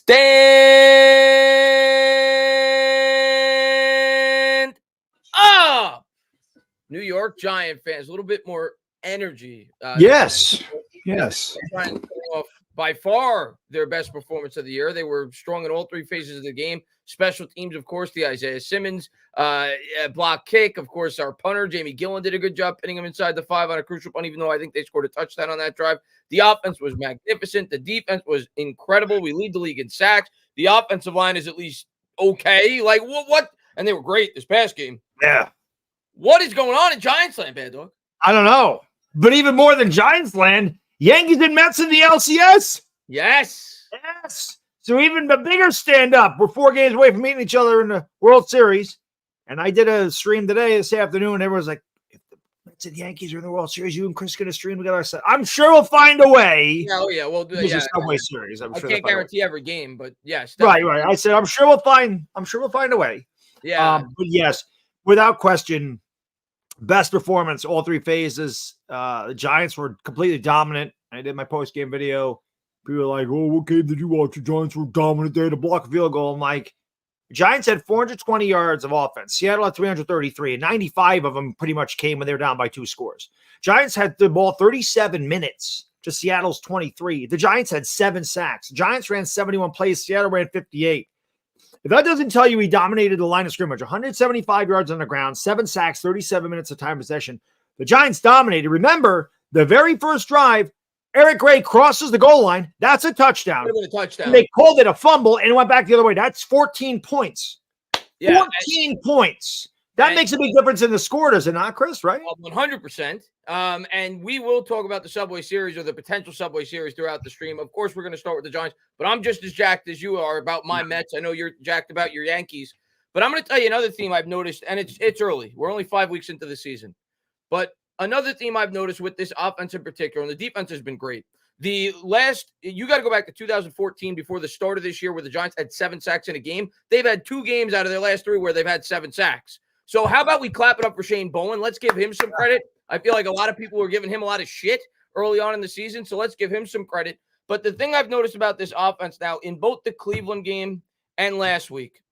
Stand up! New York Giant fans, a little bit more energy. Yes. Trying to pull off by far their best performance of the year. They were strong in all three phases of the game. Special teams, of course, the Isaiah Simmons block kick. Of course, our punter, Jamie Gillen, did a good job pinning him inside the 5 on a crucial punt, even though I think they scored a touchdown on that drive. The offense was magnificent. The defense was incredible. We lead the league in sacks. The offensive line is at least okay. Like, what? And they were great this past game. Yeah. What is going on in Giants land, Baddog? I don't know. But even more than Giants land, Yankees and Mets in the LCS. Yes. So even the bigger stand up. We're 4 games away from meeting each other in the World Series. And I did a stream this afternoon. Everyone's like, if the Mets and Yankees are in the World Series, you and Chris going to stream together. I said, I'm sure we'll find a way. Yeah, we'll do it. Yeah, Subway Series. I can't guarantee every game, but yes. Right. I said, I'm sure we'll find a way. Yeah. But yes, without question, best performance, all 3 phases. The Giants were completely dominant. I did my post-game video. People were like, oh, what game did you watch? The Giants were dominant. They had to block a field goal. I'm like, the Giants had 420 yards of offense. Seattle had 333, and 95 of them pretty much came when they were down by 2 scores. Giants had the ball 37 minutes to Seattle's 23. The Giants had 7 sacks. Giants ran 71 plays. Seattle ran 58. If that doesn't tell you he dominated the line of scrimmage, 175 yards on the ground, 7 sacks, 37 minutes of time possession. The Giants dominated. Remember, the very first drive, Eric Gray crosses the goal line. That's a touchdown. And they called it a fumble and it went back the other way. That's 14 points. Yeah, 14 points. That makes a big difference in the score, does it not, Chris, right? 100%. And we will talk about the Subway Series or the potential Subway Series throughout the stream. Of course, we're going to start with the Giants, but I'm just as jacked as you are about my Mets. I know you're jacked about your Yankees. But I'm going to tell you another theme I've noticed, and it's early. We're only 5 weeks into the season. But another theme I've noticed with this offense in particular, and the defense has been great. You got to go back to 2014 before the start of this year where the Giants had 7 sacks in a game. They've had 2 games out of their last 3 where they've had 7 sacks. So how about we clap it up for Shane Bowen? Let's give him some credit. I feel like a lot of people were giving him a lot of shit early on in the season, so let's give him some credit. But the thing I've noticed about this offense now, in both the Cleveland game and last week,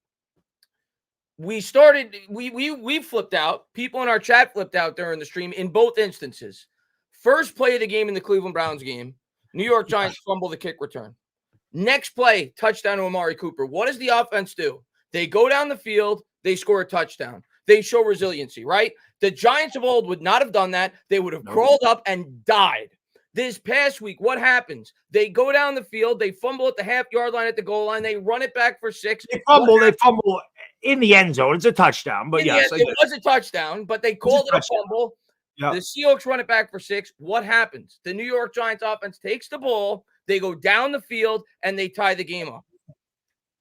we flipped out. People in our chat flipped out during the stream in both instances. First play of the game in the Cleveland Browns game, New York Giants fumble the kick return. Next play, touchdown to Amari Cooper. What does the offense do? They go down the field, they score a touchdown. They show resiliency, right? The Giants of old would not have done that. They would have crawled up and died. This past week, what happens? They go down the field. They fumble at the half-yard line at the goal line. They run it back for 6. They fumble in the end zone. It's a touchdown. But yes, it was a touchdown, but they called it a fumble. Yep. The Seahawks run it back for 6. What happens? The New York Giants offense takes the ball. They go down the field, and they tie the game up.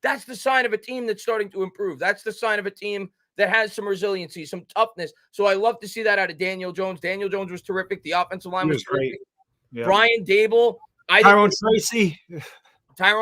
That's the sign of a team that's starting to improve. That's the sign of a team that has some resiliency, some toughness. So I love to see that out of Daniel Jones. Daniel Jones was terrific. The offensive line was terrific. Yeah. Brian Dable. Tyrone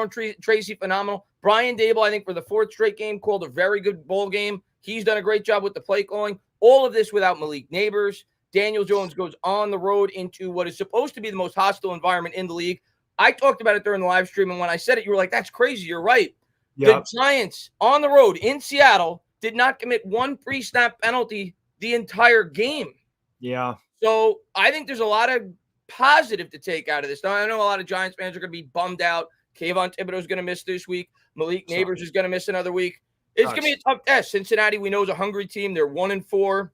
Tracy, phenomenal. Brian Dable, I think, for the 4th straight game, called a very good bowl game. He's done a great job with the play calling. All of this without Malik Neighbors. Daniel Jones goes on the road into what is supposed to be the most hostile environment in the league. I talked about it during the live stream, and when I said it, you were like, that's crazy. You're right. Yep. The Giants on the road in Seattle did not commit 1 pre-snap penalty the entire game. Yeah. So I think there's a lot of positive to take out of this. Now, I know a lot of Giants fans are going to be bummed out. Kayvon Thibodeau is going to miss this week. Malik Neighbors is going to miss another week. It's going to be a tough test. Cincinnati, we know, is a hungry team. They're 1-4.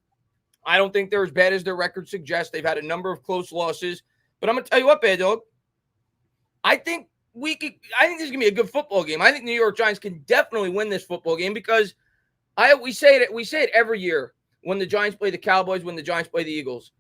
I don't think they're as bad as their record suggests. They've had a number of close losses. But I'm going to tell you what, Baddog, I think this is going to be a good football game. I think New York Giants can definitely win this football game because we say it every year when the Giants play the Cowboys, when the Giants play the Eagles.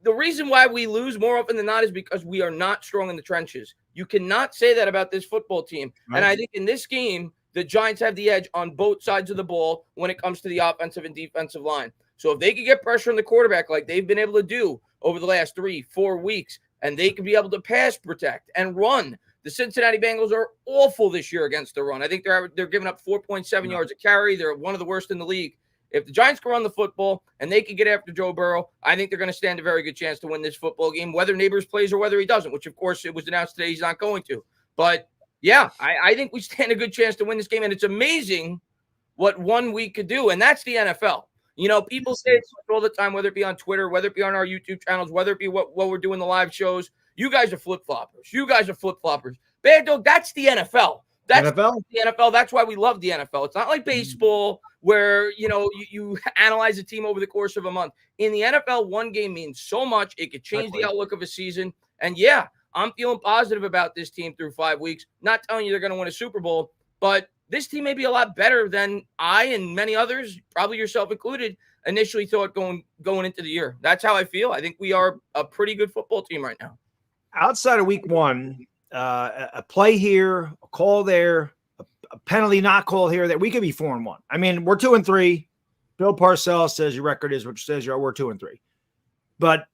The reason why we lose more often than not is because we are not strong in the trenches. You cannot say that about this football team. Right. And I think in this game, the Giants have the edge on both sides of the ball when it comes to the offensive and defensive line. So if they can get pressure on the quarterback like they've been able to do over the last 3-4 weeks, and they can be able to pass protect and run. The Cincinnati Bengals are awful this year against the run. I think they're giving up 4.7 yards a carry. They're one of the worst in the league. If the Giants can run the football and they can get after Joe Burrow, I think they're going to stand a very good chance to win this football game, whether Neighbors plays or whether he doesn't, which, of course, it was announced today he's not going to. But Yeah, I think we stand a good chance to win this game, and it's amazing what 1 week could do, and that's the NFL. You know, people say it all the time, whether it be on Twitter, whether it be on our YouTube channels, whether it be what we're doing the live shows. You guys are flip-floppers. You guys are flip-floppers. Bad Dog, that's the NFL. That's NFL? the NFL. That's why we love the NFL. It's not like baseball where, you analyze a team over the course of a month. In the NFL, one game means so much. It could change the outlook of a season. And yeah, I'm feeling positive about this team through 5 weeks. Not telling you they're going to win a Super Bowl, but this team may be a lot better than I and many others, probably yourself included, initially thought going into the year. That's how I feel. I think we are a pretty good football team right now. Outside of week one, a play here, a call there, a penalty not call here, that we could be 4-1. I mean, we're 2-3. Bill Parcells says your record is what says you are. We're 2-3. But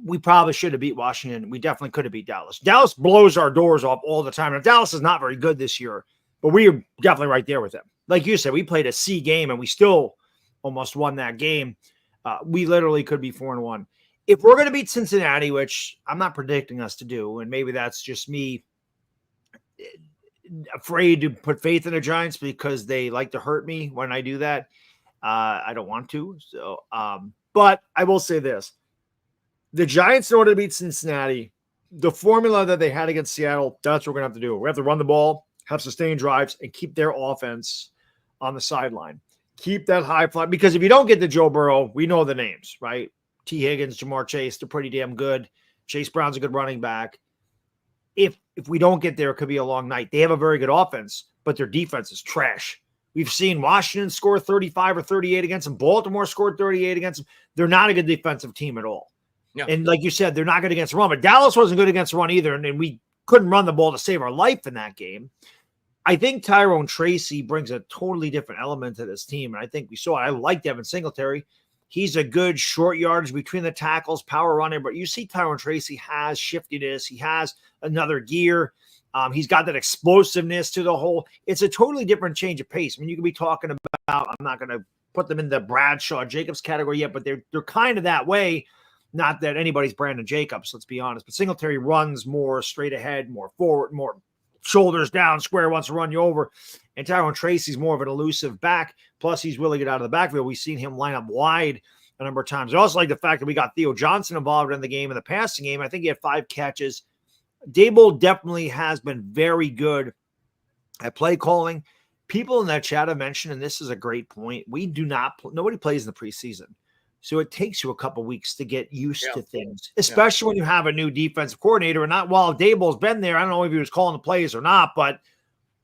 we probably should have beat Washington. We definitely could have beat Dallas. Dallas blows our doors off all the time. And Dallas is not very good this year, but we are definitely right there with them. Like you said, we played a C game and we still almost won that game. We literally could be 4-1. If we're going to beat Cincinnati, which I'm not predicting us to do, and maybe that's just me afraid to put faith in the Giants because they like to hurt me when I do that. I don't want to. So, but I will say this. The Giants, in order to beat Cincinnati, the formula that they had against Seattle, that's what we're going to have to do. We have to run the ball, have sustained drives, and keep their offense on the sideline. Keep that high fly. Because if you don't get to Joe Burrow, we know the names, right? T. Higgins, Jamar Chase, they're pretty damn good. Chase Brown's a good running back. If we don't get there, it could be a long night. They have a very good offense, but their defense is trash. We've seen Washington score 35 or 38 against them. Baltimore scored 38 against them. They're not a good defensive team at all. Yeah. And like you said, they're not good against the run. But Dallas wasn't good against the run either, and we couldn't run the ball to save our life in that game. I think Tyrone Tracy brings a totally different element to this team, and I think we saw it. I like Devin Singletary. He's a good short yardage between the tackles, power runner, but you see Tyrone Tracy has shiftiness. He has another gear. He's got that explosiveness to the whole. It's a totally different change of pace. I mean, you could be talking about, I'm not going to put them in the Bradshaw Jacobs category yet, but they're kind of that way. Not that anybody's Brandon Jacobs, let's be honest, but Singletary runs more straight ahead, more forward, more shoulders down, square, wants to run you over. And Tyrone Tracy's more of an elusive back. Plus, he's really good out of the backfield. We've seen him line up wide a number of times. I also like the fact that we got Theo Johnson involved in the game, in the passing game. I think he had 5 catches. Dable definitely has been very good at play calling. People in that chat have mentioned, and this is a great point, nobody plays in the preseason. So it takes you a couple weeks to get used to things, especially when you have a new defensive coordinator. And not while Dable's been there, I don't know if he was calling the plays or not, but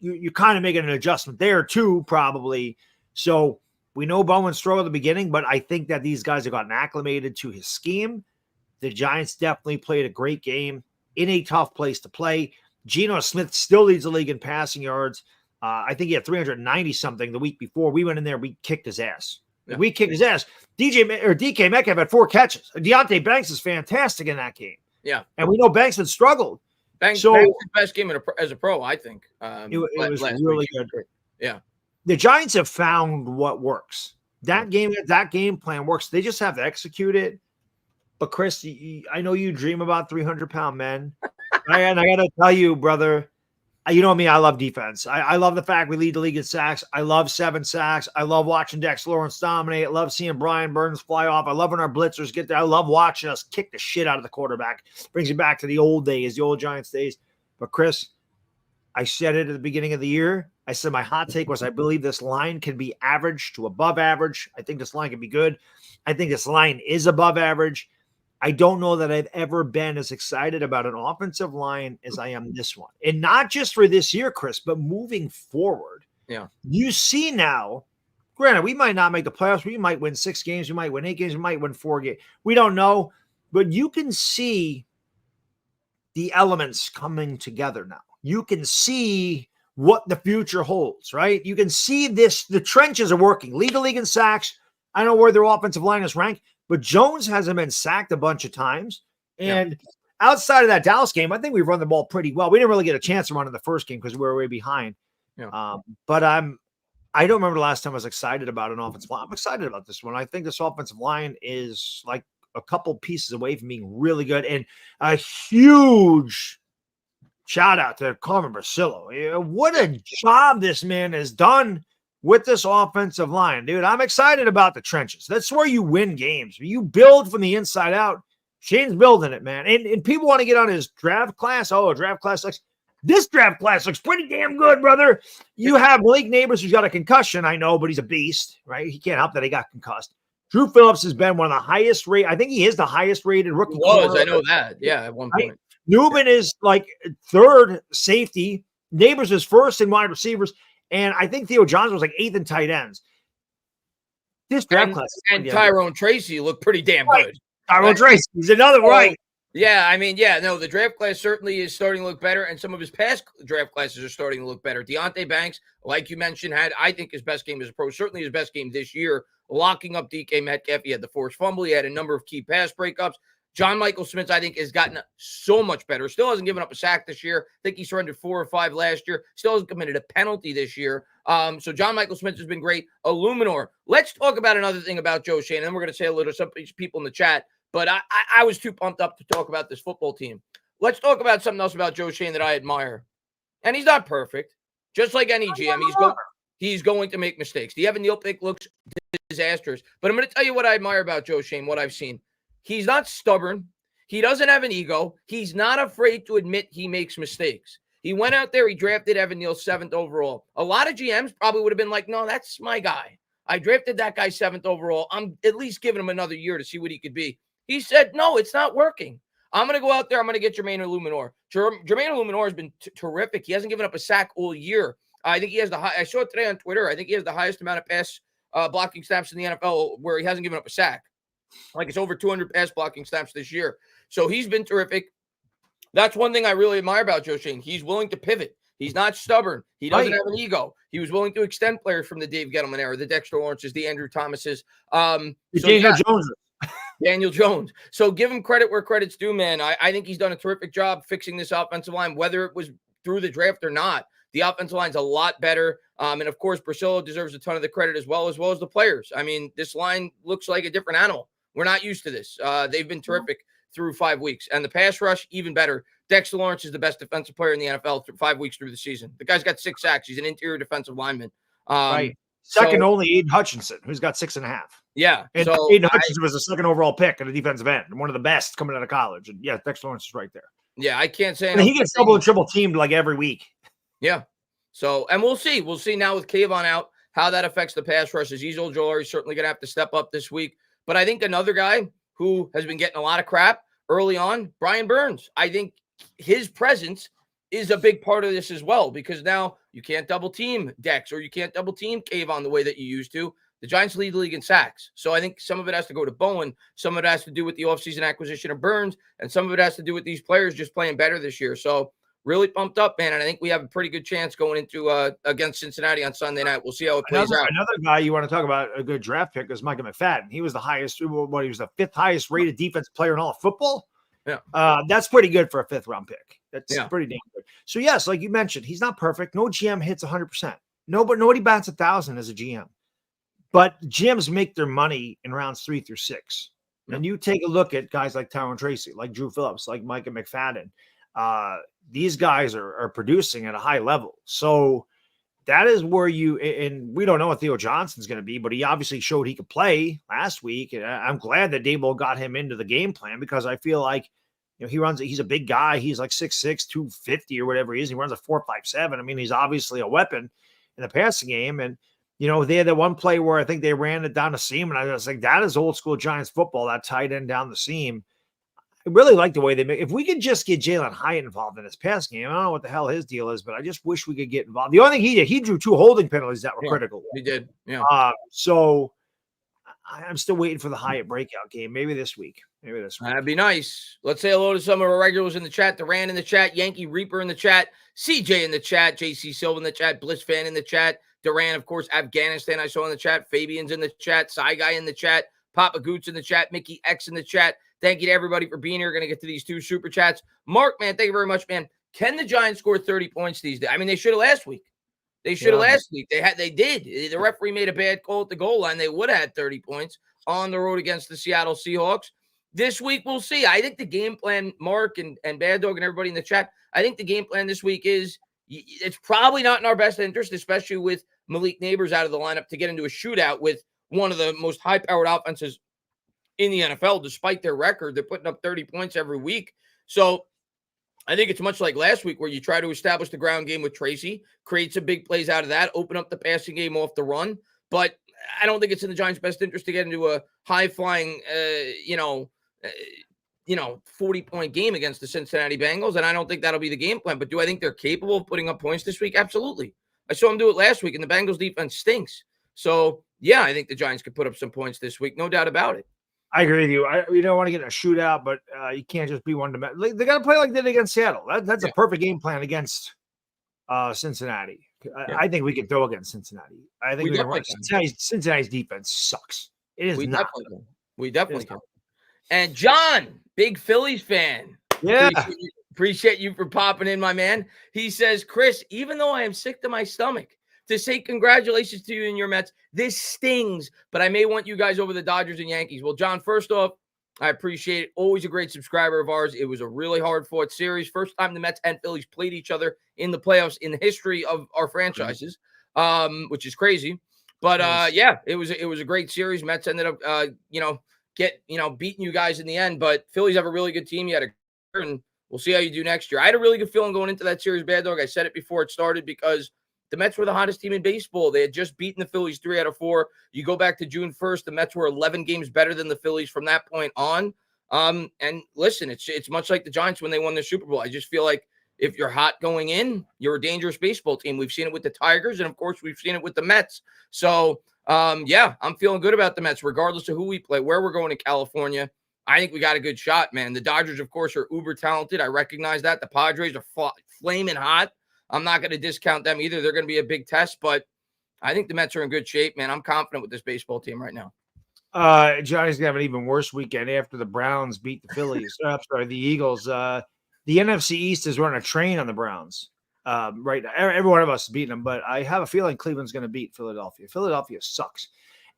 you're kind of making an adjustment there too, probably. So we know Bowman's throw at the beginning, but I think that these guys have gotten acclimated to his scheme. The Giants definitely played a great game in a tough place to play. Geno Smith still leads the league in passing yards. I think he had 390 something the week before. We went in there, we kicked his ass. Yeah. We kicked his ass. DK Metcalf had 4 catches. Deontay Banks is fantastic in that game. Yeah. And we know Banks had struggled. Banks' best game as a pro, I think. It was really good. Yeah. The Giants have found what works. That game plan works. They just have to execute it. But, Chris, I know you dream about 300-pound men. And I got to tell you, brother, you know me, I love defense. I love the fact we lead the league in sacks. I love 7 sacks. I love watching Dex Lawrence dominate. I love seeing Brian Burns fly off. I love when our blitzers get there. I love watching us kick the shit out of the quarterback. Brings you back to the old days, the old Giants days. But, Chris, I said it at the beginning of the year. I said my hot take was I believe this line can be average to above average. I think this line can be good. I think this line is above average. I don't know that I've ever been as excited about an offensive line as I am this one. And not just for this year, Chris, but moving forward. Yeah. You see now, granted, we might not make the playoffs. We might win 6 games. We might win 8 games. We might win 4 games. We don't know. But you can see the elements coming together now. You can see what the future holds, right? You can see this. The trenches are working. Lead the league in sacks. I don't know where their offensive line is ranked. But Jones hasn't been sacked a bunch of times. And outside of that Dallas game, I think we've run the ball pretty well. We didn't really get a chance to run in the first game because we were way behind. Yeah. But I don't remember the last time I was excited about an offensive line. I'm excited about this one. I think this offensive line is like a couple pieces away from being really good and a huge shout out to Carmen Brasillo. What a job this man has done with this offensive line, dude. I'm excited about the trenches. That's where you win games. You build from the inside out. Shane's building it, man. And people want to get on his draft class. Oh, draft class looks. This draft class looks pretty damn good, brother. You have Malik Neighbors, who's got a concussion, I know, but he's a beast, right? He can't help that he got concussed. Drew Phillips has been one of the highest rated. I think he is the highest rated rookie. I know that. Yeah, at one point. Right? Newman is like third safety. Neighbors is first in wide receivers. And I think Theo Johnson was like 8th in tight ends. This draft class. And Tyrone Tracy looked pretty damn good. Tyrone Tracy is another right. Yeah, I mean, the draft class certainly is starting to look better, and some of his past draft classes are starting to look better. Deonte Banks, like you mentioned, had, I think, his best game as a pro, certainly his best game this year, locking up DK Metcalf. He had the forced fumble. He had a number of key pass breakups. John Michael Smith, I think, has gotten so much better. Still hasn't given up a sack this year. I think he surrendered 4 or 5 last year. Still hasn't committed a penalty this year. So John Michael Smith has been great. Illuminor. Let's talk about another thing about Joe Shane, and then we're going to say a little to some people in the chat. But I was too pumped up to talk about this football team. Let's talk about something else about Joe Shane that I admire. And he's not perfect. Just like any GM, he's going to make mistakes. The Evan Neal pick looks disastrous. But I'm going to tell you what I admire about Joe Shane, what I've seen. He's not stubborn. He doesn't have an ego. He's not afraid to admit he makes mistakes. He went out there. He drafted Evan Neal 7th overall. A lot of GMs probably would have been like, no, that's my guy. I drafted that guy 7th overall. I'm at least giving him another year to see what he could be. He said, no, it's not working. I'm going to go out there. I'm going to get Jermaine Illuminor. Jermaine Illuminor has been terrific. He hasn't given up a sack all year. I think he has I saw it today on Twitter. I think he has the highest amount of pass blocking snaps in the NFL where he hasn't given up a sack. Like it's over 200 pass blocking snaps this year. So he's been terrific. That's one thing I really admire about Joe Shane. He's willing to pivot. He's not stubborn. He doesn't have an ego. He was willing to extend players from the Dave Gettleman era, the Dexter Lawrences, the Andrew Thomases. Daniel Jones. So give him credit where credit's due, man. I think he's done a terrific job fixing this offensive line, whether it was through the draft or not. The offensive line's a lot better. And of course, Brasillo deserves a ton of the credit as well as the players. I mean, this line looks like a different animal. We're not used to this. They've been terrific through 5 weeks. And the pass rush, even better. Dexter Lawrence is the best defensive player in the NFL 5 weeks through the season. The guy's got 6 sacks. He's an interior defensive lineman. Second only Aiden Hutchinson, who's got 6.5. Yeah. And Aiden Hutchinson was the second overall pick at a defensive end, one of the best coming out of college. And yeah, Dexter Lawrence is right there. Yeah, I can't say. And he gets double and triple teamed like every week. Yeah. So, and we'll see. We'll see now with Kayvon out how that affects the pass rush. Azeez Ojulari is certainly going to have to step up this week. But I think another guy who has been getting a lot of crap early on, Brian Burns. I think his presence is a big part of this as well, because now you can't double team Dex or you can't double team Kayvon the way that you used to. The Giants lead the league in sacks. So I think some of it has to go to Bowen. Some of it has to do with the offseason acquisition of Burns. And some of it has to do with these players just playing better this year. So really pumped up, man. And I think we have a pretty good chance going into against Cincinnati on Sunday night. We'll see how it plays out. Another guy you want to talk about, a good draft pick, is Micah McFadden. He was the highest, he was the 5th highest rated defensive player in all of football. Yeah. That's pretty good for a 5th round pick. That's pretty damn good. So yes, like you mentioned, he's not perfect. No GM hits 100%. Nobody bats 1,000 as a GM. But GMs make their money in rounds 3 through 6. Yeah. And you take a look at guys like Tyrone Tracy, like Drew Phillips, like Micah McFadden. These guys are producing at a high level. So that is where and we don't know what Theo Johnson's going to be, but he obviously showed he could play last week. And I'm glad that Dabo got him into the game plan, because I feel like, he's a big guy. He's like 6'6", 250 or whatever he is. He runs a 4.57. I mean, he's obviously a weapon in the passing game. And, they had that one play where I think they ran it down the seam. And I was like, that is old school Giants football, that tight end down the seam. I really like the way they make. If we could just get Jalen Hyatt involved in this pass game, I don't know what the hell his deal is, but I just wish we could get involved. The only thing he did, he drew 2 holding penalties that were critical. He did. Yeah. So I'm still waiting for the Hyatt breakout game. Maybe this week. That'd be nice. Let's say hello to some of our regulars in the chat. Duran in the chat, Yankee Reaper in the chat, CJ in the chat, JC Silva in the chat, Bliss Fan in the chat, Duran, of course, Afghanistan I saw in the chat, Fabian's in the chat, Cy Guy in the chat, Papa Goots in the chat, Mickey X in the chat. Thank you to everybody for being here. Going to get to these 2 super chats. Mark, man, thank you very much, man. Can the Giants score 30 points these days? I mean, they should have last week. They did. The referee made a bad call at the goal line. They would have had 30 points on the road against the Seattle Seahawks. This week, we'll see. I think the game plan, Mark and Baddog and everybody in the chat, I think the game plan this week is it's probably not in our best interest, especially with Malik Neighbors out of the lineup, to get into a shootout with one of the most high-powered offenses in the NFL. Despite their record, they're putting up 30 points every week. So I think it's much like last week where you try to establish the ground game with Tracy, create some big plays out of that, open up the passing game off the run. But I don't think it's in the Giants' best interest to get into a high-flying, 40-point game against the Cincinnati Bengals, and I don't think that'll be the game plan. But do I think they're capable of putting up points this week? Absolutely. I saw them do it last week, and the Bengals defense stinks. So, yeah, I think the Giants could put up some points this week, no doubt about it. I agree with you. We don't want to get in a shootout, but you can't just be one-dimensional. They got to play like they did against Seattle. That's a perfect game plan against Cincinnati. I think we can throw against Cincinnati. I think we can run. Cincinnati's defense sucks. It is not. We definitely can. And John, big Phillies fan. Yeah. Appreciate you for popping in, my man. He says, Chris, even though I am sick to my stomach to say congratulations to you and your Mets, this stings, but I may want you guys over the Dodgers and Yankees. Well, John, first off, I appreciate it. Always a great subscriber of ours. It was a really hard-fought series. First time the Mets and Phillies played each other in the playoffs in the history of our franchises, which is crazy. But, yeah, it was a great series. Mets ended up, beating you guys in the end. But Phillies have a really good team. You had and we'll see how you do next year. I had a really good feeling going into that series, Baddog. I said it before it started because the Mets were the hottest team in baseball. They had just beaten the Phillies 3 out of 4. You go back to June 1st, the Mets were 11 games better than the Phillies from that point on. And listen, it's much like the Giants when they won the Super Bowl. I just feel like if you're hot going in, you're a dangerous baseball team. We've seen it with the Tigers, and of course, we've seen it with the Mets. So, yeah, I'm feeling good about the Mets, regardless of who we play, where we're going in California. I think we got a good shot, man. The Dodgers, of course, are uber talented. I recognize that. The Padres are flaming hot. I'm not going to discount them either. They're going to be a big test, but I think the Mets are in good shape, man. I'm confident with this baseball team right now. Johnny's going to have an even worse weekend after the Browns beat the Phillies. The Eagles. The NFC East is running a train on the Browns right now. Every one of us is beating them, but I have a feeling Cleveland's going to beat Philadelphia. Philadelphia sucks.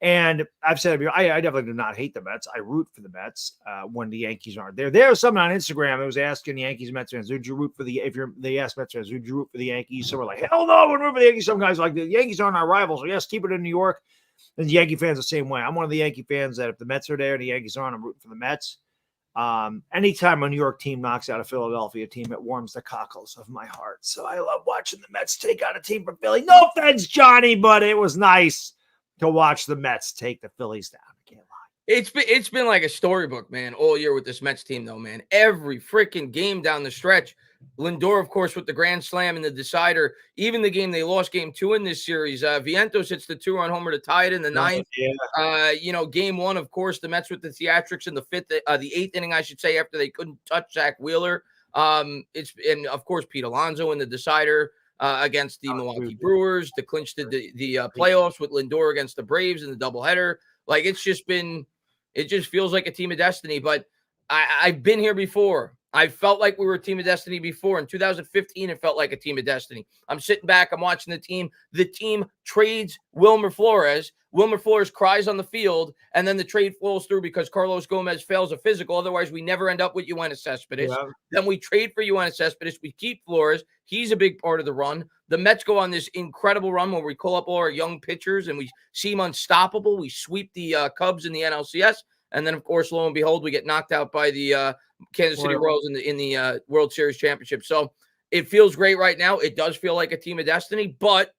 And I've said it, I definitely do not hate the Mets. I root for the Mets when the Yankees aren't there. There was someone on Instagram that was asking the Yankees Mets fans, "Would you root for the?" They asked Mets fans, "Would you root for the Yankees?" So we're like, "Hell no, I wouldn't root for the Yankees." Some guys are like, "The Yankees aren't our rivals." So yes, keep it in New York. And the Yankee fans the same way. I'm one of the Yankee fans that if the Mets are there and the Yankees aren't, I'm rooting for the Mets. Anytime a New York team knocks out a Philadelphia team, it warms the cockles of my heart. So I love watching the Mets take out a team from Philly. No offense, Johnny, but it was nice to watch the Mets take the Phillies down. I can't lie. It's been like a storybook, man, all year with this Mets team, though, man. Every freaking game down the stretch. Lindor, of course, with the grand slam and the decider. Even the game they lost, game 2 in this series. Vientos hits the 2-run homer to tie it in the 9th. Yeah. Game 1, of course, the Mets with the theatrics in the 8th inning, I should say, after they couldn't touch Zach Wheeler. And of course, Pete Alonso in the decider. Against the Milwaukee Brewers to clinch the playoffs with Lindor against the Braves in the doubleheader. Like, it just feels like a team of destiny. But I've been here before. I felt like we were a team of destiny before. In 2015, it felt like a team of destiny. I'm sitting back. I'm watching the team. The team trades Wilmer Flores. Wilmer Flores cries on the field, and then the trade falls through because Carlos Gomez fails a physical. Otherwise, we never end up with Yoenis Cespedes. Yeah. Then we trade for Yoenis Cespedes. We keep Flores. He's a big part of the run. The Mets go on this incredible run where we call up all our young pitchers, and we seem unstoppable. We sweep the Cubs in the NLCS. And then, of course, lo and behold, we get knocked out by the Kansas City Royals in the World Series Championship. So it feels great right now. It does feel like a team of destiny, but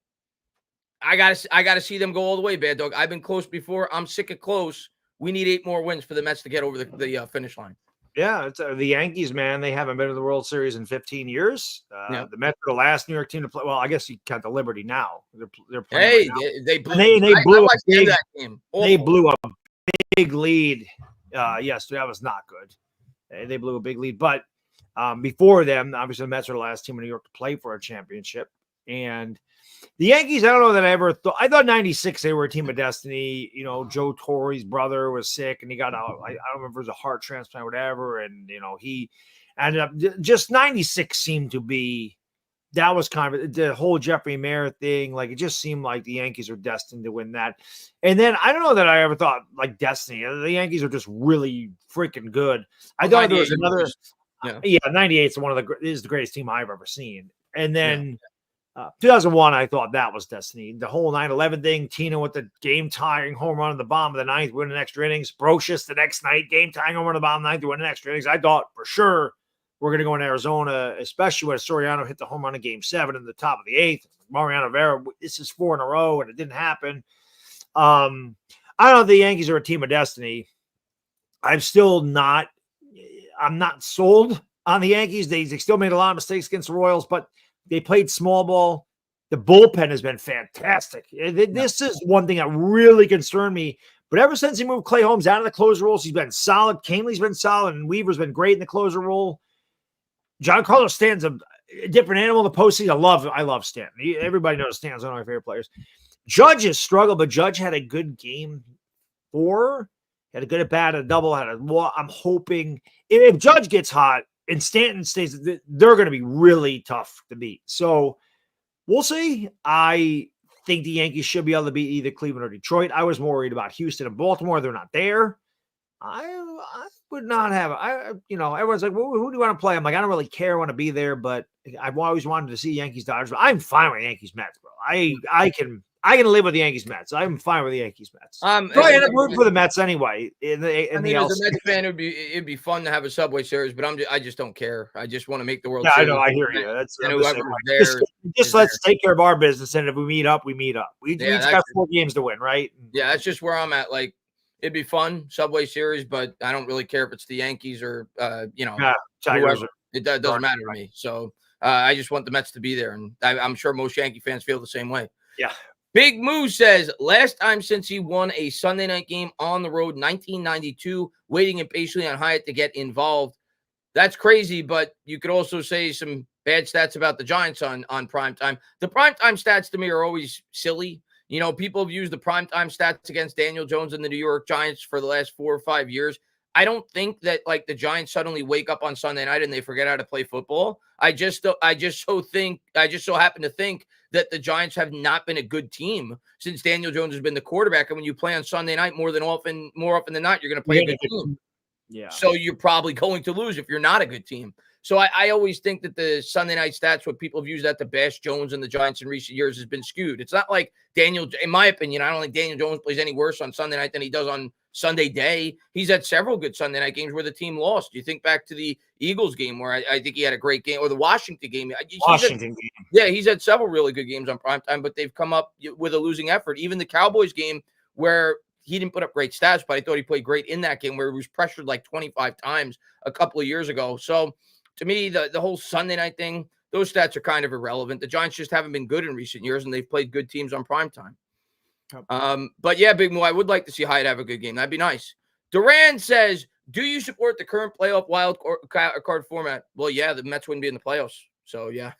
I gotta see them go all the way, Bad Dog. I've been close before. I'm sick of close. We need 8 more wins for the Mets to get over the finish line. Yeah, it's the Yankees, man. They haven't been to the World Series in 15 years. The Mets are the last New York team to play. Well, I guess you count the Liberty now. They're playing. Hey, they blew. They blew a big lead. Yes, that was not good. They blew a big lead, but before them, obviously, the Mets are the last team in New York to play for a championship. And the Yankees, I don't know that I ever thought. I thought '96 they were a team of destiny. You know, Joe Torre's brother was sick, and he got out. I don't remember if it was a heart transplant, or whatever. And he ended up just '96 seemed to be that was kind of the whole Jeffrey Mayer thing. Like, it just seemed like the Yankees were destined to win that. And then I don't know that I ever thought like destiny. The Yankees are just really freaking good. I thought there was another. Yeah, 98 is the greatest team I've ever seen. And then 2001, I thought that was destiny. The whole 9/11 thing, Tina with the game-tying home run in the bottom of the ninth, winning extra innings. Brocious the next night, game-tying home run in the bottom of the ninth, winning extra innings. I thought for sure we're going to go in Arizona, especially when Soriano hit the home run in Game 7 in the top of the 8th. Mariano Vera, this is 4 in a row, and it didn't happen. I don't know if the Yankees are a team of destiny. I'm not sold on the Yankees. They still made a lot of mistakes against the Royals, but they played small ball. The bullpen has been fantastic. This is one thing that really concerned me. But ever since he moved Clay Holmes out of the closer roles, he's been solid. Canley's been solid, and Weaver's been great in the closer role. Giancarlo Stanton's a different animal in the postseason. I love Stanton. Everybody knows Stanton's one of my favorite players. Judge has struggled, but Judge had a good game 4. Had a good at bat, a double, I'm hoping if Judge gets hot and Stanton stays, they're going to be really tough to beat. So we'll see. I think the Yankees should be able to beat either Cleveland or Detroit. I was more worried about Houston and Baltimore. They're not there. I would not have. Everyone's like, well, who do you want to play? I'm like, I don't really care. I want to be there, but I've always wanted to see Yankees Dodgers. But I'm fine with Yankees Mets, bro. I can live with the Yankees Mets. I'm fine with the Yankees Mets. Probably end up rooting for the Mets anyway. As a Mets fan, it'd be fun to have a Subway Series, but I just don't care. I just want to make the World Series. I know. I hear you. Let's take care of our business, and if we meet up, we meet up. We just got 4 games to win, right? Yeah, that's just where I'm at. Like, it'd be fun Subway Series, but I don't really care if it's the Yankees or Tigers. It doesn't matter to me. So I just want the Mets to be there, and I'm sure most Yankee fans feel the same way. Yeah. Big Moo says, last time since he won a Sunday night game on the road, 1992, waiting impatiently on Hyatt to get involved. That's crazy, but you could also say some bad stats about the Giants on primetime. The primetime stats to me are always silly. You know, people have used the primetime stats against Daniel Jones and the New York Giants for the last 4 or 5 years. I don't think that like the Giants suddenly wake up on Sunday night and they forget how to play football. I just so happen to think that the Giants have not been a good team since Daniel Jones has been the quarterback. And when you play on Sunday night, more often than not, you're going to play a good team. Yeah. So you're probably going to lose if you're not a good team. So I always think that the Sunday night stats, what people have used that to bash Jones and the Giants in recent years, has been skewed. It's not like Daniel, in my opinion, I don't think Daniel Jones plays any worse on Sunday night than he does on Sunday day. He's had several good Sunday night games where the team lost. You think back to the Eagles game where I think he had a great game, or the Washington game. Yeah, he's had several really good games on primetime, but they've come up with a losing effort. Even the Cowboys game where he didn't put up great stats, but I thought he played great in that game where he was pressured like 25 times a couple of years ago. So to me, the whole Sunday night thing, those stats are kind of irrelevant. The Giants just haven't been good in recent years, and they've played good teams on primetime. But yeah, Big Moo, I would like to see Hyatt have a good game. That'd be nice. Duran says, do you support the current playoff wild card format? Well, yeah, the Mets wouldn't be in the playoffs. So, yeah.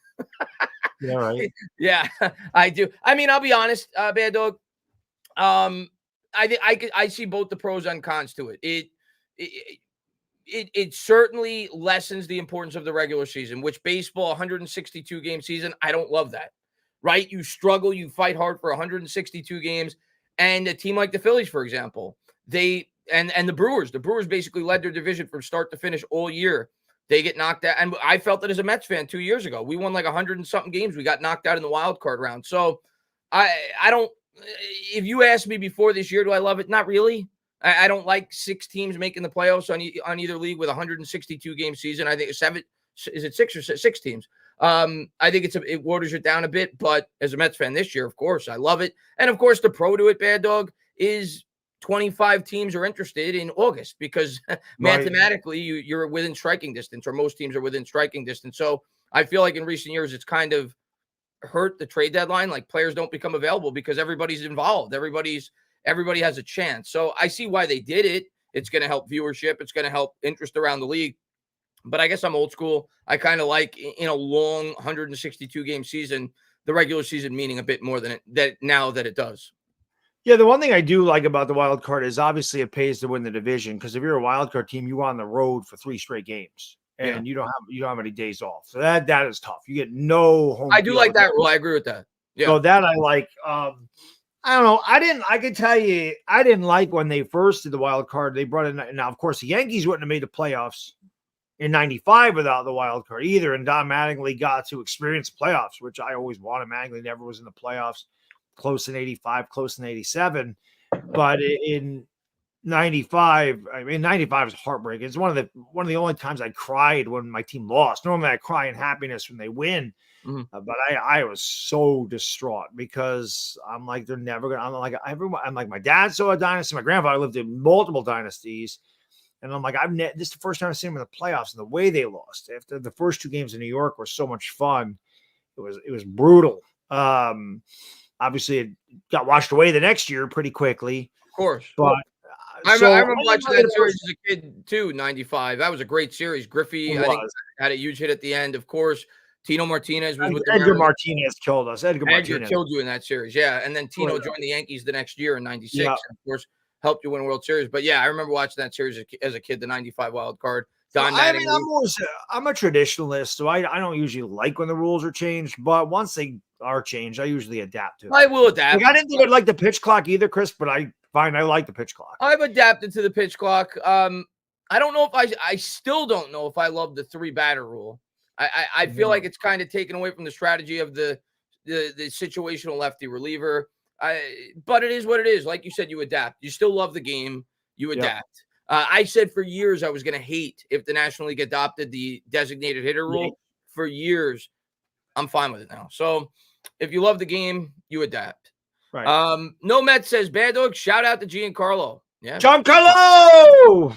Yeah, right. Yeah, I do. I mean, I'll be honest, Bad Dog. I see both the pros and cons to it. It certainly lessens the importance of the regular season, which baseball, 162 game season, I don't love that. Right? You struggle, you fight hard for 162 games. And a team like the Phillies, for example, and the Brewers basically led their division from start to finish all year. They get knocked out. And I felt that as a Mets fan 2 years ago. We won like 100 and something games. We got knocked out in the wild card round. So I don't, if you asked me before this year, do I love it? Not really. I don't like 6 teams making the playoffs on either league with a 162 game season. I think 6 or 6 teams? I think it waters it down a bit, but as a Mets fan this year, of course, I love it. And of course, the pro to it, Bad Dog, is 25 teams are interested in August because mathematically you're within striking distance, or most teams are within striking distance. So I feel like in recent years, it's kind of hurt the trade deadline. Like players don't become available because everybody's involved. Everybody has a chance. So I see why they did it. It's going to help viewership. It's going to help interest around the league. But I guess I'm old school. I kind of like in a long 162 game season, the regular season meaning a bit more than now that it does. Yeah, the one thing I do like about the wild card is obviously it pays to win the division, because if you're a wild card team, you are on the road for 3 straight games. and you don't have any days off. So that is tough. You get no home. I do like that rule. I agree with that. Yeah. So that I like. I don't know. I could tell you, I didn't like when they first did the wild card. They brought in, now, of course, the Yankees wouldn't have made the playoffs in 95 without the wild card either. And Don Mattingly got to experience playoffs, which I always wanted. Mattingly never was in the playoffs, close in 85, close in 87. But in 95, I mean, 95 is heartbreaking. It's one of the only times I cried when my team lost. Normally I cry in happiness when they win. But I was so distraught because I'm like, they're never going to, I'm like, my dad saw a dynasty. My grandfather lived in multiple dynasties. And I'm like, this is the first time I've seen them in the playoffs, and the way they lost after the first two games in New York were so much fun. It was brutal. Obviously it got washed away the next year pretty quickly. Of course. But I remember watching that series as a kid too, 95. That was a great series. Griffey, I think, had a huge hit at the end. Of course, Tino Martinez was with the Edgar Martinez killed us. Edgar Martinez killed you in that series. Yeah. And then Tino joined the Yankees the next year in 96. And of course, helped you win a World Series. But yeah, I remember watching that series as a kid, the 95 wild card. I'm a traditionalist, so I don't usually like when the rules are changed, but once they are changed, I usually adapt to it. I will adapt. I didn't think I'd like the pitch clock either, Chris, but I like the pitch clock. I've adapted to the pitch clock. I don't know if I still don't know if I love the 3-batter rule. I feel like it's kind of taken away from the strategy of the situational lefty reliever. But it is what it is. Like you said, you adapt. You still love the game. You adapt. I said for years I was going to hate if the National League adopted the designated hitter rule. For years. I'm fine with it now. So if you love the game, you adapt. Right. No Mets says, Baddog, shout out to Giancarlo. Yeah. Giancarlo!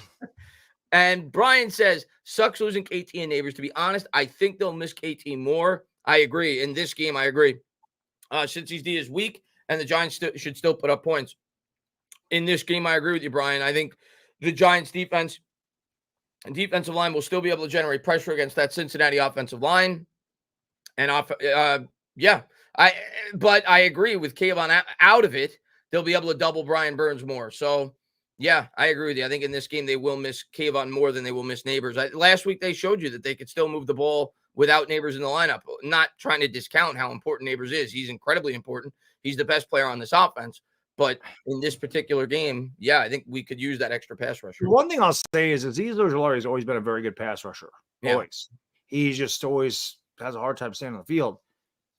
And Brian says, sucks losing KT and Neighbors. To be honest, I think they'll miss KT more. I agree. In this game, I agree. Since he's D is weak and the Giants should still put up points. In this game, I agree with you, Brian. I think the Giants defense and defensive line will still be able to generate pressure against that Cincinnati offensive line. And but I agree with Kayvon out of it. They'll be able to double Brian Burns more. So yeah, I agree with you. I think in this game, they will miss Kayvon more than they will miss Neighbors. Last week, they showed you that they could still move the ball without Neighbors in the lineup. Not trying to discount how important Neighbors is. He's incredibly important. He's the best player on this offense. But in this particular game, yeah, I think we could use that extra pass rusher. One thing I'll say is Azeez Ojulari has always been a very good pass rusher. Yeah. Always. He just always has a hard time staying on the field.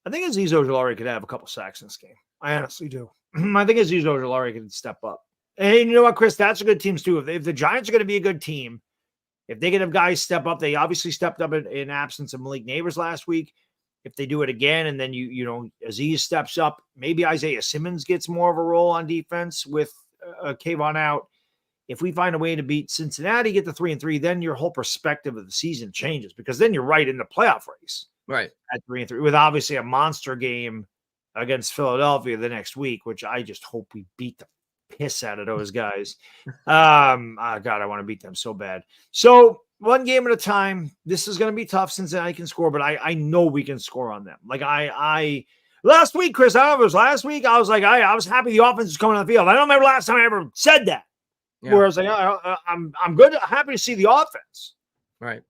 I think Azeez Ojulari could have a couple sacks in this game. I honestly do. I think Azeez Ojulari could step up. And you know what, Chris? That's a good team too. If the Giants are going to be a good team, if they can have guys step up, they obviously stepped up in absence of Malik Neighbors last week. If they do it again, and then you know Azeez steps up, maybe Isaiah Simmons gets more of a role on defense with Kayvon out. If we find a way to beat Cincinnati, get to 3-3, then your whole perspective of the season changes because then you're right in the playoff race. Right. At 3-3, with obviously a monster game against Philadelphia the next week, which I just hope we beat the piss out of those guys. God, I want to beat them so bad. So one game at a time. This is going to be tough since I can score, but I know we can score on them. Like I last week, Chris, I don't know if it was last week. I was like, I was happy the offense was coming on the field. I don't remember last time I ever said that. Yeah. Where I was like, I'm good, happy to see the offense. Right.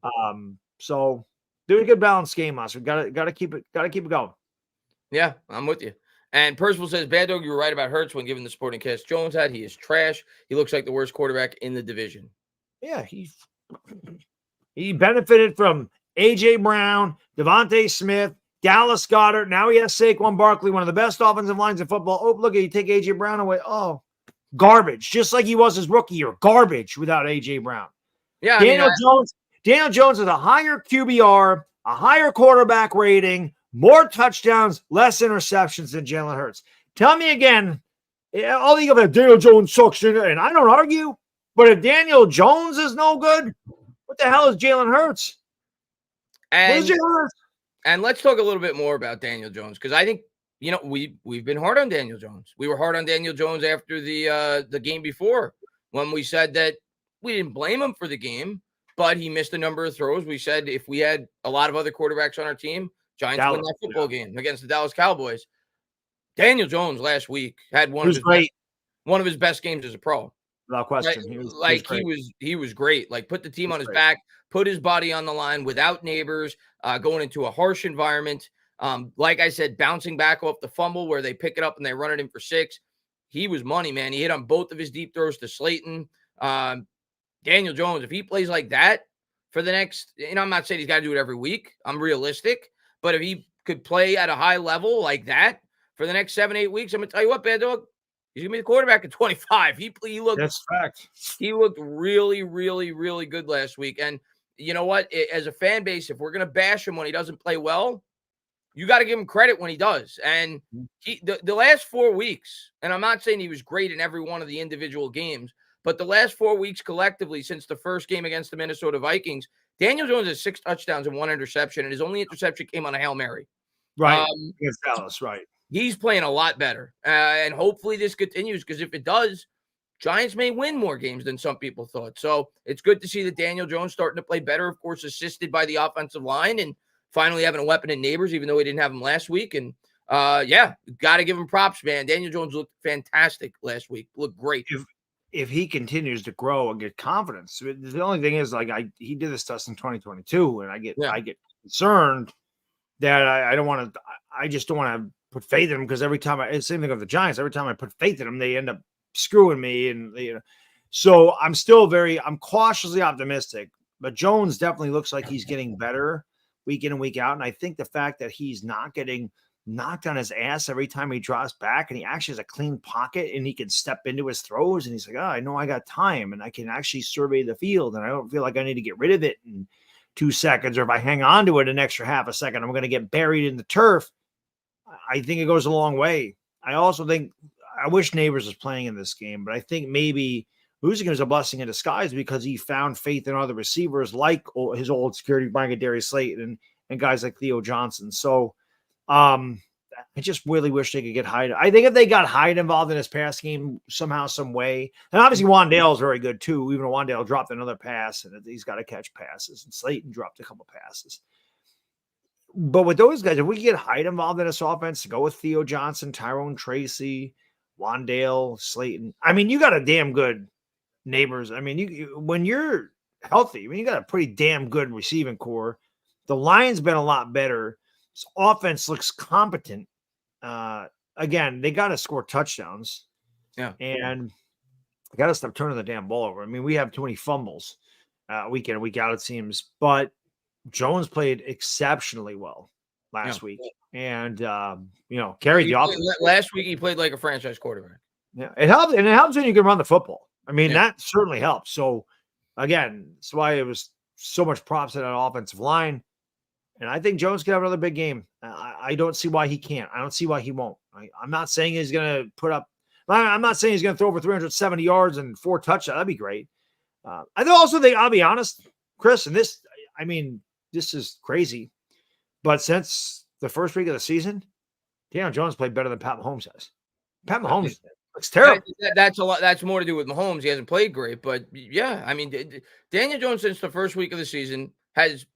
So do a good balanced game, us. We gotta keep it going. Yeah, I'm with you. And Percival says, Baddog, you were right about Hurts when given the supporting cast Jones had. He is trash. He looks like the worst quarterback in the division. Yeah, he benefited from A.J. Brown, Devontae Smith, Dallas Goedert. Now he has Saquon Barkley, one of the best offensive lines in football. Oh, look, you take A.J. Brown away. Oh, garbage. Just like he was his rookie year. Garbage without A.J. Brown. Yeah, Daniel Jones has a higher QBR, a higher quarterback rating, more touchdowns, less interceptions than Jalen Hurts. Tell me again, all you have Daniel Jones sucks, and I don't argue, but if Daniel Jones is no good, what the hell is Jalen Hurts? And let's talk a little bit more about Daniel Jones, because I think, we've been hard on Daniel Jones. We were hard on Daniel Jones after the game before when we said that we didn't blame him for the game, but he missed a number of throws. We said if we had a lot of other quarterbacks on our team, Giants win that football game against the Dallas Cowboys. Daniel Jones last week had one of his best games as a pro. Without question. He was great. Like, put the team on his back, put his body on the line without neighbors, going into a harsh environment. Like I said, bouncing back off the fumble where they pick it up and they run it in for 6. He was money, man. He hit on both of his deep throws to Slayton. Daniel Jones, if he plays like that for the next, I'm not saying he's got to do it every week. I'm realistic. But if he could play at a high level like that for the next 7-8 weeks, I'm going to tell you what, Baddog, he's going to be the quarterback at 25. He looked, that's fact. He looked really, really, really good last week. And you know what? As a fan base, if we're going to bash him when he doesn't play well, you got to give him credit when he does. And the last 4 weeks, and I'm not saying he was great in every one of the individual games, but the last 4 weeks collectively since the first game against the Minnesota Vikings, Daniel Jones has 6 touchdowns and 1 interception, and his only interception came on a Hail Mary. Right. Against Dallas, right. He's playing a lot better. And hopefully this continues, because if it does, Giants may win more games than some people thought. So it's good to see that Daniel Jones starting to play better, of course, assisted by the offensive line and finally having a weapon in Neighbors, even though he didn't have him last week. And got to give him props, man. Daniel Jones looked fantastic last week. Looked great. If he continues to grow and get confidence, the only thing is, like, he did this to us in 2022, and I get concerned that I don't want to. I just don't want to put faith in him, because every time same thing with the Giants. Every time I put faith in them, they end up screwing me, and So I'm cautiously optimistic, but Jones definitely looks like he's getting better week in and week out, and I think the fact that he's not getting knocked on his ass every time he drops back, and he actually has a clean pocket and he can step into his throws, and he's like, I know I got time and I can actually survey the field, and I don't feel like I need to get rid of it in 2 seconds, or if I hang on to it an extra half a second, I'm going to get buried in the turf. I think it goes a long way. I also think, I wish Neighbors was playing in this game, but I think maybe losing him is a blessing in disguise, because he found faith in other receivers like his old security blanket, Darius Slayton, and guys like Theo Johnson. So I just really wish they could get Hyde. I think if they got Hyde involved in this pass game somehow, some way, and obviously Wandale is very good too, even though Wandale dropped another pass, and he's got to catch passes, and Slayton dropped a couple passes. But with those guys, if we get Hyde involved in this offense, to go with Theo Johnson, Tyrone Tracy, Wandale, Slayton, I mean, you got a damn good Neighbors. I mean, when you're healthy, I mean, you got a pretty damn good receiving core. The line's been a lot better. This offense looks competent. Again, they got to score touchdowns. Yeah. And they got to stop turning the damn ball over. I mean, we have too many fumbles week in and week out, it seems. But Jones played exceptionally well last week. And, carried the offense. Last week, he played like a franchise quarterback. Yeah, it helps. And it helps when you can run the football. I mean, that certainly helps. So, again, that's why it was so much props in that offensive line. And I think Jones could have another big game. I don't see why he can't. I don't see why he won't. I'm not saying he's going to put up – I'm not saying he's going to throw over 370 yards and 4 touchdowns. That'd be great. I also think, I'll be honest, Chris, and this is crazy, but since the first week of the season, Daniel Jones played better than Pat Mahomes has. Pat Mahomes looks terrible. That's a lot. That's more to do with Mahomes. He hasn't played great, but yeah, I mean, Daniel Jones since the first week of the season has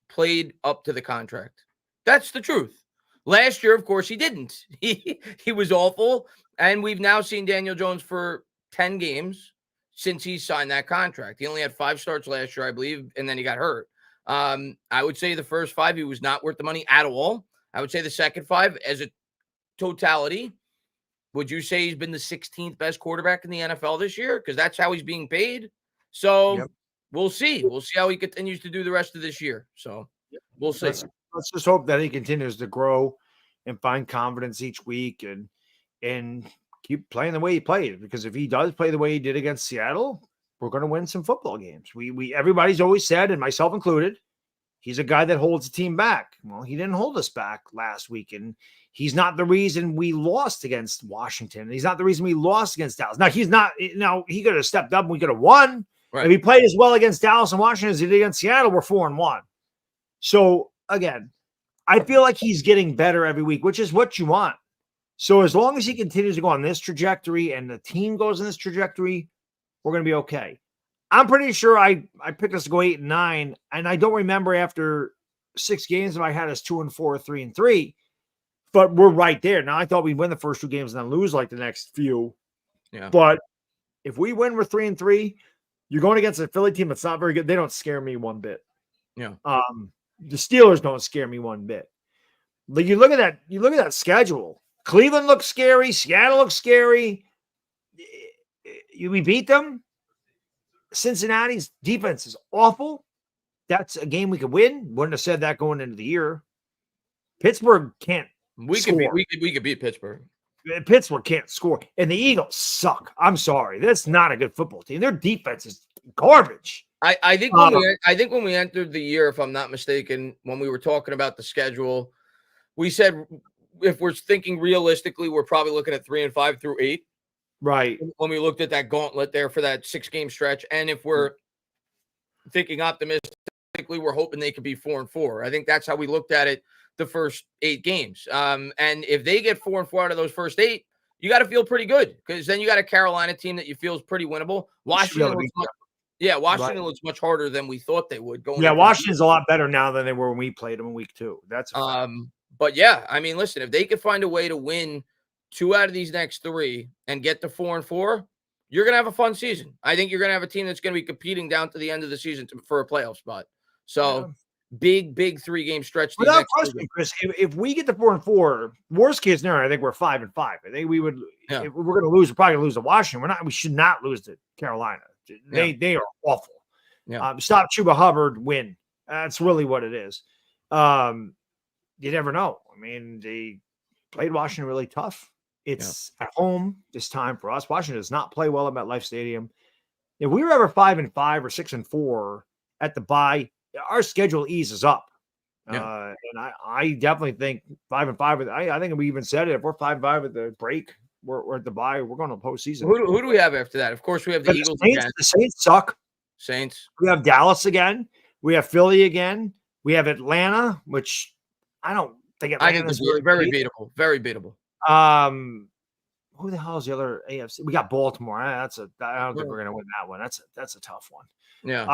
played up to the contract. That's the truth. Last year, of course, he didn't. He was awful, and we've now seen Daniel Jones for 10 games since he signed that contract. He only had 5 starts last year, I believe, and then he got hurt. I would say the first 5, he was not worth the money at all. I would say the second 5, as a totality, would you say he's been the 16th best quarterback in the NFL this year? Because that's how he's being paid. So we'll see. We'll see how he continues to do the rest of this year. So we'll see. Let's just hope that he continues to grow and find confidence each week and keep playing the way he played. Because if he does play the way he did against Seattle, we're going to win some football games. Everybody's always said, and myself included, he's a guy that holds the team back. Well, he didn't hold us back last week, and he's not the reason we lost against Washington. He's not the reason we lost against Dallas. Now, he's not. Now, he could have stepped up and we could have won. Right. If he played as well against Dallas and Washington as he did against Seattle, we're 4-1. So, again, I feel like he's getting better every week, which is what you want. So as long as he continues to go on this trajectory and the team goes in this trajectory, we're going to be okay. I'm pretty sure I picked us to go 8-9, and I don't remember after 6 games if I had us 2-4, 3-3. But we're right there. Now, I thought we'd win the first 2 games and then lose like the next few. Yeah. But if we win, we're 3-3. You're going against a Philly team that's not very good. They don't scare me one bit. Yeah. The Steelers don't scare me one bit. Like you look at that schedule. Cleveland looks scary. Seattle looks scary. We beat them. Cincinnati's defense is awful. That's a game we could win. Wouldn't have said that going into the year. Pittsburgh can't score. We could beat Pittsburgh. Pittsburgh can't score. And the Eagles suck. I'm sorry. That's not a good football team. Their defense is garbage. I think when we entered the year, if I'm not mistaken, when we were talking about the schedule, we said if we're thinking realistically, we're probably looking at 3-5 through 8. Right. When we looked at that gauntlet there for that 6-game stretch. And if we're thinking optimistically, we're hoping they could be 4-4. I think that's how we looked at it the first 8 games. And if they get 4-4 out of those first 8, you got to feel pretty good because then you got a Carolina team that you feel is pretty winnable. Washington looks much harder than we thought they would. Washington's a lot better now than they were when we played them in week 2. That's but yeah, I mean, listen, if they could find a way to win 2 out of these next 3 and get to 4-4, you're going to have a fun season. I think you're going to have a team that's going to be competing down to the end of the season for a playoff spot. So big 3-game stretch. Without question, Chris, if we get to 4-4, worst case scenario, I think we're 5-5. I think we would, if we're going to lose, we're probably going to lose to Washington. We should not lose to Carolina. They are awful. Yeah. Stop Chuba Hubbard, win. That's really what it is. You never know. I mean, they played Washington really tough. It's at home this time for us. Washington does not play well at MetLife Stadium. If we were ever 5-5 or 6-4 at the bye, our schedule eases up. And I definitely think 5-5. I think we even said it. If we're 5-5 at the break, we're at the bye. We're going to postseason. Who do we have after that? Of course, we have the Eagles again. The Saints suck. Saints. We have Dallas again. We have Philly again. We have Atlanta, which I don't think Atlanta's very beatable. Very beatable. Who the hell is the other AFC? We got Baltimore. I don't think we're gonna win that one. That's a tough one. Yeah.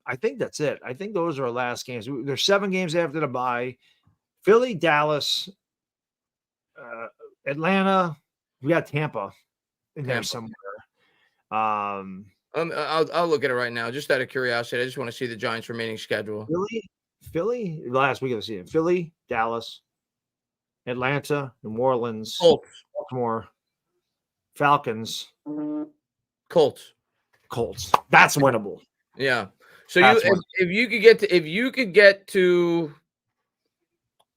I think that's it. I think those are our last games. There's 7 games after the bye. Philly, Dallas, Atlanta. We got Tampa in there somewhere. I'll look at it right now, just out of curiosity. I just want to see the Giants' remaining schedule. Philly, last week of the season. Philly, Dallas, Atlanta, New Orleans, Baltimore, Falcons, Colts. That's winnable. Yeah. So if you could get to,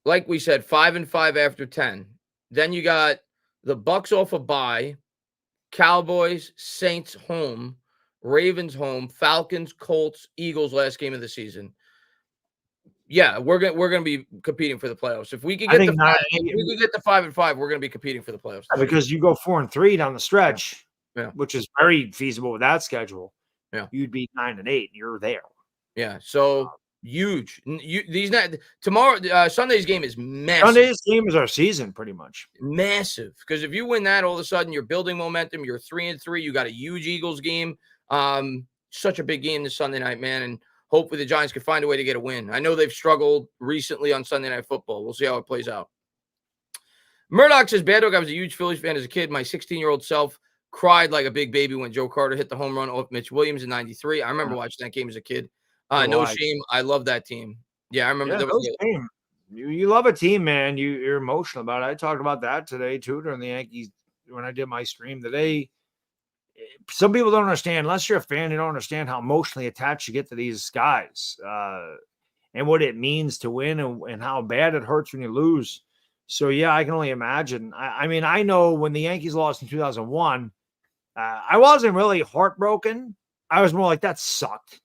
like we said, 5-5 after 10, then you got the Bucks off a bye, Cowboys, Saints home, Ravens home, Falcons, Colts, Eagles last game of the season. Yeah, we're gonna be competing for the playoffs. If we could get to 5-5, we're gonna be competing for the playoffs. Because you go 4-3 down the stretch, which is very feasible with that schedule. Yeah, you'd be 9-8. You're there. Yeah, so huge. Tomorrow, Sunday's game is massive. Sunday's game is our season, pretty much massive. Because if you win that, all of a sudden you're building momentum. You're 3-3. You got a huge Eagles game. Such a big game this Sunday night, man, and hopefully the Giants can find a way to get a win. I know they've struggled recently on Sunday Night Football. We'll see how it plays out. Murdoch says, Baddog, I was a huge Phillies fan as a kid. My 16-year-old self cried like a big baby when Joe Carter hit the home run off Mitch Williams in 93. I remember watching that game as a kid. No shame. I love that team. Yeah, I remember that was game. You love a team, man. You're emotional about it. I talked about that today, too, during the Yankees when I did my stream today. Some people don't understand, unless you're a fan, you don't understand how emotionally attached you get to these guys and what it means to win and how bad it hurts when you lose. So, yeah, I can only imagine. I mean, I know when the Yankees lost in 2001, I wasn't really heartbroken. I was more like, that sucked.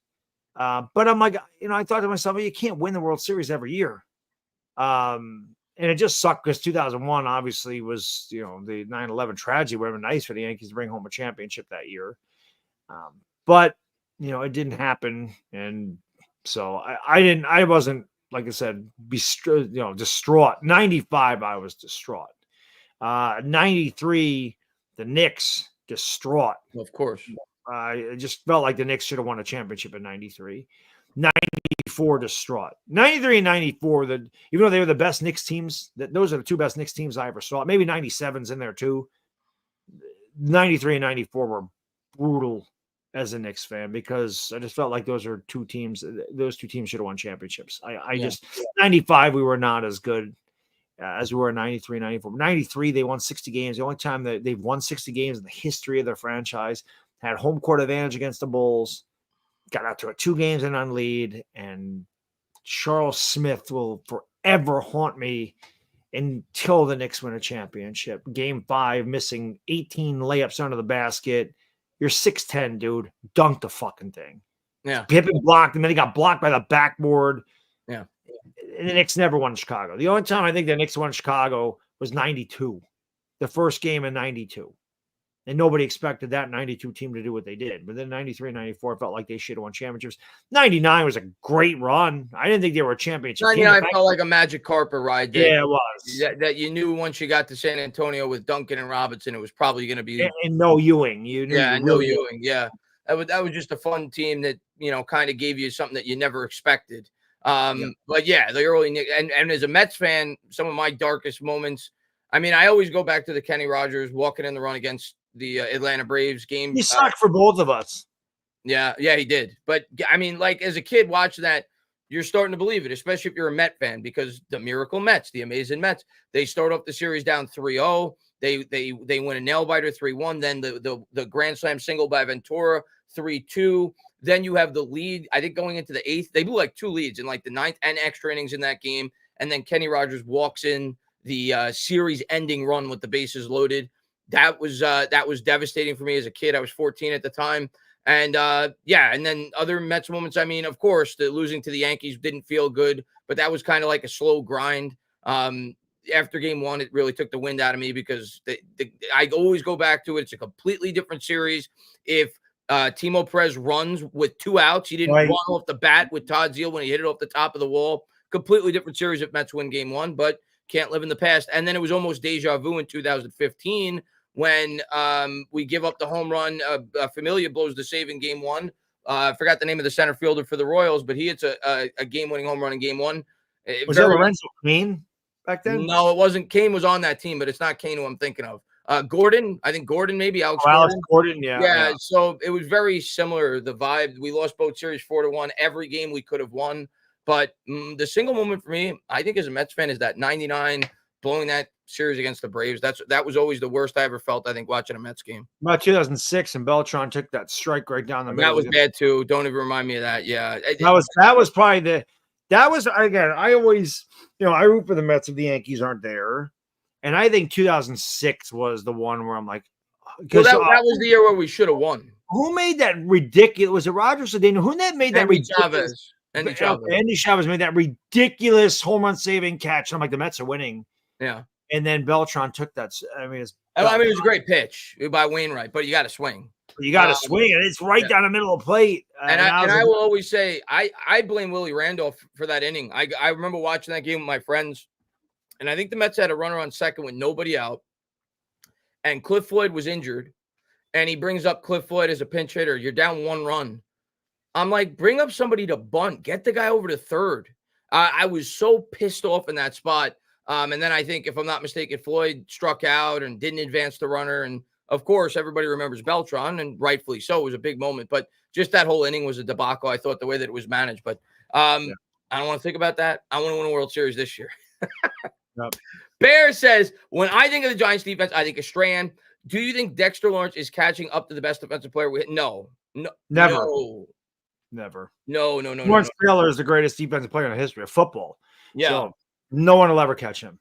But I'm like, I thought to myself, well, you can't win the World Series every year. And it just sucked because 2001 obviously was, the 9/11 tragedy. Would have been nice for the Yankees to bring home a championship that year. But, it didn't happen. And so I wasn't, like I said, distraught. 95, I was distraught. 93, the Knicks, distraught. Of course. I just felt like the Knicks should have won a championship in 93. 94 distraught. 93 and 94, even though they were the best Knicks teams, those are the 2 best Knicks teams I ever saw. Maybe 97's in there too. 93 and 94 were brutal as a Knicks fan because I just felt like those two teams should have won championships. I just 95 we were not as good as we were in 93, 94. 93 they won 60 games. The only time that they've won 60 games in the history of their franchise. Had home court advantage against the Bulls. Got out to a 2 games and on lead, and Charles Smith will forever haunt me until the Knicks win a championship. Game 5, missing 18 layups under the basket. You're 6'10", dude. Dunk the fucking thing. Yeah. Pippen blocked, and then he got blocked by the backboard. Yeah. And the Knicks never won in Chicago. The only time I think the Knicks won in Chicago was 92. The first game in 92. And nobody expected that 92 team to do what they did. But then 93 and 94 felt like they should have won championships. 99 was a great run. I didn't think they were a championship 99 felt like a magic carpet ride. Yeah, it was. That you knew once you got to San Antonio with Duncan and Robinson, it was probably going to be. And no Ewing. No Ewing. Yeah. That was just a fun team that, kind of gave you something that you never expected. But yeah, the early and as a Mets fan, some of my darkest moments. I mean, I always go back to the Kenny Rogers walking in the run against the Atlanta Braves game. He sucked for both of us. Yeah, he did. But I mean, like as a kid watching that, you're starting to believe it, especially if you're a Met fan, because the miracle Mets, the amazing Mets, they start off the series down 3-0. They win a nail biter 3-1. Then the grand slam single by Ventura 3-2. Then you have the lead. I think going into the 8th, they blew like 2 leads in like the 9th and extra innings in that game. And then Kenny Rogers walks in the series ending run with the bases loaded. That was devastating for me as a kid. I was 14 at the time. And and then other Mets moments. I mean, of course, the losing to the Yankees didn't feel good, but that was kind of like a slow grind. After game 1, it really took the wind out of me because I always go back to it. It's a completely different series. If Timo Perez runs with 2 outs, he didn't run off the bat with Todd Zeile when he hit it off the top of the wall. Completely different series if Mets win game 1, but can't live in the past. And then it was almost deja vu in 2015 when we give up the home run. Familia blows the save in game 1. I forgot the name of the center fielder for the Royals, but he hits a game-winning home run in game 1. Was that Lorenzo Cain back then? No, it wasn't. Cain was on that team, but it's not Cain who I'm thinking of. Gordon, I think Gordon, maybe Alex Gordon, yeah. So it was very similar, the vibe. We lost both series 4-1. Every game we could have won. But the single moment for me, I think as a Mets fan, is that 99 blowing that series against the Braves. That was always the worst I ever felt, I think, watching a Mets game. About 2006, and Beltran took that strike right down the middle. That was bad too. Don't even remind me of that. Yeah, that was probably again. I always, I root for the Mets if the Yankees aren't there, and I think 2006 was the one where I'm like, that was the year where we should have won. Who made that ridiculous? Was it Rogers or Daniel? Who made that ridiculous? Andy Chavez. Andy Chavez made that ridiculous home run saving catch. And I'm like, the Mets are winning. Yeah. And then Beltran took that. I mean, it was a great pitch by Wainwright, but you got to swing. You got to swing, and it's right down the middle of the plate. And I will always say, I blame Willie Randolph for that inning. I remember watching that game with my friends, and I think the Mets had a runner on second with nobody out, and Cliff Floyd was injured, and he brings up Cliff Floyd as a pinch hitter. You're down 1 run. I'm like, bring up somebody to bunt. Get the guy over to third. I was so pissed off in that spot. And then I think, if I'm not mistaken, Floyd struck out and didn't advance the runner. And, of course, everybody remembers Beltran, and rightfully so. It was a big moment. But just that whole inning was a debacle, I thought, the way that it was managed. But I don't want to think about that. I want to win a World Series this year. Yep. Bear says, when I think of the Giants defense, I think of Strahan. Do you think Dexter Lawrence is catching up to the best defensive player? No. Never. No. Never. No. Lawrence Taylor is the greatest defensive player in the history of football. Yeah. So no one will ever catch him.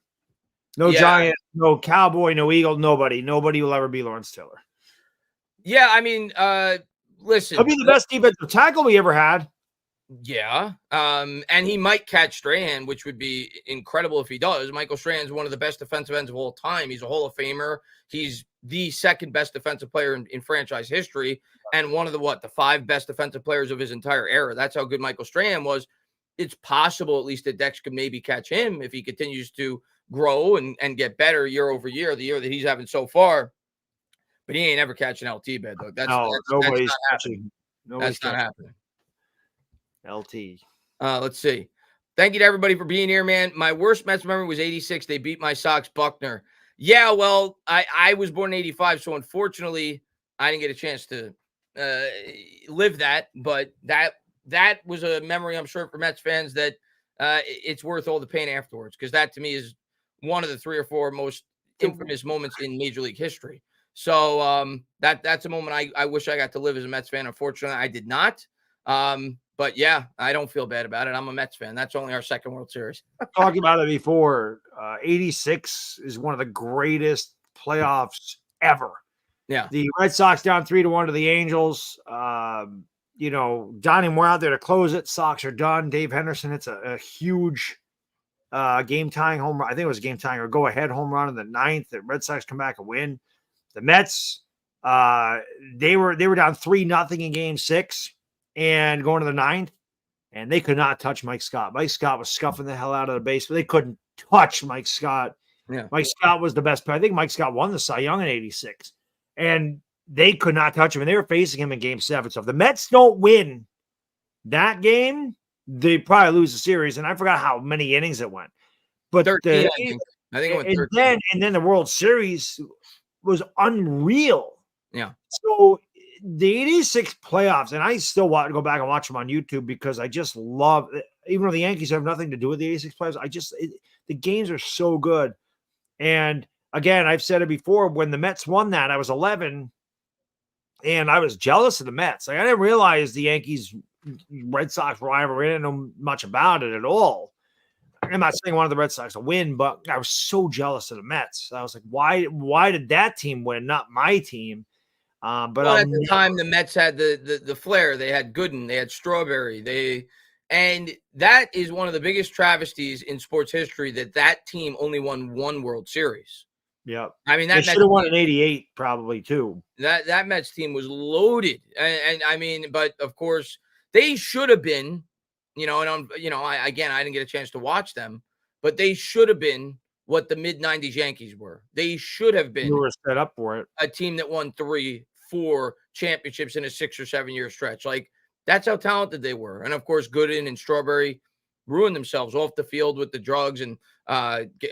No Giant, no Cowboy, no Eagle, nobody. Nobody will ever be Lawrence Taylor. Yeah, I mean, listen. He'll be the best defensive tackle we ever had. Yeah. And he might catch Strahan, which would be incredible if he does. Michael Strahan is one of the best defensive ends of all time. He's a Hall of Famer. He's the second best defensive player in franchise history, and one of the 5 best defensive players of his entire era. That's how good Michael Strahan was. It's possible at least that Dex could maybe catch him if he continues to grow and get better year over year, the year that he's having so far. But he ain't ever catching LT, bad dog. Nobody's catching. That's not happening. LT. Let's see. Thank you to everybody for being here, man. My worst Mets memory was 86. They beat my Sox Buckner. Yeah, well, I was born in 85, so unfortunately, I didn't get a chance to live that, but that was a memory, I'm sure, for Mets fans that it's worth all the pain afterwards, because that to me is one of the 3 or 4 most infamous moments in Major League history. So that's a moment I wish I got to live as a Mets fan. Unfortunately, I did not. But yeah, I don't feel bad about it. I'm a Mets fan. That's only our second World Series. Talking about it before, 86 is one of the greatest playoffs ever. Yeah. The Red Sox down 3-1 to the Angels. Johnny Moore out there to close it. Sox are done. Dave Henderson hits a huge game-tying home run. I think it was game-tying or go-ahead home run in the 9th. The Red Sox come back and win. The Mets, they were down 3-0 in Game 6 and going to the 9th, and they could not touch Mike Scott. Mike Scott was scuffing the hell out of the base, but they couldn't touch Mike Scott. Yeah. Mike Scott was the best player. I think Mike Scott won the Cy Young in 86, and they could not touch him, and they were facing him in Game 7. So if the Mets don't win that game, they probably lose the series. And I forgot how many innings it went. But 13, I think it went 13. And then the World Series was unreal. Yeah. So the 86 playoffs, and I still want to go back and watch them on YouTube because I just love it. Even though the Yankees have nothing to do with the 86 playoffs, the games are so good. And again, I've said it before, when the Mets won that, I was 11 and I was jealous of the Mets. Like, I didn't realize the Yankees Red Sox rivalry. I didn't know much about it at all. I'm not saying I wanted the Red Sox to win, but I was so jealous of the Mets. I was like, why did that team win, not my team? But at the time, the Mets had the flair. They had Gooden, they had Strawberry, and that is one of the biggest travesties in sports history, that team only won 1 World Series. Yeah, I mean, they should have won in '88 probably too. That Mets team was loaded, and I mean, but of course they should have been, I didn't get a chance to watch them, but they should have been what the mid '90s Yankees were. They should have been. You were set up for it. A team that won 3, 4 championships in a 6 or 7 year stretch. Like, that's how talented they were. And of course, Gooden and Strawberry ruined themselves off the field with the drugs, and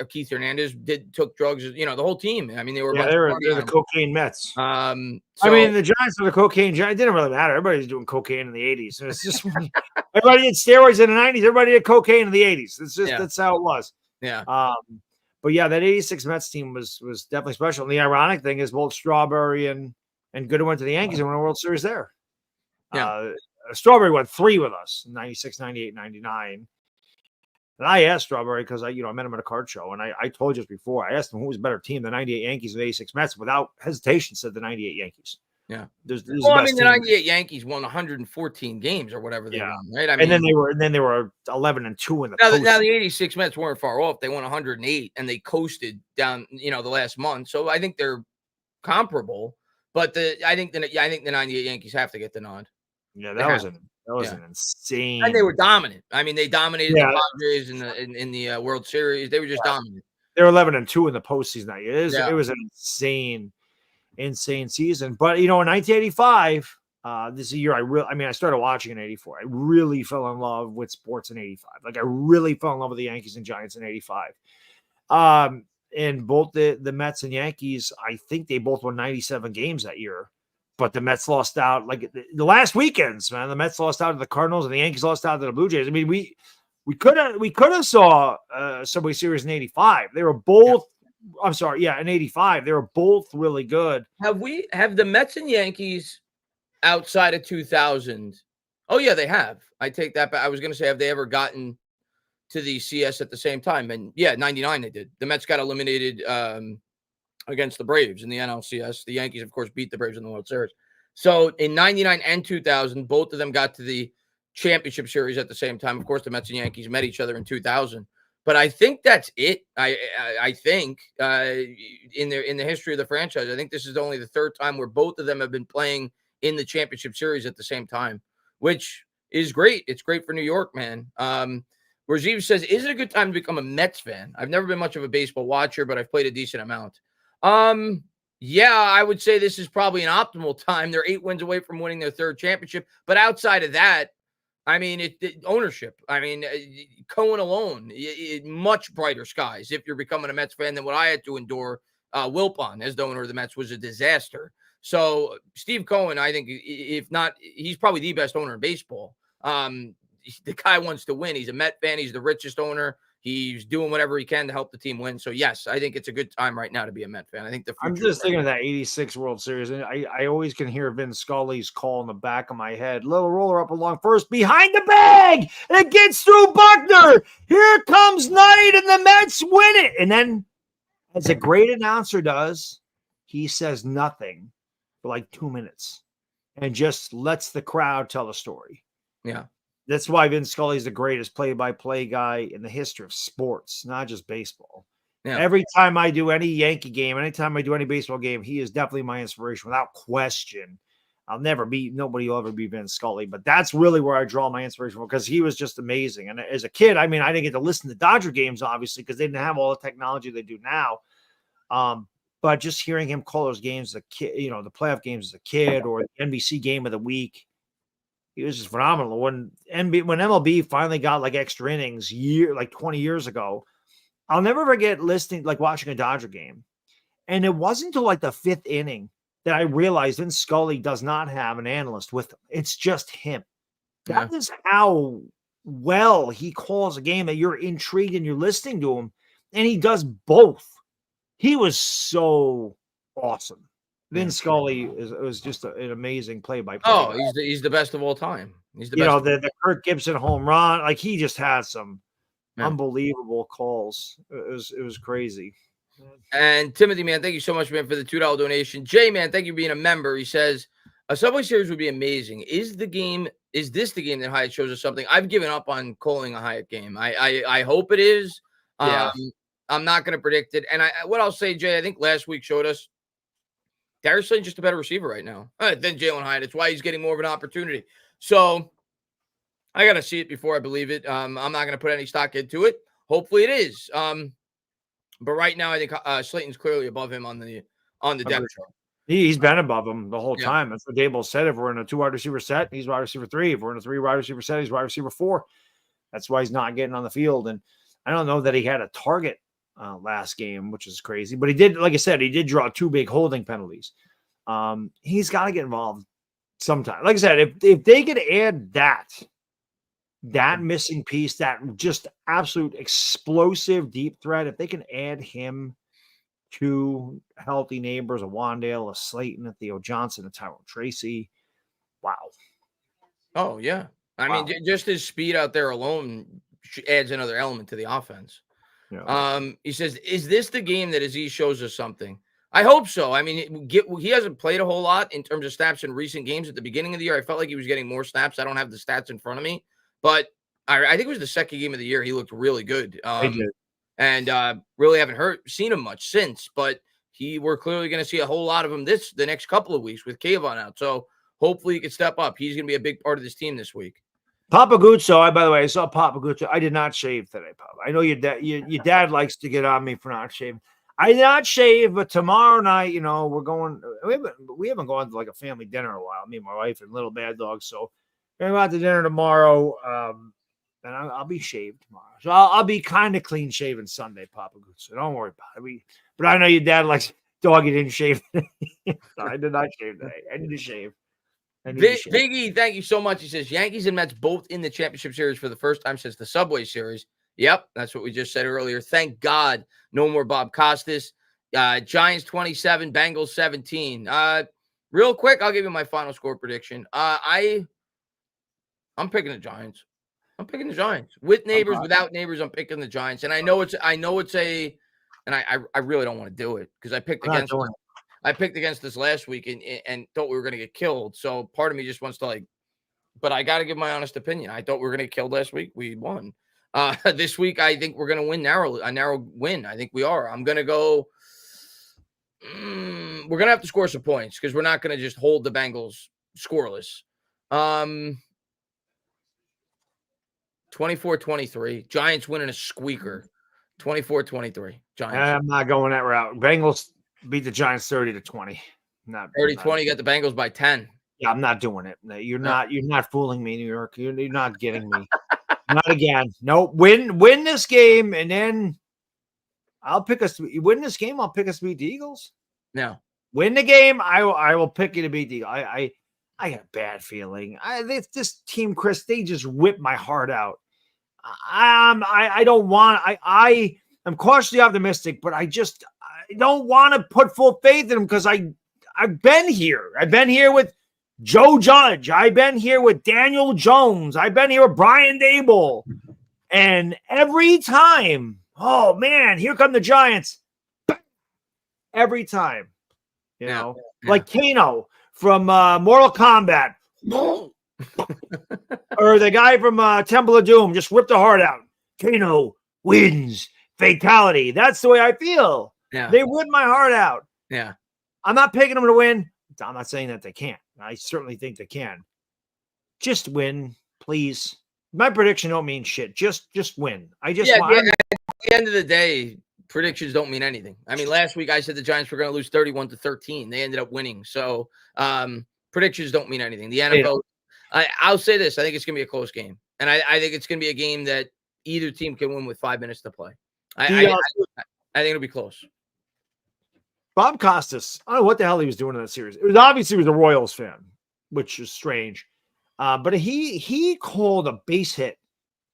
Keith Hernandez took drugs. The whole team. I mean, they were they're the cocaine Mets. I mean, the Giants were the cocaine Giants. It didn't really matter. Everybody was doing cocaine in the '80s. It's just everybody did steroids in the '90s. Everybody did cocaine in the '80s. It's just that's how it was. Yeah. But yeah, that '86 Mets team was definitely special. And the ironic thing is, both Strawberry and Gooden went to the Yankees and won a World Series there. Yeah. Strawberry won 3 with us in '96, '98, '99. And I asked Strawberry because I met him at a card show, and I told you this before. I asked him who was a better team, the '98 Yankees or the '86 Mets. Without hesitation, said the '98 Yankees. Yeah. The '98 Yankees won 114 games or whatever they won, right? I mean, and then they were 11-2 in the now the '86 Mets weren't far off. They won 108 and they coasted down, the last month. So I think they're comparable. But I think the '98 Yankees have to get the nod. Yeah, that was an insane. And they were dominant. I mean, they dominated the Padres in the World Series. They were just dominant. They were 11-2 in the postseason that year. It was an insane season. But in 1985, this is a year I started watching in '84. I really fell in love with sports in '85. Like, I really fell in love with the Yankees and Giants in '85. And both the Mets and Yankees, I think they both won 97 games that year. But the Mets lost out like the last weekends, man. The Mets lost out to the Cardinals and the Yankees lost out to the Blue Jays. I mean, we could have saw Subway Series in '85. They were both. Yeah. I'm sorry, in '85 they were both really good. Have the Mets and Yankees outside of 2000? Oh yeah, they have. I take that back. I was going to say, have they ever gotten to the CS at the same time? And yeah, '99 they did. The Mets got eliminated against the Braves in the NLCS. The Yankees, of course, beat the Braves in the World Series. So in '99 and 2000, both of them got to the championship series at the same time. Of course, the Mets and Yankees met each other in 2000. But I think that's it. I think in the history of the franchise, I think this is only the 3rd time where both of them have been playing in the championship series at the same time, which is great. It's great for New York, man. Rajiv says, is it a good time to become a Mets fan? I've never been much of a baseball watcher, but I've played a decent amount. Yeah, I would say this is probably an optimal time. They're 8 wins away from winning their 3rd championship. But outside of that, I mean, ownership. I mean, Cohen alone, much brighter skies if you're becoming a Mets fan than what I had to endure. Wilpon, as the owner of the Mets, was a disaster. So Steve Cohen, I think, if not, he's probably the best owner in baseball. The guy wants to win. He's a Met fan. He's the richest owner. He's doing whatever he can to help the team win. So yes, I think it's a good time right now to be a Met fan. I think the future. I'm just thinking of that '86 World Series, and I always can hear Vin Scully's call in the back of my head. Little roller up along first, behind the bag, and it gets through Buckner. Here comes Knight, and the Mets win it. And then, as a great announcer does, he says nothing for like 2 minutes and just lets the crowd tell the story. Yeah. That's why Vin Scully is the greatest play-by-play guy in the history of sports, not just baseball. Yeah. Every time I do any Yankee game, anytime I do any baseball game, he is definitely my inspiration without question. Nobody will ever be Vin Scully, but that's really where I draw my inspiration from because he was just amazing. And as a kid, I mean, I didn't get to listen to Dodger games, obviously, because they didn't have all the technology they do now. But just hearing him call those games as a kid, the playoff games as a kid or the NBC game of the week, he was just phenomenal. When MLB finally got like extra innings 20 years ago, I'll never forget watching a Dodger game. And it wasn't until like the 5th inning that I realized Vin Scully does not have an analyst with him. It's just him. That is how well he calls a game that you're intrigued and you're listening to him. And he does both. He was so awesome. Vin Scully was just an amazing play-by-play. Oh, he's the best of all time. He's the best. The Kirk Gibson home run, like he just had some unbelievable calls. It was crazy. And Timothy, man, thank you so much, man, for the $2 donation. Jay, man, thank you for being a member. He says a Subway Series would be amazing. Is this the game that Hyatt shows us something? I've given up on calling a Hyatt game. I hope it is. Yeah. I'm not going to predict it. And what I'll say, Jay, I think last week showed us Darius Slayton's just a better receiver right now than Jalen Hyatt. It's why he's getting more of an opportunity. So I got to see it before I believe it. I'm not going to put any stock into it. Hopefully it is. But right now, I think Slayton's clearly above him on the depth chart. He's been above him the whole time. That's what Dable said. If we're in a 2 wide receiver set, he's wide receiver 3. If we're in a 3 wide receiver set, he's wide receiver 4. That's why he's not getting on the field. And I don't know that he had a target last game, which is crazy. But he did, like I said, he did draw 2 big holding penalties. He's got to get involved sometime. Like I said, if they could add that missing piece, that just absolute explosive deep threat, if they can add him to healthy neighbors, a Wandale, a Slayton, a Theo Johnson, a Tyrone Tracy, wow. Oh, yeah. I mean, just his speed out there alone adds another element to the offense. Yeah. He says, is this the game that Aziz shows us something? I hope so. I mean, he hasn't played a whole lot in terms of snaps in recent games. At the beginning of the year, I felt like he was getting more snaps. I don't have the stats in front of me, but I think it was the second game of the year. He looked really good. He did. And really haven't seen him much since, but we're clearly going to see a whole lot of him the next couple of weeks with Kayvon out. So hopefully he can step up. He's going to be a big part of this team this week. Papa Guzzo, by the way, I saw Papa Guzzo. I did not shave today, Papa. I know your dad likes to get on me for not shaving. I did not shave, but tomorrow night, we're going. We haven't gone to like a family dinner in a while. Me and my wife and little Baddog. So we're going to go out to dinner tomorrow. And I'll be shaved tomorrow. So I'll be kind of clean shaven Sunday, Papa Goose. So don't worry about it. But I know your dad likes Doggy didn't shave. I did not shave today. I need to shave. Biggie, thank you so much. He says Yankees and Mets both in the championship series for the first time since the Subway Series. Yep, that's what we just said earlier. Thank God, no more Bob Costas. Giants 27, Bengals 17. Real quick, I'll give you my final score prediction. I'm picking the Giants. I'm picking the Giants with neighbors, without neighbors. I'm picking the Giants, and I know it's and I really don't want to do it because I picked against this last week and thought we were going to get killed. So part of me just wants to but I got to give my honest opinion. I thought we were going to get killed last week. We won. This week I think we're going to win a narrow win. I think we are. I'm going to go. We're going to have to score some points because we're not going to just hold the Bengals scoreless. 24-23. Giants winning a squeaker. 24-23. Giants. I'm not going that route. Bengals beat the Giants 30-20. Not 30-20. Got the Bengals by 10. Yeah, I'm not doing it. You're not fooling me, New York. You're not getting me. Not again. No, win this game, and then I'll pick us to win this game. I'll pick us to beat the Eagles. No. Win the game. I will pick you to beat the. I got a bad feeling. This team, Chris, they just whipped my heart out. I don't want. I'm cautiously optimistic, but I don't want to put full faith in them because I've been here. I've been here with Joe Judge. I've been here with Daniel Jones. I've been here with Brian Dable. And every time, oh man, here come the Giants. Every time, like Kano from Mortal Kombat. Or the guy from Temple of Doom just ripped the heart out. Kano wins. Fatality. That's the way I feel. Yeah. They ripped my heart out. Yeah. I'm not picking them to win. I'm not saying that they can't. I certainly think they can. Just win, please. My prediction don't mean shit. Just win. At the end of the day, predictions don't mean anything. I mean, last week I said the Giants were going to lose 31-13. They ended up winning. So predictions don't mean anything. The NFL, I'll say this. I think it's going to be a close game. And I think it's going to be a game that either team can win with 5 minutes to play. I think it'll be close. Bob Costas, I don't know what the hell he was doing in that series. It was obviously he was a Royals fan, which is strange. But he called a base hit.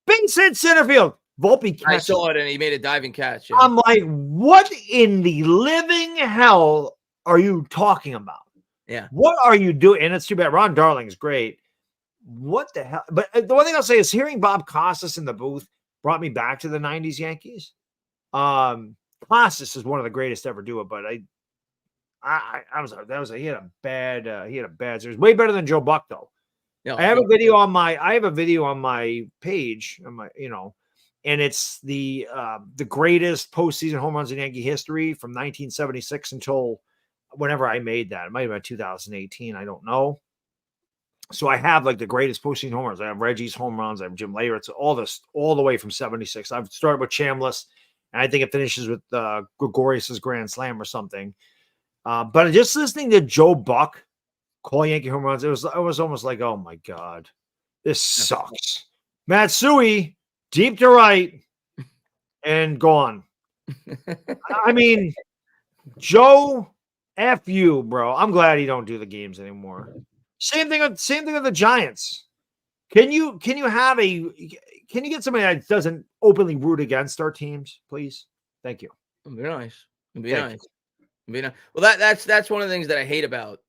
Base hit center field. Volpe catch. I saw it, and he made a diving catch. Yeah. I'm like, what in the living hell are you talking about? Yeah. What are you doing? And it's too bad. Ron Darling's great. What the hell? But the one thing I'll say is hearing Bob Costas in the booth brought me back to the 90s Yankees. Costas is one of the greatest to ever do it, but he had a bad series. Way better than Joe Buck though. Yeah, I have a video on my page, and it's the greatest postseason home runs in Yankee history from 1976 until whenever I made that. It might have been 2018. I don't know. So I have like the greatest postseason home runs. I have Reggie's home runs. I have Jim Leyritz, all this, all the way from 76. I've started with Chambliss, and I think it finishes with Gregorius's grand slam or something. But just listening to Joe Buck call Yankee home runs, it was almost like, oh my God, this sucks. Matsui, deep to right, and gone. I mean, Joe, F you, bro. I'm glad he don't do the games anymore. Same thing with the Giants. Can you get somebody that doesn't openly root against our teams, please? Thank you. It'd be nice. Well, that's one of the things that I hate about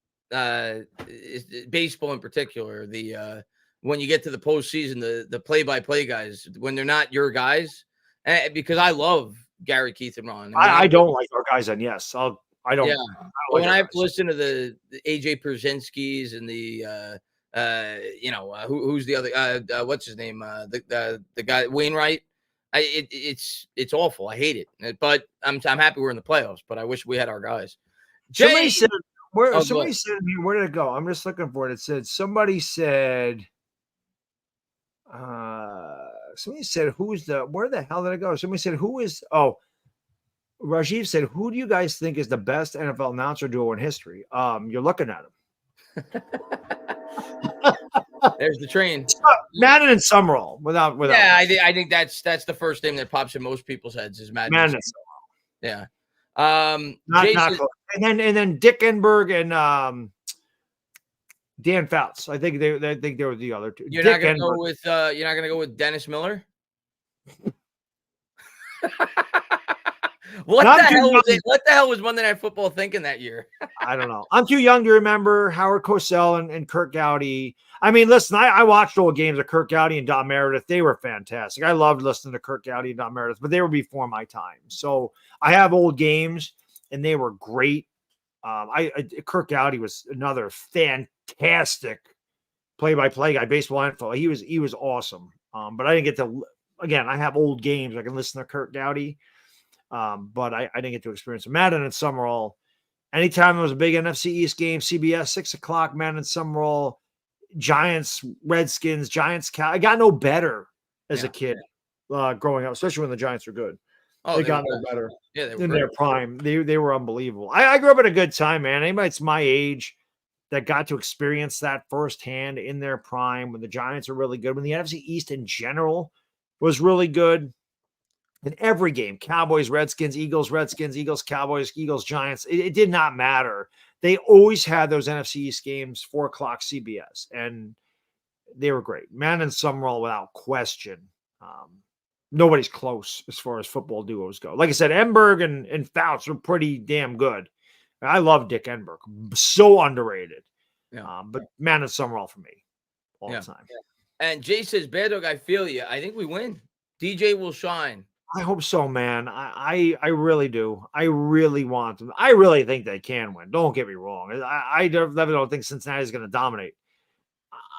is baseball in particular. The when you get to the postseason, the play-by-play guys, when they're not your guys, because I love Gary, Keith, and Ron. I don't like our guys, and yes, I don't. Yeah. When I have to listen to the AJ Pierzynskis and the who's the other what's his name, the guy Wainwright, it's awful. I hate it, but I'm happy we're in the playoffs. But I wish we had our guys. Somebody said where did it go? I'm just looking for it. It said somebody said where the hell did it go? Somebody said who is Rajiv said, who do you guys think is the best NFL announcer duo in history? You're looking at him. There's the train. Madden and Summerall. Without. Yeah, I think that's the first name that pops in most people's heads is Madden and Summerall. Yeah. Not close. And then Dick Enberg and Dan Fouts. I think they were the other two. You're not gonna go with Dennis Miller? What the hell was Monday Night Football thinking that year? I don't know. I'm too young to remember Howard Cosell and Kirk Gowdy. I mean, listen, I watched old games of Kirk Gowdy and Don Meredith. They were fantastic. I loved listening to Kirk Gowdy and Don Meredith, but they were before my time. So I have old games, and they were great. Kirk Gowdy was another fantastic play-by-play guy, baseball info. He was awesome. But I didn't get to. Again, I have old games. I can listen to Kirk Gowdy. But I didn't get to experience it. Madden and Summerall. Anytime there was a big NFC East game, CBS, 6:00, Madden and Summerall, Giants, Redskins, Giants, I got no better as a kid growing up, especially when the Giants were good. They got no better in their prime. They were unbelievable. I grew up at a good time, man. Anybody that's my age that got to experience that firsthand in their prime when the Giants were really good, when the NFC East in general was really good. in every game. Cowboys, Redskins, Eagles, Cowboys, Eagles, Giants. It did not matter. They always had those NFC East games, 4 o'clock CBS, and they were great. Man and Summerall, without question. Nobody's close as far as football duos go. Like I said, Enberg and Fouts were pretty damn good. I love Dick Enberg. So underrated. Yeah. But Man and Summerall for me all the time. Yeah. And Jay says, Baddog, I feel you. I think we win. DJ will shine. I hope so, man. I really do. I really want them. I really think they can win. Don't get me wrong. I never don't think Cincinnati is going to dominate.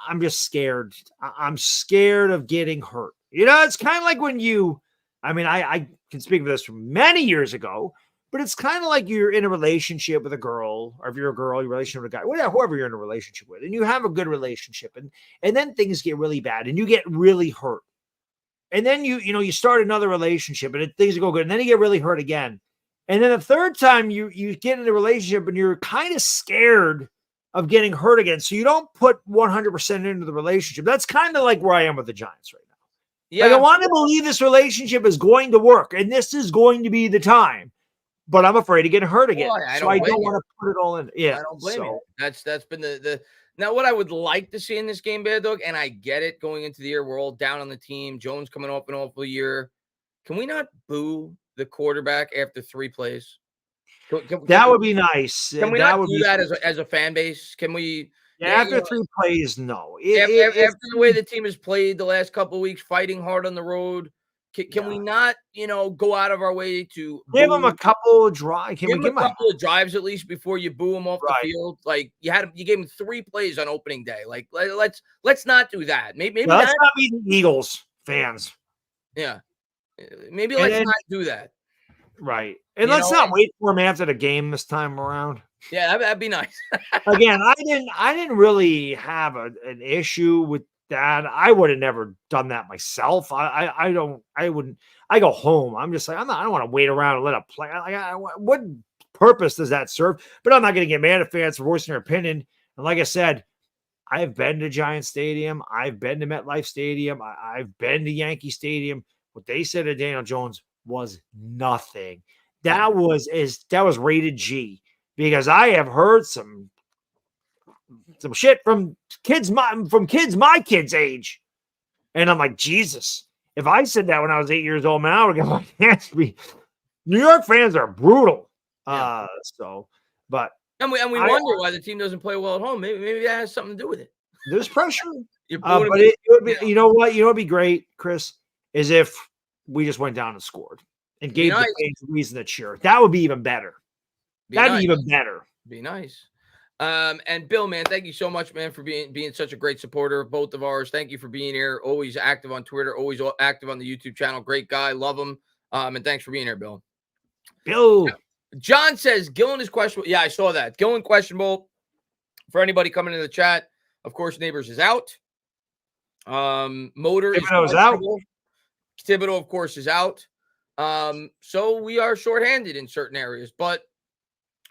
I'm just scared. I'm scared of getting hurt. It's kind of like when I can speak of this from many years ago, but it's kind of like you're in a relationship with a girl, or if you're a girl, your relationship with a guy, whoever you're in a relationship with, and you have a good relationship, and then things get really bad and you get really hurt. And then you start another relationship and things go good, and then you get really hurt again. And then the third time you get in a relationship and you're kind of scared of getting hurt again. So you don't put 100% into the relationship. That's kind of like where I am with the Giants right now. Yeah. Like I want to believe this relationship is going to work and this is going to be the time, but I'm afraid of getting hurt again. I don't want to put it all in. Yeah. I don't blame you. That's been the now what I would like to see in this game, Baddog, and I get it going into the year, we're all down on the team. Jones coming off an awful year. Can we not boo the quarterback after 3 plays? That would be nice. Can we not do that as a fan base? Can we? After 3 plays, no. After the way the team has played the last couple of weeks, fighting hard on the road, can we not, go out of our way to give them a couple of drives? Give them a couple of drives at least before you boo them off the field? Like you gave them 3 plays on opening day. Like let's not do that. Maybe let's not be the Eagles fans. Yeah, maybe let's not do that. Right. And let's not wait for him after the game this time around. Yeah, that'd be nice. Again, I didn't really have an issue with that. I would have never done that myself. I go home. I'm just like, I don't want to wait around and let it play. What purpose does that serve? But I'm not going to get mad at fans for voicing their opinion. And like I said, I've been to Giant Stadium. I've been to MetLife Stadium. I've been to Yankee Stadium. What they said to Daniel Jones was nothing. That was rated G, because I have heard some shit from kids my kids' age, and I'm like, Jesus, if I said that when I was 8 years old, man, I would get my hands to be. New York fans are brutal. Yeah. But we wonder why the team doesn't play well at home. Maybe that has something to do with it. There's pressure, but it would be. You know what? Would be great, Chris, is if we just went down and scored and gave the fans a reason to cheer. That would be even better. That'd be even better. Be nice. And Bill, man, thank you so much, man, for being such a great supporter of both of ours. Thank you for being here. Always active on Twitter, always active on the YouTube channel. Great guy. Love him. And thanks for being here, Bill. Bill. John says Gillen is questionable. Yeah, I saw that. Gillen questionable. For anybody coming into the chat, of course, Neighbors is out. Motor is out. Thibodeau, of course, is out. So we are shorthanded in certain areas, but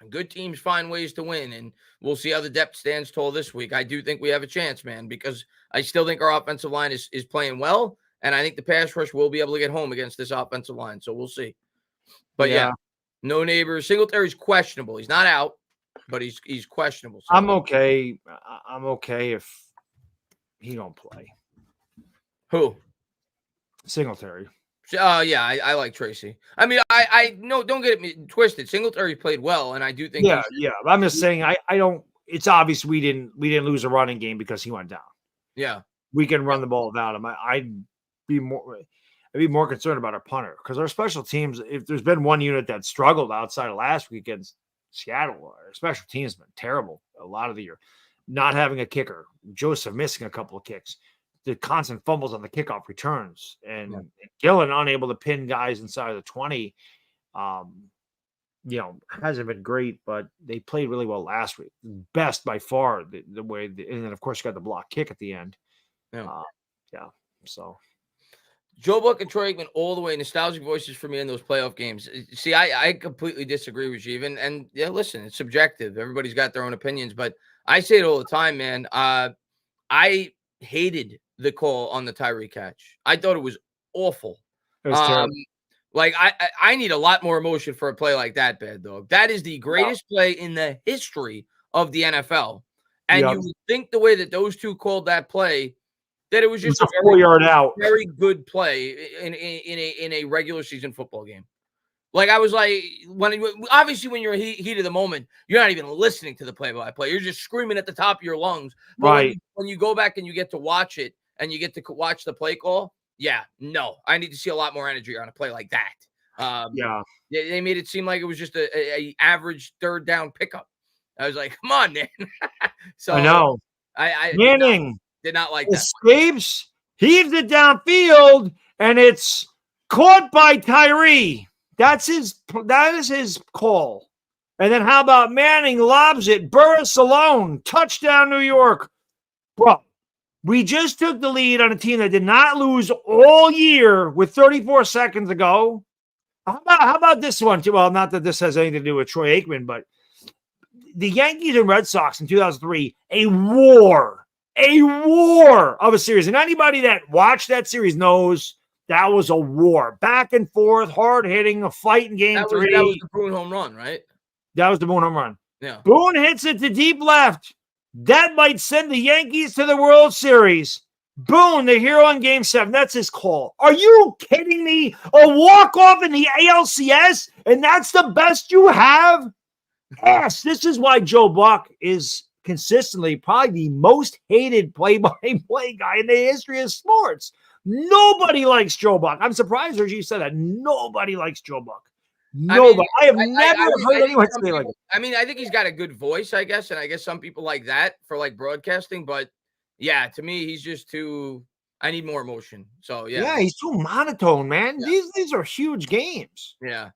good teams find ways to win, and we'll see how the depth stands tall this week. I do think we have a chance, man, because I still think our offensive line is playing well, and I think the pass rush will be able to get home against this offensive line, so we'll see. But yeah no Neighbors. Singletary's questionable. He's not out, but he's questionable. So. I'm okay. I'm okay if he don't play. Who? Singletary. Yeah, I like Tracy. I mean, I no, don't get me twisted. Singletary played well, and I do think. Yeah. I'm just saying, I don't. It's obvious we didn't lose a running game because he went down. Yeah, we can run the ball without him. I'd be more concerned about our punter, because our special teams. If there's been one unit that struggled outside of last week against Seattle, our special teams has been terrible a lot of the year. Not having a kicker, Joseph missing a couple of kicks. The constant fumbles on the kickoff returns, and Gillen unable to pin guys inside of the 20, hasn't been great, but they played really well last week. Best by far the way, and then of course you got the block kick at the end. So Joe Buck and Troy Aikman all the way, nostalgic voices for me in those playoff games. See, I completely disagree with you, and listen, it's subjective. Everybody's got their own opinions, but I say it all the time, man. I hated the call on the Tyree catch. I thought it was awful. It was terrible. Like I need a lot more emotion for a play like that, Bad Dog. That is the greatest play in the history of the NFL. And you would think the way that those two called that play, that it was just a 4-yard out. Very good play in a regular season football game. Like I was like, obviously when you're in heat of the moment, you're not even listening to the play-by-play. You're just screaming at the top of your lungs. But right. When you go back and you get to watch it and you get to watch the play call, yeah, no, I need to see a lot more energy on a play like that. They made it seem like it was just a average third down pickup. I was like, come on, man. So I know. I Manning did not like that. Escapes, heaves it downfield, and it's caught by Tyree. That is his call. And then how about Manning lobs it, Burris alone, touchdown New York. Bro, we just took the lead on a team that did not lose all year with 34 seconds to go. How about this one? Well, not that this has anything to do with Troy Aikman, but the Yankees and Red Sox in 2003, a war of a series. And anybody that watched that series knows that was a war. Back and forth, hard hitting, a fight in game 3. That was the Boone home run, right? That was the Boone home run. Yeah. Boone hits it to deep left. That might send the Yankees to the World Series. Boone, the hero in Game 7. That's his call. Are you kidding me? A walk-off in the ALCS, and that's the best you have? Yes, this is why Joe Buck is consistently probably the most hated play-by-play guy in the history of sports. Nobody likes Joe Buck. I'm surprised you said that. Nobody likes Joe Buck. Nobody. I have never heard anyone say like that. I mean, I think he's got a good voice, I guess, and I guess some people like that for like broadcasting, but yeah, to me, he's just too. I need more emotion. So yeah, he's too monotone, man. Yeah. These are huge games. Yeah.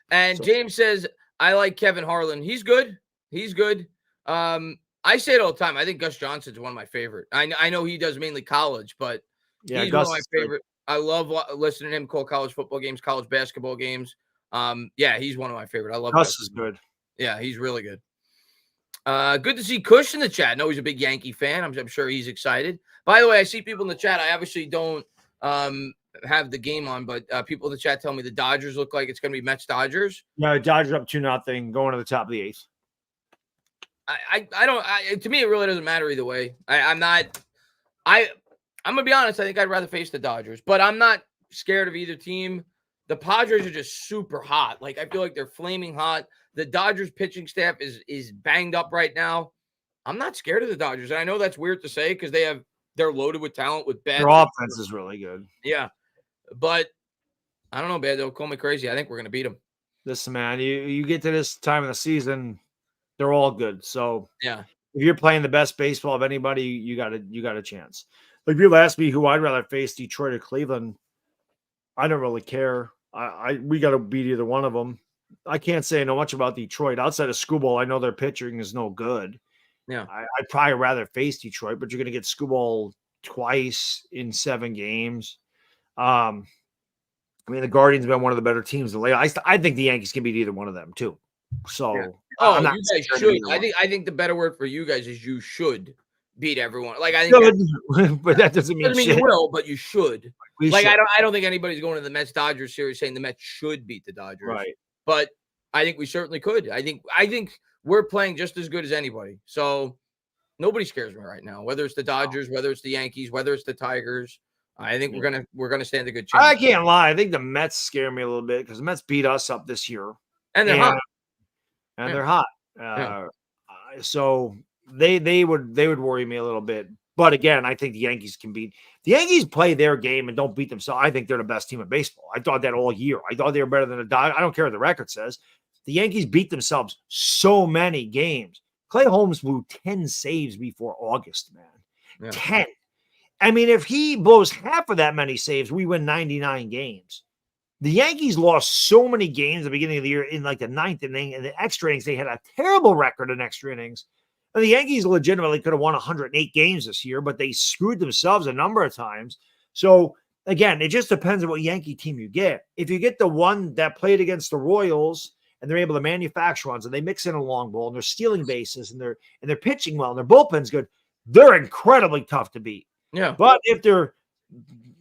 And James says, I like Kevin Harlan. He's good. I say it all the time. I think Gus Johnson's one of my favorite. I know he does mainly college, but he's Gus one of my favorite. Good. I love listening to him call college football games, college basketball games. Yeah, he's one of my favorite. I love Gus is good. Yeah, he's really good. Good to see Kush in the chat. I know he's a big Yankee fan. I'm sure he's excited. By the way, I see people in the chat. I obviously don't have the game on, but people in the chat tell me the Dodgers look like it's going to be Mets-Dodgers. No, Dodgers up 2-0 going to the top of the 8th. I don't. To me, it really doesn't matter either way. I'm gonna be honest. I think I'd rather face the Dodgers, but I'm not scared of either team. The Padres are just super hot. Like I feel like they're flaming hot. The Dodgers pitching staff is banged up right now. I'm not scared of the Dodgers, and I know that's weird to say because they're loaded with talent with bad. Their offense is really good. Yeah, but I don't know, man. They'll call me crazy. I think we're gonna beat them. Listen, man, you get to this time of the season. They're all good. So yeah, if you're playing the best baseball of anybody, you got a chance. Like if you ask me who I'd rather face, Detroit or Cleveland, I don't really care. We got to beat either one of them. I can't say much about Detroit outside of Skubal. I know their pitching is no good. Yeah, I'd probably rather face Detroit, but you're going to get Skubal twice in 7 games. I mean, the Guardians have been one of the better teams in the league. I think the Yankees can beat either one of them too. So, yeah. You guys should. I think the better word for you guys is you should beat everyone. Like I think, but that doesn't mean you will, but you should. Should. I don't think anybody's going to the Mets Dodgers series saying the Mets should beat the Dodgers. Right. But I think we certainly could. I think we're playing just as good as anybody. So nobody scares me right now. Whether it's the Dodgers, whether it's the Yankees, whether it's the Tigers. I think we're gonna stand a good chance. I can't lie. I think the Mets scare me a little bit because the Mets beat us up this year. And they're hot. And they're hot. So they would worry me a little bit. But again, I think the Yankees can beat. The Yankees play their game and don't beat themselves. I think they're the best team in baseball. I thought that all year. I thought they were better than the Dodgers. I don't care what the record says. The Yankees beat themselves so many games. Clay Holmes blew 10 saves before August, man. 10. I mean, if he blows half of that many saves, we win 99 games. The Yankees lost so many games at the beginning of the year in like the 9th inning and the extra innings. They had a terrible record in extra innings. And the Yankees legitimately could have won 108 games this year, but they screwed themselves a number of times. So, again, it just depends on what Yankee team you get. If you get the one that played against the Royals and they're able to manufacture runs and they mix in a long ball and they're stealing bases and they're pitching well and their bullpen's good, they're incredibly tough to beat. Yeah. But if they're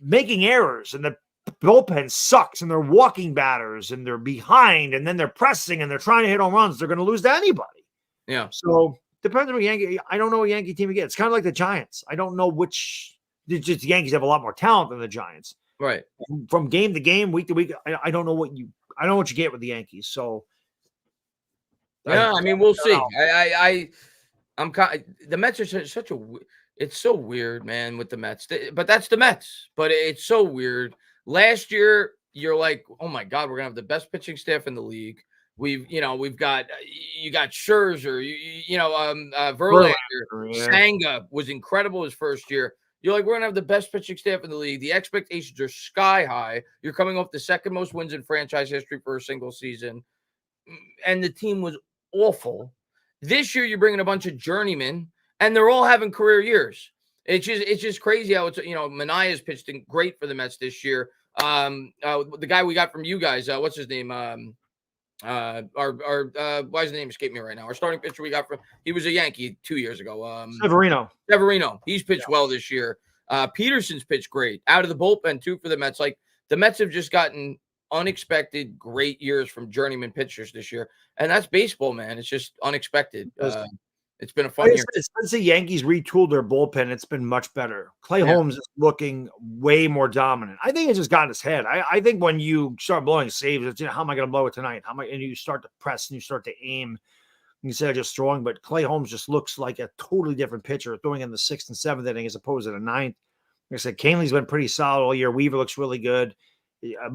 making errors and the bullpen sucks and they're walking batters and they're behind and then they're pressing and they're trying to hit home runs, they're going to lose to anybody. Yeah. So depends on what Yankee. I don't know what Yankee team you get. It's kind of like the Giants. I don't know which. The Yankees have a lot more talent than the Giants. Right. From game to game, week to week, I don't know what you. I don't know what you get with the Yankees. So. Yeah, I mean, we'll see. I'm kind. The Mets are such a. It's so weird, man, with the Mets. But that's the Mets. But it's so weird. Last year, you're like, oh my God, we're gonna have the best pitching staff in the league. We've got you got Scherzer, Verlander, Sanga was incredible his first year. You're like, we're gonna have the best pitching staff in the league. The expectations are sky high. You're coming off the second most wins in franchise history for a single season, and the team was awful. This year, you're bringing a bunch of journeymen, and they're all having career years. It's just crazy how it's Manaea's pitched great for the Mets this year. The guy we got from you guys, what's his name? Why does the name escape me right now? Our starting pitcher we got he was a Yankee 2 years ago. Severino. He's pitched well this year. Peterson's pitched great out of the bullpen too for the Mets. Like the Mets have just gotten unexpected great years from journeyman pitchers this year, and that's baseball, man. It's just unexpected. It's been a fun year. Since the Yankees retooled their bullpen, it's been much better. Clay Holmes is looking way more dominant. I think it's just got in his head. I think when you start blowing saves, it's, how am I going to blow it tonight? And you start to press and you start to aim instead of just throwing. But Clay Holmes just looks like a totally different pitcher throwing in the 6th and 7th inning as opposed to the 9th. Like I said, Canley's been pretty solid all year. Weaver looks really good. A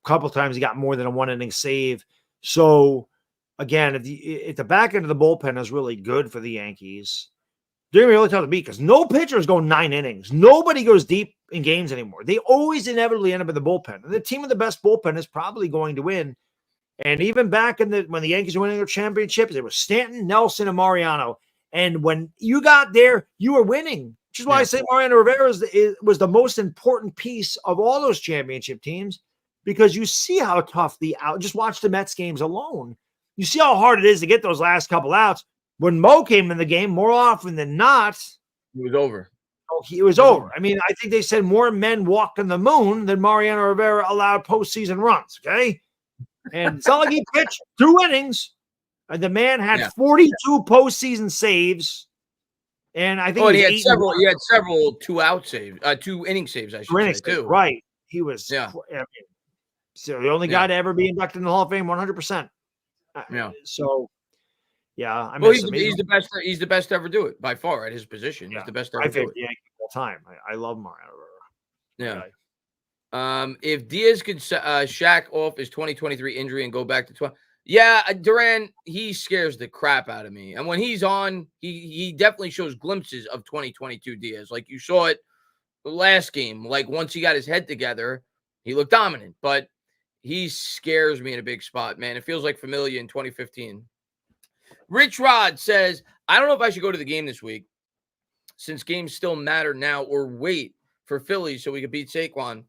couple of times he got more than a 1-inning save. So, again, if the back end of the bullpen is really good for the Yankees, they're going to be really tough to beat because no pitchers go 9 innings. Nobody goes deep in games anymore. They always inevitably end up in the bullpen. And the team with the best bullpen is probably going to win. And even back when the Yankees were winning their championships, it was Stanton, Nelson, and Mariano. And when you got there, you were winning. Which is why I say Mariano Rivera was the most important piece of all those championship teams because you see how tough just watch the Mets games alone. You see how hard it is to get those last couple outs. When Mo came in the game, more often than not, it was over. It was over. I mean, I think they said more men walked on the moon than Mariano Rivera allowed postseason runs. Okay, and it's not like he pitched 2 innings, and the man had 42 postseason saves, and I think he had several. He had several 2-out saves, 2-inning saves. I should say too. Right, he was. I mean, so the only guy to ever be inducted in the Hall of Fame, 100%. Yeah. So, I mean, he's the best. He's the best to ever do it by far at his position. He's the best to ever do it. Yankee all time. I love Mariano Rivera. Yeah. If Diaz could shack off his 2023 injury and go back to 20, Duran, he scares the crap out of me. And when he's on, he definitely shows glimpses of 2022 Diaz. Like you saw it the last game. Like once he got his head together, he looked dominant. But he scares me in a big spot, man. It feels like Familia in 2015. Rich Rod says, I don't know if I should go to the game this week since games still matter now or wait for Phillies so we can beat Saquon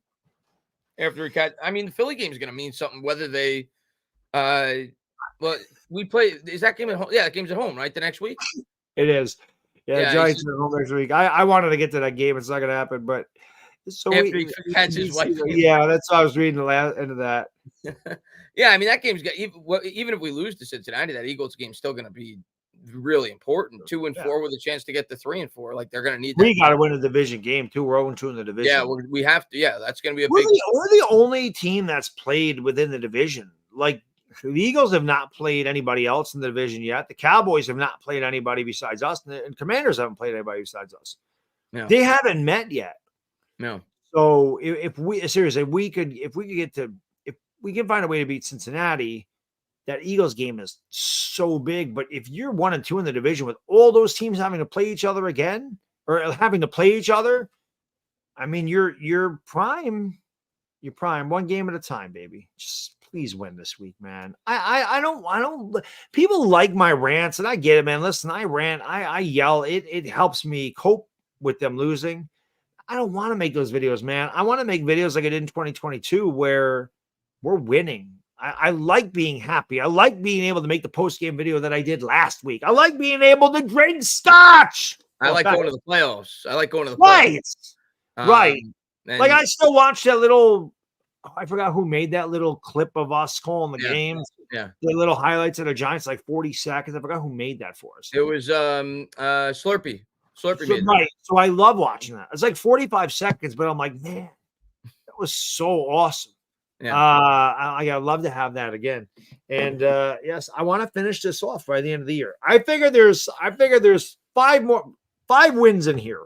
after we catch. I mean, the Philly game is going to mean something whether they we play. Is that game at home? Yeah, that game's at home, right? The next week? It is. Yeah, Giants are at home next week. I wanted to get to that game. It's not going to happen, but so after he catches his wife. Yeah, that's what I was reading the last end of that. Yeah, I mean, that game's got even if we lose to Cincinnati, that Eagles game's still going to be really important. 2-4 with a chance to get to 3-4. Like they're going to need. We got to win a division game too. We're 0-2 in the division. Yeah, we have to. Yeah, that's going to be we're the only team that's played within the division. Like the Eagles have not played anybody else in the division yet. The Cowboys have not played anybody besides us, and Commanders haven't played anybody besides us. Yeah. They haven't met yet. No. So if we can find a way to beat Cincinnati, that Eagles game is so big. But if you're 1-2 in the division with all those teams having to play each other again or having to play each other, I mean, you're prime. You're prime, one game at a time, baby. Just please win this week, man. I don't. People like my rants, and I get it, man. Listen, I rant, I yell. It helps me cope with them losing. I don't want to make those videos, man. I want to make videos like I did in 2022 where we're winning. I like being happy. I like being able to make the post-game video that I did last week. I like being able to drink scotch. I like going to the playoffs. Right. Right. Man. Like I still watch that little I forgot who made that little clip of us calling the games. Yeah. The little highlights of the Giants, like 40 seconds. I forgot who made that for us. It was Slurpee. Slurpee made it. Right. So I love watching that. It's like 45 seconds, but I'm like, man, that was so awesome. Yeah. I love to have that again. And yes, I want to finish this off by the end of the year. I figure there's 5 wins in here.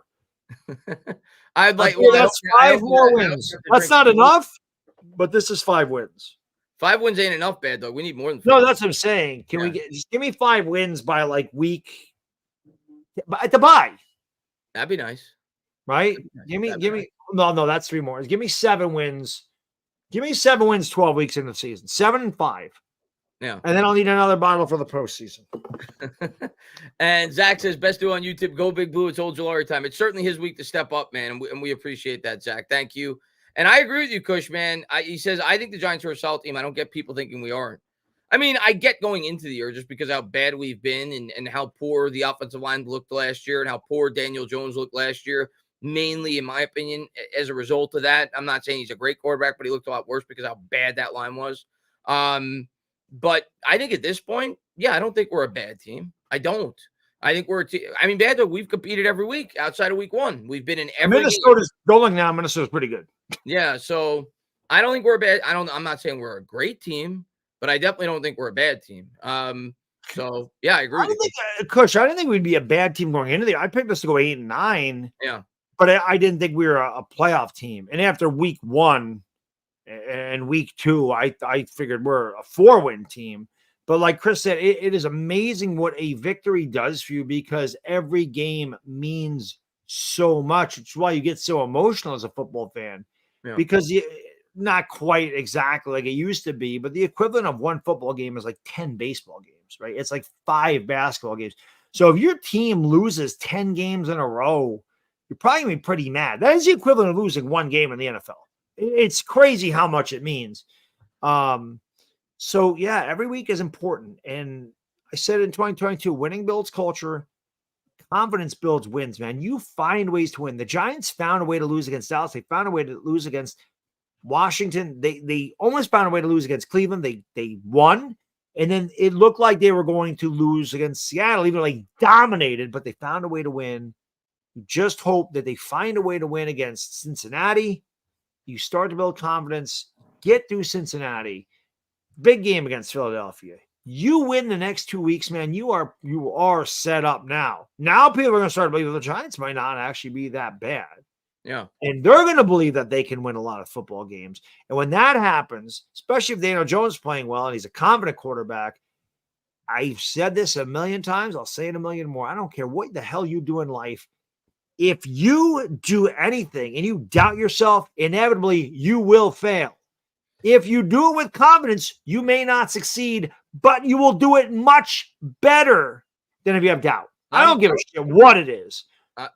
I'd like that's 5 more wins. That's not enough, but this is 5 wins. 5 wins ain't enough, Bad Dog. We need more than 5. No, that's what I'm saying. Can we just give me 5 wins by like week at the bye? That'd be nice. Right? Give me no, that's 3 more. Give me 7 wins. Give me 7 wins 12 weeks into the season. 7 and 5. Yeah. And then I'll need another bottle for the postseason. And Zach says, best do on YouTube, go Big Blue. It's old July time. It's certainly his week to step up, man. And we appreciate that, Zach. Thank you. And I agree with you, Kush, man. He says, I think the Giants are a solid team. I don't get people thinking we aren't. I mean, I get going into the year just because how bad we've been and how poor the offensive line looked last year and how poor Daniel Jones looked last year. Mainly, in my opinion, as a result of that. I'm not saying he's a great quarterback, but he looked a lot worse because how bad that line was. But I think at this point, I don't think we're a bad team. I don't. I think we're a team. I mean, Bad Dog, we've competed every week outside of week 1. We've been in every Minnesota's going now. Minnesota's pretty good. Yeah, so I don't think we're a bad. I'm not saying we're a great team, but I definitely don't think we're a bad team. So yeah, I agree with you. Kush, I didn't think we'd be a bad team going into the year. I picked us to go 8 and 9. Yeah. But I didn't think we were a playoff team. And after week 1 and week 2, I figured we're a 4-win team. But like Chris said, it is amazing what a victory does for you because every game means so much. It's why you get so emotional as a football fan. Yeah. Because not quite exactly like it used to be, but the equivalent of one football game is like 10 baseball games, right? It's like 5 basketball games. So if your team loses 10 games in a row, you're probably going to be pretty mad. That is the equivalent of losing 1 game in the NFL. It's crazy how much it means. So, yeah, every week is important. And I said in 2022, winning builds culture. Confidence builds wins, man. You find ways to win. The Giants found a way to lose against Dallas. They found a way to lose against Washington. They almost found a way to lose against Cleveland. They won. And then it looked like they were going to lose against Seattle, even though they dominated, but they found a way to win. You just hope that they find a way to win against Cincinnati. You start to build confidence, get through Cincinnati. Big game against Philadelphia. You win the next 2 weeks, man. You are set up now. Now people are going to start to believe the Giants might not actually be that bad. Yeah. And they're going to believe that they can win a lot of football games. And when that happens, especially if Daniel Jones is playing well and he's a confident quarterback, I've said this a million times. I'll say it a million more. I don't care what the hell you do in life. If you do anything and you doubt yourself, inevitably you will fail. If you do it with confidence, you may not succeed, but you will do it much better than if you have doubt. I don't give a shit what it is.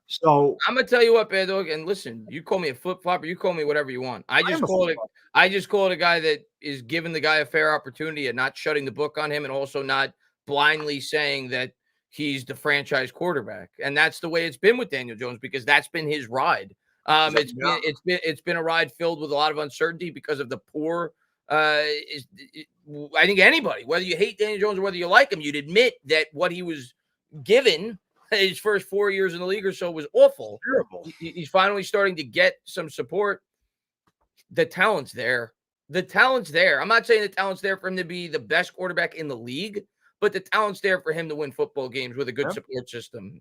So I'm gonna tell you what, Bad Dog, and listen, you call me a flip flopper, you call me whatever you want. I just call it a guy that is giving the guy a fair opportunity and not shutting the book on him, and also not blindly saying that he's the franchise quarterback. And that's the way it's been with Daniel Jones because that's been his ride. It's been a ride filled with a lot of uncertainty because of the poor. I think anybody, whether you hate Daniel Jones or whether you like him, you'd admit that what he was given his first 4 years in the league or so was awful. Terrible. He's finally starting to get some support. The talent's there. I'm not saying the talent's there for him to be the best quarterback in the league, but the talent's there for him to win football games with a good support system.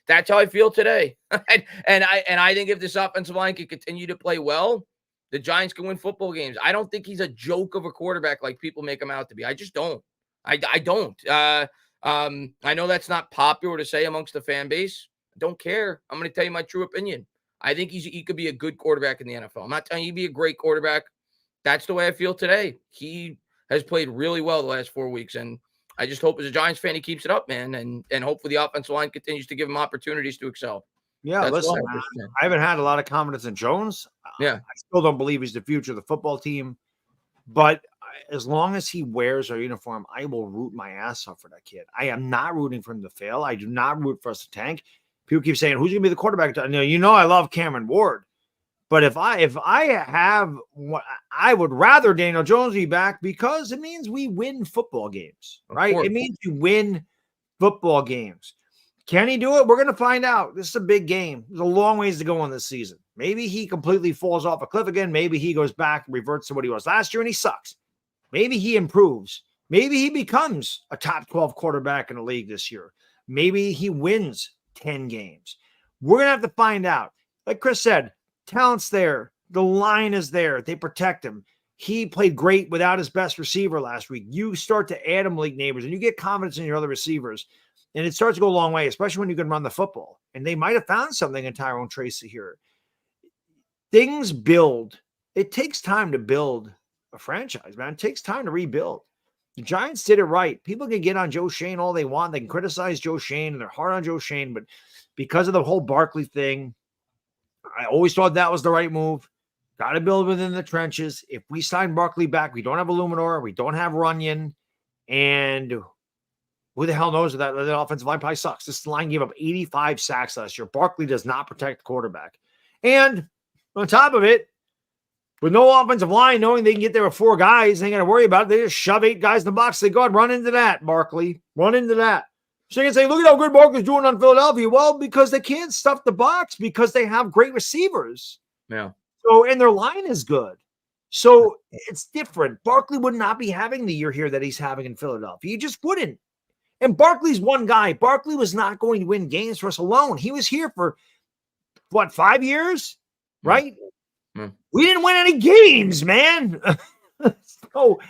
That's how I feel today. and I think if this offensive line can continue to play well, the Giants can win football games. I don't think he's a joke of a quarterback like people make him out to be. I just don't. I don't. I know that's not popular to say amongst the fan base. I don't care. I'm going to tell you my true opinion. I think he could be a good quarterback in the NFL. I'm not telling you he'd be a great quarterback. That's the way I feel today. He has played really well the last 4 weeks, and I just hope as a Giants fan he keeps it up, man, and hopefully the offensive line continues to give him opportunities to excel. Yeah, listen, I haven't had a lot of confidence in Jones. Yeah. I still don't believe he's the future of the football team, but as long as he wears our uniform, I will root my ass off for that kid. I am not rooting for him to fail. I do not root for us to tank. People keep saying, who's going to be the quarterback? I love Cameron Ward, But if I have what I would rather Daniel Jones be back because it means we win football games, right? It means you win football games. Can he do it? We're going to find out. This is a big game. There's a long ways to go on this season. Maybe he completely falls off a cliff again. Maybe he goes back and reverts to what he was last year and he sucks. Maybe he improves. Maybe he becomes a top 12 quarterback in the league this year. Maybe he wins 10 games. We're going to have to find out. Like Chris said, talent's there. The line is there. They protect him. He played great without his best receiver last week. You start to add him league neighbors and you get confidence in your other receivers. And it starts to go a long way, especially when you can run the football. And they might have found something in Tyrone Tracy here. Things build. It takes time to build a franchise, man. It takes time to rebuild. The Giants did it right. People can get on Joe Shane all they want. They can criticize Joe Shane, and they're hard on Joe Shane. But because of the whole Barkley thing, I always thought that was the right move. Got to build within the trenches. If we sign Barkley back, we don't have Illuminor, we don't have Runyon, and who the hell knows that offensive line probably sucks. This line gave up 85 sacks last year. Barkley does not protect the quarterback. And on top of it, with no offensive line, knowing they can get there with 4 guys, they ain't got to worry about it. They just shove 8 guys in the box. They go ahead, run into that, Barkley. Run into that. So you can say, look at how good Barkley's doing on Philadelphia. Well, because they can't stuff the box because they have great receivers. Yeah. So, and their line is good. So it's different. Barkley would not be having the year here that he's having in Philadelphia. He just wouldn't. And Barkley's one guy. Barkley was not going to win games for us alone. He was here for, 5 years? Right? Mm. We didn't win any games, man. So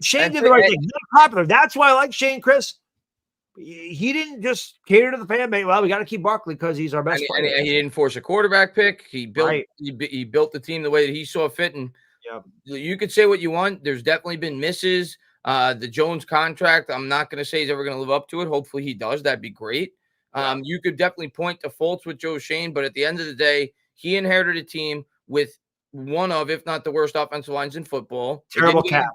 Shane did the right thing. Not popular. That's why I like Shane, Chris. He didn't just cater to the fan base. Well, we got to keep Barkley because he's our best player. And he didn't force a quarterback pick. He built he built the team the way that he saw fit. And you could say what you want. There's definitely been misses. The Jones contract, I'm not going to say he's ever going to live up to it. Hopefully he does. That'd be great. You could definitely point to faults with Joe Shane, but at the end of the day, he inherited a team with one of, if not the worst offensive lines in football. Terrible cap.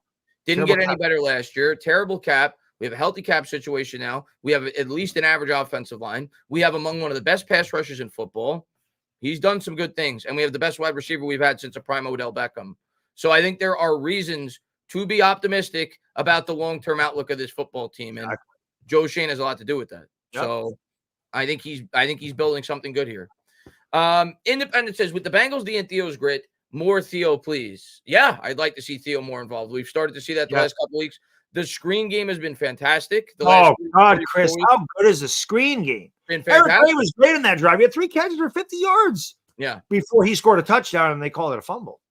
Didn't get any better last year. Terrible cap. We have a healthy cap situation now. We have at least an average offensive line. We have among one of the best pass rushers in football. He's done some good things, and we have the best wide receiver we've had since a prime Odell Beckham. So I think there are reasons to be optimistic about the long-term outlook of this football team, and Joe Shane has a lot to do with that. Yep. So I think he's building something good here. Independent says, with the Bengals, D and Theo's grit, more Theo, please. Yeah, I'd like to see Theo more involved. We've started to see that the last couple weeks. The screen game has been fantastic. God, Chris, how good is the screen game? Eric Gray was great in that drive. He had 3 catches for 50 yards. Yeah. Before he scored a touchdown, and they called it a fumble.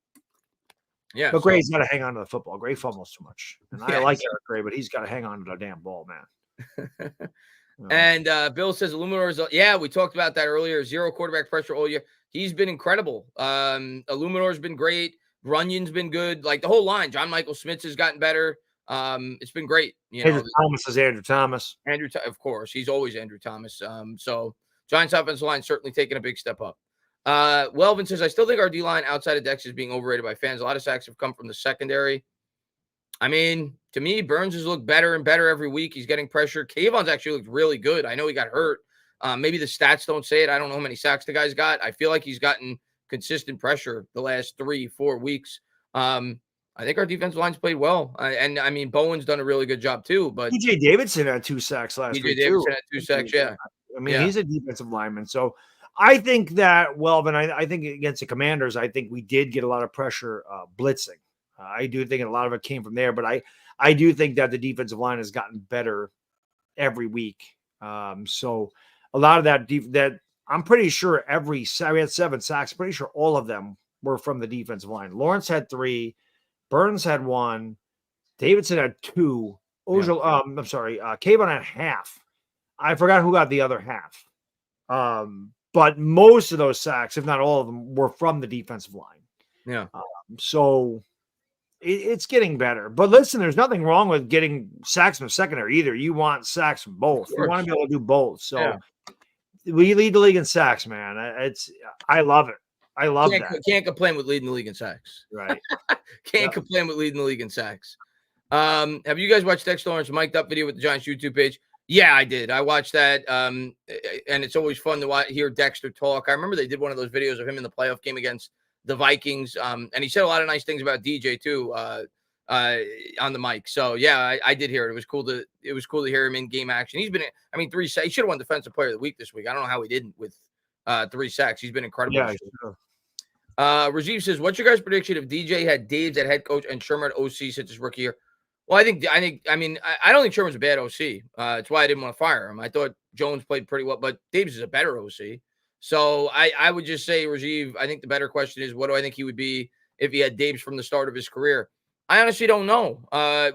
Yeah. But Gray's got to hang on to the football. Gray fumbles too much. And I like Eric Gray, but he's got to hang on to the damn ball, man. And Bill says, Illuminor's, we talked about that earlier. 0 quarterback pressure all year. He's been incredible. Illuminor's been great. Runyon's been good. Like the whole line. John Michael Smith has gotten better. It's been great. Andrew Thomas is Andrew Thomas. Of course, he's always Andrew Thomas. So Giants offensive line certainly taking a big step up. Welvin says, I still think our D-line outside of Dex is being overrated by fans. A lot of sacks have come from the secondary. I mean, to me, Burns has looked better and better every week. He's getting pressure. Kayvon's actually looked really good. I know he got hurt. Maybe the stats don't say it. I don't know how many sacks the guy's got. I feel like he's gotten consistent pressure the last 3-4 weeks. I think our defensive line's played well. And I mean, Bowen's done a really good job too. But DJ Davidson had 2 sacks last week. Davidson had 2 sacks, yeah. I mean, he's a defensive lineman. So I think that, I think against the Commanders, I think we did get a lot of pressure blitzing. I do think a lot of it came from there, but I do think that the defensive line has gotten better every week. So a lot of that I'm pretty sure we had 7 sacks. Pretty sure all of them were from the defensive line. Lawrence had 3. Burns had 1. Davidson had 2. Kayvon had half. I forgot who got the other half. But most of those sacks, if not all of them, were from the defensive line. Yeah. So it's getting better. But listen, there's nothing wrong with getting sacks from secondary either. You want sacks from both. You want to be able to do both. So we lead the league in sacks, man. I love it. I love that. Can't complain with leading the league in sacks. Right. Can't complain with leading the league in sacks. Have you guys watched Dexter Lawrence mic'd up video with the Giants YouTube page? Yeah, I did. I watched that, and it's always fun to hear Dexter talk. I remember they did one of those videos of him in the playoff game against the Vikings, and he said a lot of nice things about DJ too on the mic. So yeah, I did hear it. It was cool to hear him in game action. He's been, I mean, he should have won Defensive Player of the Week this week. I don't know how he didn't with 3 sacks. He's been incredible. Yeah, sure. Rajiv says, "What's your guys' prediction if DJ had Daves at head coach and Sherman at OC since his rookie year?" Well, I mean, I don't think Sherman's a bad OC. That's why I didn't want to fire him. I thought Jones played pretty well, but Davis is a better OC. So I would just say, Rajiv, I think the better question is, what do I think he would be if he had Davis from the start of his career? I honestly don't know.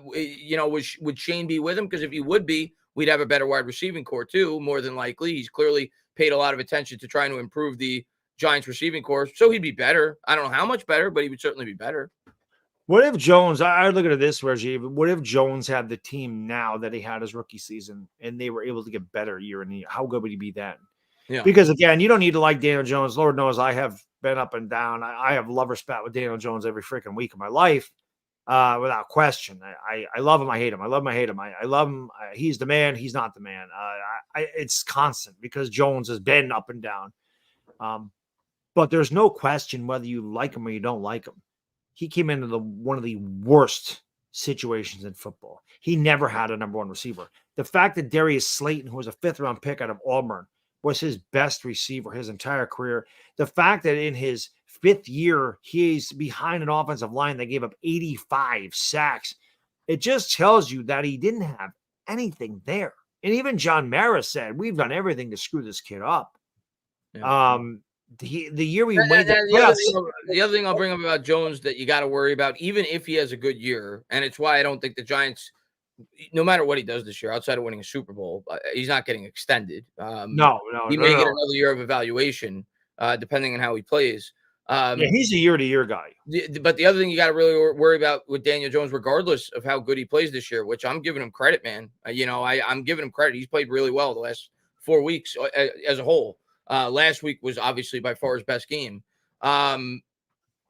Would Shane be with him? Because if he would be, we'd have a better wide receiving core too, more than likely. He's clearly paid a lot of attention to trying to improve the Giants receiving core. So he'd be better. I don't know how much better, but he would certainly be better. What if Jones, I look at it this way, Rajiv, what if Jones had the team now that he had his rookie season and they were able to get better year in year? How good would he be then? Yeah. Because again, you don't need to like Daniel Jones. Lord knows I have been up and down. I have lover spat with Daniel Jones every freaking week of my life, without question. I love him. I hate him. I love him. I hate him. I love him. He's the man. He's not the man. It's constant because Jones has been up and down. But there's no question whether you like him or you don't like him. He came into one of the worst situations in football. He never had a number one receiver. The fact that Darius Slayton, who was a 5th-round pick out of Auburn, was his best receiver his entire career. The fact that in his 5th year, he's behind an offensive line that gave up 85 sacks. It just tells you that he didn't have anything there. And even John Mara said, we've done everything to screw this kid up. Yeah. The year we made the other thing I'll bring up about Jones that you got to worry about, even if he has a good year, and it's why I don't think the Giants, no matter what he does this year, outside of winning a Super Bowl, he's not getting extended. He may get another year of evaluation, depending on how he plays. He's a year-to-year guy. But the other thing you got to really worry about with Daniel Jones, regardless of how good he plays this year, which I'm giving him credit, man. I'm giving him credit. He's played really well the last 4 weeks as a whole. Last week was obviously by far his best game. The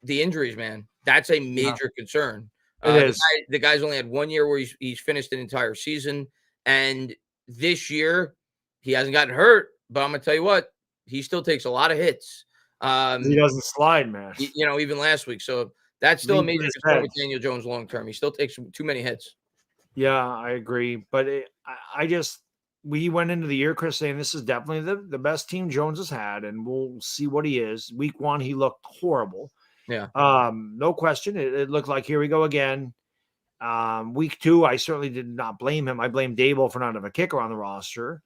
injuries, man, that's a major concern. It is. The guy's only had 1 year where he's finished an entire season. And this year, he hasn't gotten hurt. But I'm going to tell you what, he still takes a lot of hits. He doesn't slide, man. Even last week. So that's still a major concern with Daniel Jones long term. He still takes too many hits. Yeah, I agree. But we went into the year, Chris, saying this is definitely the best team Jones has had, and we'll see what he is. Week 1, he looked horrible. Yeah. No question. It looked like here we go again. Week 2, I certainly did not blame him. I blame Dable for not having a kicker on the roster.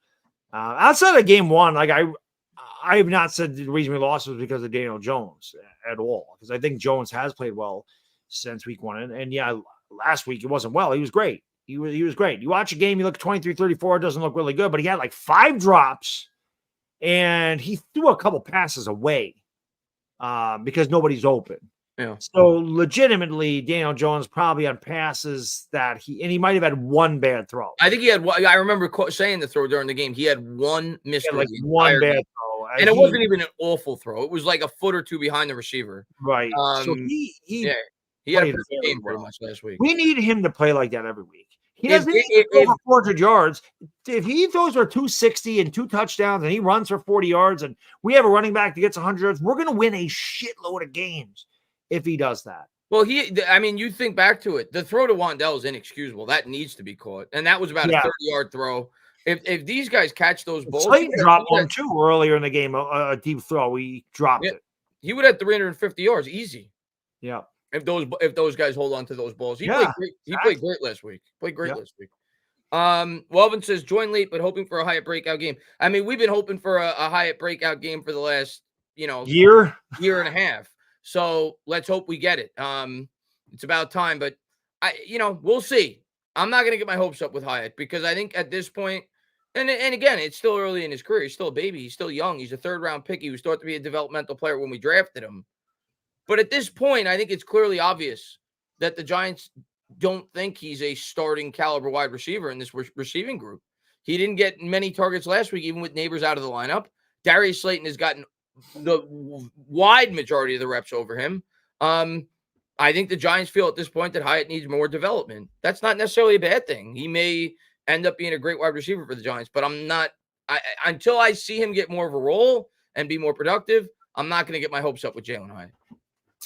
Outside of game 1, like I have not said the reason we lost was because of Daniel Jones at all, because I think Jones has played well since week 1. And yeah, last week it wasn't well. He was great. He was great. You watch a game, you look 23-34, it doesn't look really good, but he had like 5 drops and he threw a couple passes away because nobody's open. Yeah. So legitimately, Daniel Jones probably on passes that he might have had 1 bad throw. I think he had one. I remember saying the throw during the game. He had 1 missed throw. Like 1 bad throw. And it wasn't even an awful throw. It was like a foot or 2 behind the receiver. Right. So he had a pretty game pretty much last week. We need him to play like that every week. He doesn't need to go for 400 yards. If he throws for 260 and 2 touchdowns and he runs for 40 yards and we have a running back that gets 100 yards, we're going to win a shitload of games if he does that. Well, you think back to it. The throw to Wandell is inexcusable. That needs to be caught. And that was about a 30-yard throw. If these guys catch those balls. Slayton dropped one too earlier in the game, a deep throw. He dropped it. He would have 350 yards easy. Yeah. If those guys hold on to those balls. He played great. He played great last week. Last week. Welvin says, join late, but hoping for a Hyatt breakout game. I mean, we've been hoping for a Hyatt breakout game for the last, year and a half. So let's hope we get it. It's about time, but we'll see. I'm not going to get my hopes up with Hyatt because I think at this point, and again, it's still early in his career. He's still a baby. He's still young. He's a 3rd-round pick. He was thought to be a developmental player when we drafted him. But at this point, I think it's clearly obvious that the Giants don't think he's a starting caliber wide receiver in this receiving group. He didn't get many targets last week, even with Neighbors out of the lineup. Darius Slayton has gotten the wide majority of the reps over him. I think the Giants feel at this point that Hyatt needs more development. That's not necessarily a bad thing. He may end up being a great wide receiver for the Giants. But I'm not until I see him get more of a role and be more productive. I'm not going to get my hopes up with Jalen Hyatt.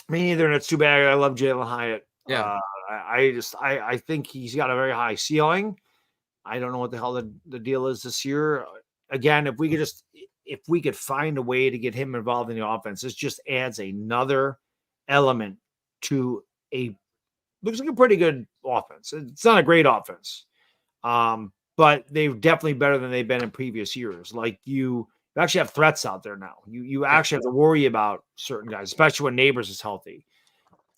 Me neither, and it's too bad. I love Jaylen Hyatt. Yeah. I think he's got a very high ceiling. I don't know what the hell the deal is this year. Again, if we could find a way to get him involved in the offense, this just adds another element to looks like a pretty good offense. It's not a great offense, but they're definitely better than they've been in previous years. Like you actually have threats out there now. You actually have to worry about certain guys, especially when Neighbors is healthy.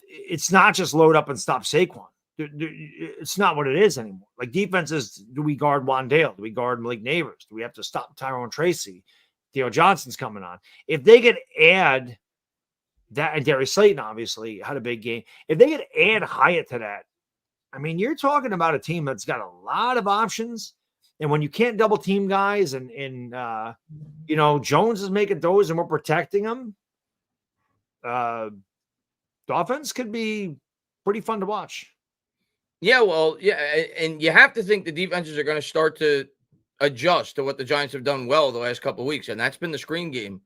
It's not just load up and stop Saquon. It's not what it is anymore. Like defenses, do we guard Wandale? Do we guard Malik Neighbors? Do we have to stop Tyrone Tracy? Theo Johnson's coming on. If they could add that, and Darius Slayton obviously had a big game. If they could add Hyatt to that, I mean, you're talking about a team that's got a lot of options. And when you can't double team guys and Jones is making throws and we're protecting them, the offense could be pretty fun to watch. Yeah, well, yeah, and you have to think the defenses are going to start to adjust to what the Giants have done well the last couple of weeks, and that's been the screen game.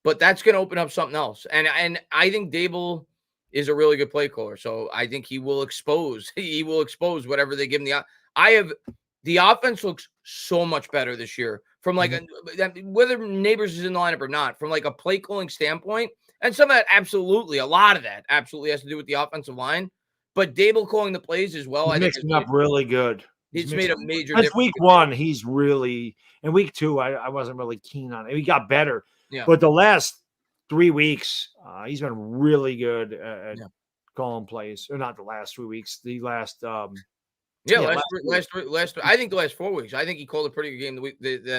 But that's going to open up something else. And I think Dable is a really good play caller, so I think he will expose whatever they give him. The offense looks so much better this year from like whether Neighbors is in the lineup or not, from like a play calling standpoint. And some of that, a lot of that absolutely has to do with the offensive line. But Dable calling the plays as well, I think it's up really good. It's made a major difference. That's week one, he's really – in week two, I wasn't really keen on it. He got better. Yeah. But the last 3 weeks, he's been really good at calling plays. Or not the last 3 weeks. The last last I think the last 4 weeks. I think he called a pretty good game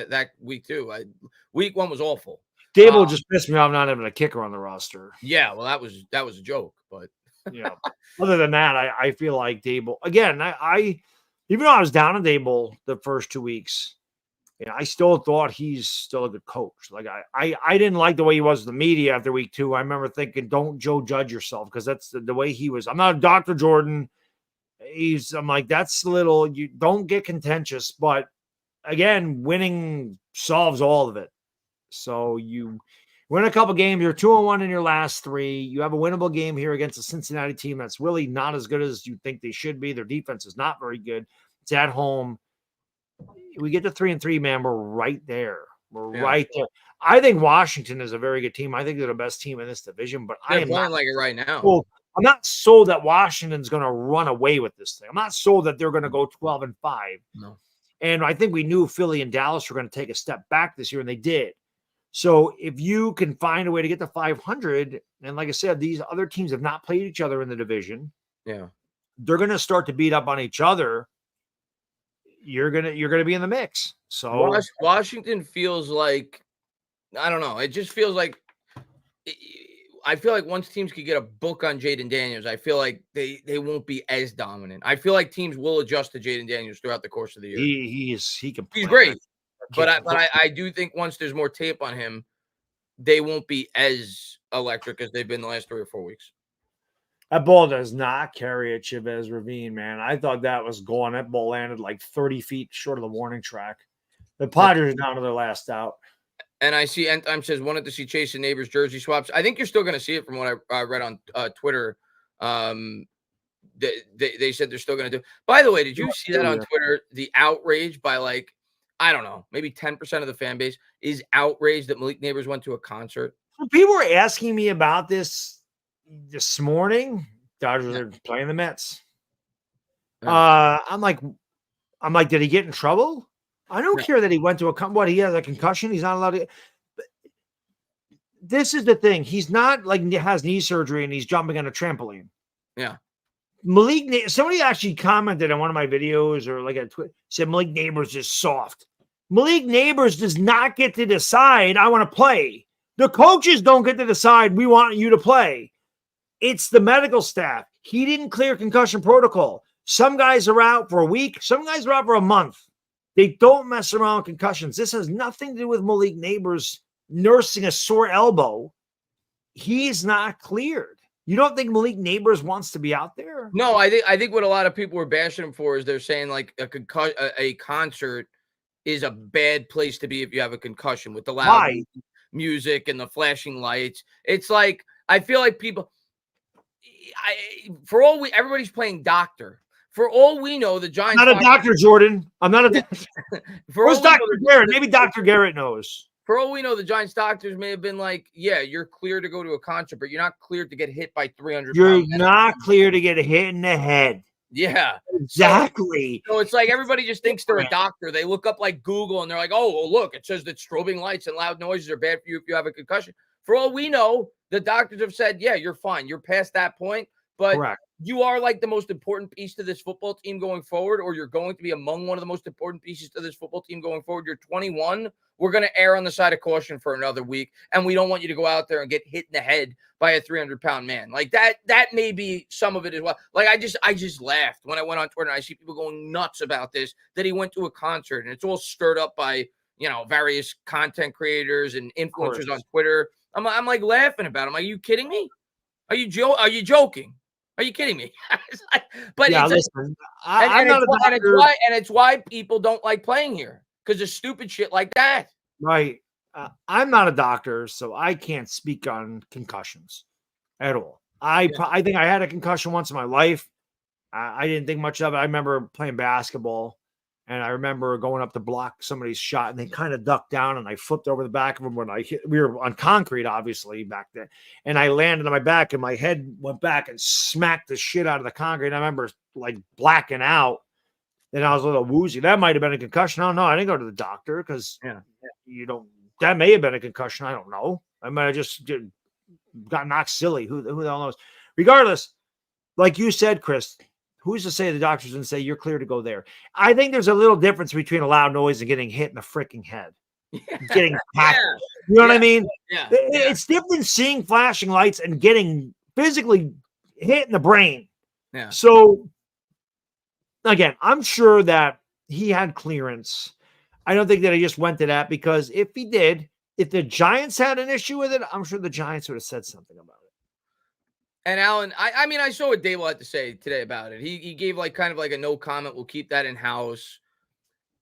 that week too. Week one was awful. Dable just pissed me off not having a kicker on the roster. Yeah, well, that was a joke, but other than that, I feel like Dable again. I even though I was down on Dable the first 2 weeks, I still thought he's still a good coach. Like I didn't like the way he was with the media after week 2. I remember thinking, don't Joe judge yourself, because that's the way he was. I'm not a Dr. Jordan. I'm like, that's you don't get contentious, but again, winning solves all of it. So you win a couple games, you're 2-1 in your last 3. You have a winnable game here against a Cincinnati team that's really not as good as you think they should be. Their defense is not very good. It's at home. We get to 3-3, man. We're right there. Right there. I think Washington is a very good team. I think they're the best team in this division, but they're I am playing not like it right now. Well, I'm not sold that Washington's going to run away with this thing. I'm not sold that they're going to go 12-5. No. And I think we knew Philly and Dallas were going to take a step back this year, and they did. So if you can find a way to get to 500, and like I said, these other teams have not played each other in the division. Yeah. They're going to start to beat up on each other. You're going to be in the mix. So Washington feels like, I don't know. It just feels like, I feel like once teams could get a book on Jaden Daniels, I feel like they won't be as dominant. I feel like teams will adjust to Jaden Daniels throughout the course of the year. He's great. But I do think once there's more tape on him, they won't be as electric as they've been the last 3 or 4 weeks. That ball does not carry a Chavez Ravine, man. I thought that was gone. That ball landed like 30 feet short of the warning track. The Padres are down to their last out. And I see End Time says wanted to see Chase and Neighbors jersey swaps. I think you're still going to see it from what I read on Twitter. They said they're still going to do. By the way, did you see that on Twitter? The outrage by like, I don't know, maybe 10% of the fan base is outraged that Malik Neighbors went to a concert. People were asking me about this morning. Dodgers are playing the Mets. I'm like, did he get in trouble? I don't care that he went to what he has a concussion. He's not allowed to. But this is the thing. He's not like has knee surgery and he's jumping on a trampoline. Yeah. Malik, somebody actually commented on one of my videos or like a Twitter, said Malik Neighbors is soft. Malik Neighbors does not get to decide, I want to play. The coaches don't get to decide, we want you to play. It's the medical staff. He didn't clear concussion protocol. Some guys are out for a week. Some guys are out for a month. They don't mess around with concussions. This has nothing to do with Malik Neighbors nursing a sore elbow. He's not cleared. You don't think Malik Neighbors wants to be out there? No, I think what a lot of people were bashing him for is they're saying like a concert is a bad place to be if you have a concussion with the loud Why? music and the flashing lights. It's like I feel like people everybody's playing doctor. For all we know, the Giants. I'm not a doctor, Jordan. I'm not a doctor. Where's Dr. Garrett? Maybe Dr. Garrett knows. For all we know, the Giants doctors may have been like, yeah, you're clear to go to a concert, but you're not cleared to get hit by 300 You're not clear to get hit in the head. Yeah. Exactly. So it's like everybody just thinks they're a doctor. They look up like Google and they're like, oh, well, look, it says that strobing lights and loud noises are bad for you if you have a concussion. For all we know, the doctors have said, yeah, you're fine. You're past that point. But you are like the most important piece to this football team going forward, or you're going to be among one of the most important pieces to this football team going forward. You're 21. We're going to err on the side of caution for another week. And we don't want you to go out there and get hit in the head by a 300-pound man. Like that may be some of it as well. Like I just laughed when I went on Twitter and I see people going nuts about this, that he went to a concert and it's all stirred up by, various content creators and influencers on Twitter. I'm like laughing about him. Are you kidding me? Are you joking? Are you kidding me? But yeah, listen, I'm not a doctor. And it's why people don't like playing here, because of stupid shit like that. Right. I'm not a doctor, so I can't speak on concussions at all. I think I had a concussion once in my life. I didn't think much of it. I remember playing basketball, and I remember going up to block somebody's shot, and they kind of ducked down, and I flipped over the back of them when I hit. We were on concrete, obviously, back then, and I landed on my back, and my head went back and smacked the shit out of the concrete. And I remember like blacking out, and I was a little woozy. That might have been a concussion. I don't know. I didn't go to the doctor because that may have been a concussion. I don't know. I might have just got knocked silly. Who the hell knows? Regardless, like you said, Chris, who's to say the doctors didn't say you're clear to go there? I think there's a little difference between a loud noise and getting hit in the freaking head. Getting tackled. You know what I mean? Yeah. It's different seeing flashing lights and getting physically hit in the brain. Yeah. So, again, I'm sure that he had clearance. I don't think that he just went to that, because if he did, if the Giants had an issue with it, I'm sure the Giants would have said something about it. And Alan, I mean, I saw what Dable had to say today about it. He gave like kind of like a no comment. We'll keep that in house.